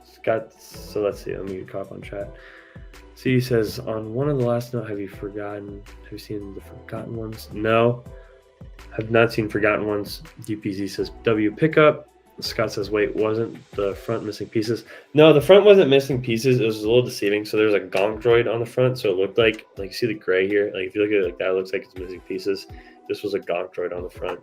Scott, so let's see, let me cop on chat. C says, on one of the last note, have you seen the Forgotten Ones? No, have not seen Forgotten Ones. DPZ says, W pickup. Scott says, wait, wasn't the front missing pieces? No, the front wasn't missing pieces. It was a little deceiving. So there's a Gonk droid on the front, so it looked like you see the gray here? Like if you look at it like that, it looks like it's missing pieces. This was a Gonk droid on the front.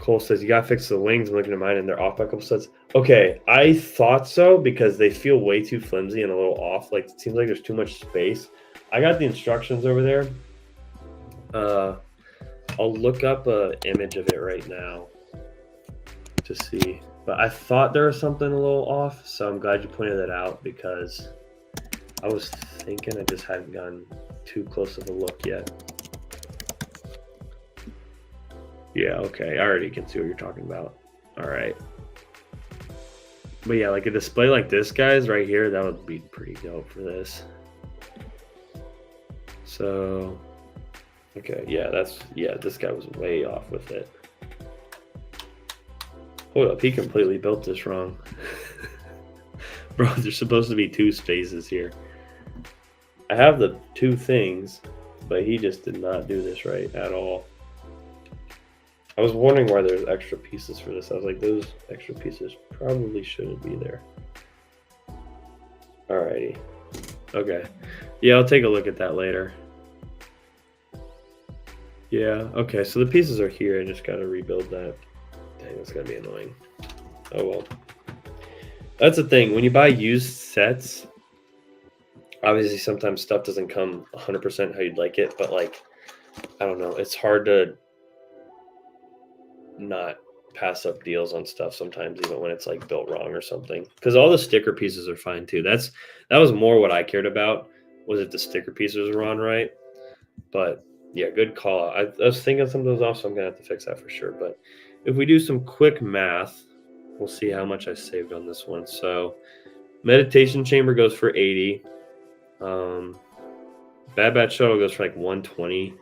Cole says, you got to fix the wings. I'm looking at mine and they're off by a couple sets. Okay, I thought so because they feel way too flimsy and a little off. Like, it seems like there's too much space. I got the instructions over there. I'll look up an image of it right now to see. But I thought there was something a little off, so I'm glad you pointed that out because I was thinking I just hadn't gotten too close of a look yet. Yeah, okay. I already can see what you're talking about. All right. But yeah, like a display like this, guys, right here, that would be pretty dope for this. So, okay, yeah, this guy was way off with it. Hold up, he completely built this wrong. Bro, there's supposed to be 2 spaces here. I have the 2 things, but he just did not do this right at all. I was wondering why there's extra pieces for this. I was like, those extra pieces probably shouldn't be there. Alrighty. Okay. Yeah, I'll take a look at that later. Yeah, okay, so the pieces are here. I just gotta rebuild that. Dang, that's gonna be annoying. Oh well. That's the thing. When you buy used sets, obviously sometimes stuff doesn't come 100% how you'd like it, but like, I don't know. It's hard to not pass up deals on stuff sometimes, even when it's like built wrong or something, because all the sticker pieces are fine too. That was more what I cared about, was if the sticker pieces were on right. But yeah, good call. I was thinking some of those off, so I'm gonna have to fix that for sure. But if we do some quick math, we'll see how much I saved on this one. So meditation chamber goes for 80. Bad Batch shuttle goes for like 120.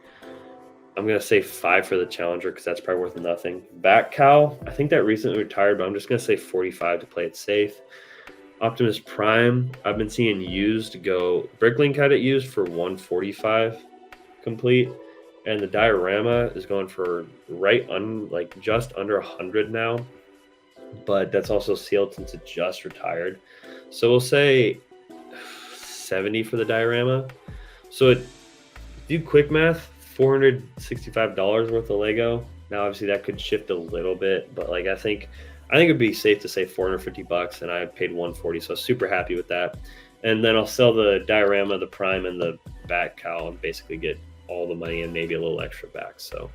I'm going to say 5 for the Challenger because that's probably worth nothing. Bat Cow, I think that recently retired, but I'm just going to say 45 to play it safe. Optimus Prime, I've been seeing used go. Bricklink had it used for 145 complete. And the Diorama is going for just under 100 now. But that's also sealed since it just retired. So we'll say 70 for the Diorama. So do quick math. $465 worth of Lego. Now, obviously, that could shift a little bit, but like I think it'd be safe to say $450, and I paid $140, so super happy with that. And then I'll sell the Diorama, the Prime, and the Bat Cow, and basically get all the money and maybe a little extra back. So,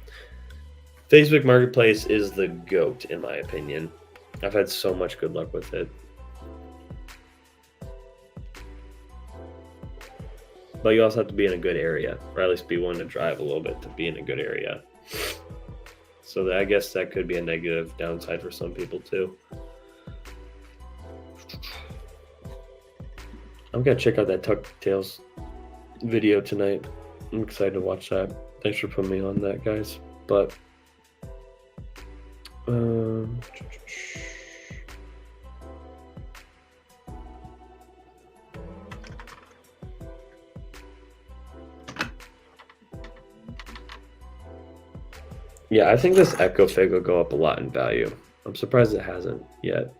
Facebook Marketplace is the GOAT in my opinion. I've had so much good luck with it. But you also have to be in a good area, or at least be willing to drive a little bit to be in a good area. So I guess that could be a negative downside for some people too. I'm going to check out that DuckTales video tonight. I'm excited to watch that. Thanks for putting me on that, guys. But yeah, I think this Echo Fig will go up a lot in value. I'm surprised it hasn't yet.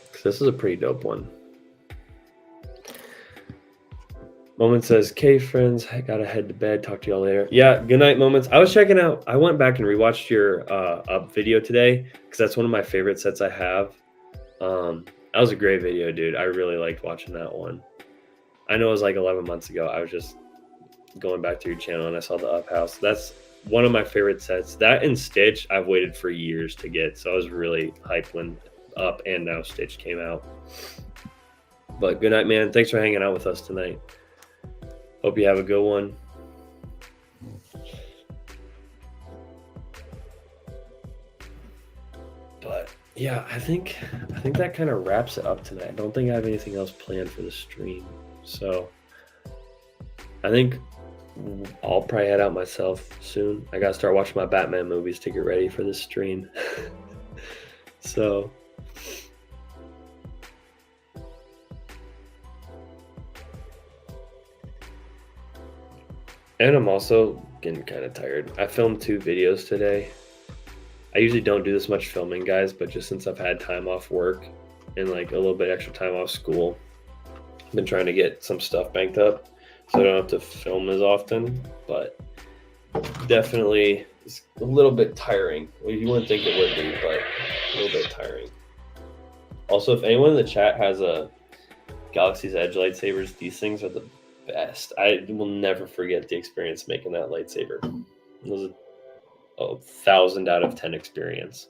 Because this is a pretty dope one. Moment says, "Okay, friends, I gotta head to bed. Talk to y'all later." Yeah, good night, Moments. I was checking out, I went back and rewatched your up video today because that's one of my favorite sets I have. That was a great video, dude. I really liked watching that one. I know it was like 11 months ago. I was just going back to your channel and I saw the Up House. That's one of my favorite sets. That and Stitch, I've waited for years to get. So I was really hyped when Up and now Stitch came out. But good night, man. Thanks for hanging out with us tonight. Hope you have a good one. But yeah, I think that kind of wraps it up tonight. I don't think I have anything else planned for the stream. So I think I'll probably head out myself soon. I gotta start watching my Batman movies to get ready for this stream. So and I'm also getting kind of tired. I filmed 2 videos today. I usually don't do this much filming, guys, but just since I've had time off work and like a little bit extra time off school, I've been trying to get some stuff banked up so I don't have to film as often. But definitely it's a little bit tiring. Well, you wouldn't think it would be, but a little bit tiring. Also, if anyone in the chat has a Galaxy's Edge lightsabers, these things are the best. I will never forget the experience making that lightsaber. It was a 1,000 out of 10 experience.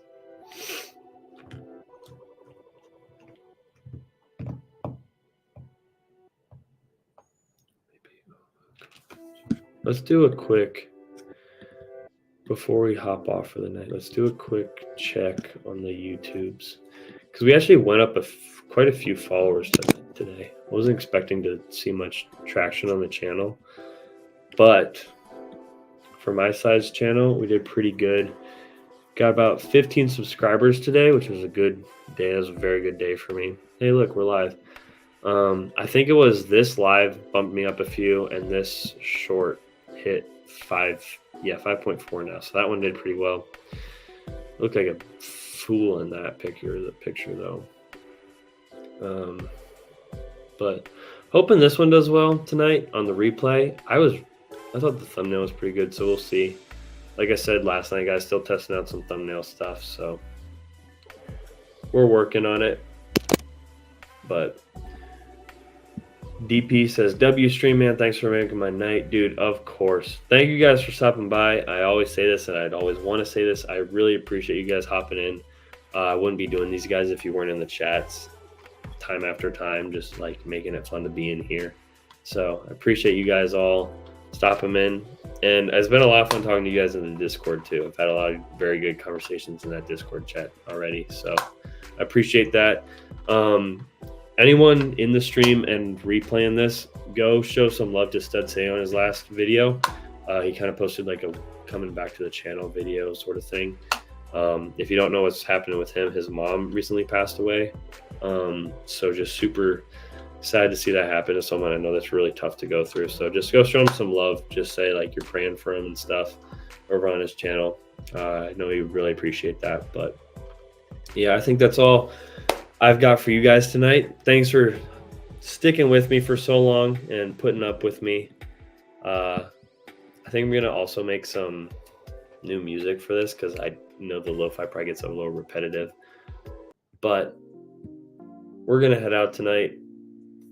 Let's do a quick, before we hop off for the night, let's do a quick check on the YouTubes. Because we actually went up quite a few followers today. I wasn't expecting to see much traction on the channel. But for my size channel, we did pretty good. Got about 15 subscribers today, which was a good day. That was a very good day for me. Hey, look, we're live. I think it was this live bumped me up a few, and this short hit 5.4 now. So that one did pretty well. Looked like a fool in that picture though. But hoping this one does well tonight on the replay. I thought the thumbnail was pretty good, so we'll see. Like I said last night, guys, still testing out some thumbnail stuff, so we're working on it. But DP says, W Stream Man, thanks for making my night. Dude, of course. Thank you guys for stopping by. I always say this, and I'd always want to say this. I really appreciate you guys hopping in. I wouldn't be doing these guys if you weren't in the chats time after time, just like making it fun to be in here. So I appreciate you guys all stopping in. And it's been a lot of fun talking to you guys in the Discord too. I've had a lot of very good conversations in that Discord chat already. So I appreciate that. Anyone in the stream and replaying this, go show some love to Stud Say on his last video. He kind of posted like a coming back to the channel video sort of thing. If you don't know what's happening with him, his mom recently passed away. So just super sad to see that happen to someone. I know that's really tough to go through. So just go show him some love. Just say like you're praying for him and stuff over on his channel. I know he would really appreciate that. But yeah, I think that's all I've got for you guys tonight. Thanks for sticking with me for so long and putting up with me. I think I'm gonna also make some new music for this because I know the lo-fi probably gets a little repetitive. But we're gonna head out tonight,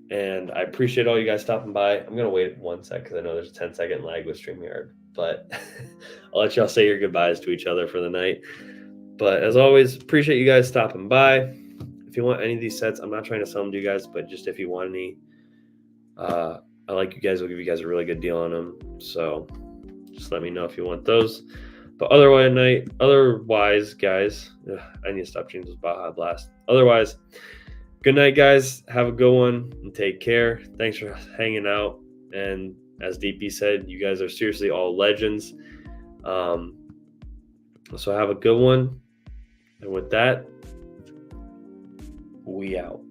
and I appreciate all you guys stopping by. I'm gonna wait 1 sec because I know there's a 10-second lag with StreamYard, but I'll let y'all say your goodbyes to each other for the night. But as always, appreciate you guys stopping by. If you want any of these sets, I'm not trying to sell them to you guys, but just if you want any, I like you guys. Will give you guys a really good deal on them. So just let me know if you want those. But otherwise, guys, I need to stop changing this Baja Blast. Otherwise, good night, guys. Have a good one and take care. Thanks for hanging out. And as DP said, you guys are seriously all legends. So have a good one. And with that, we out.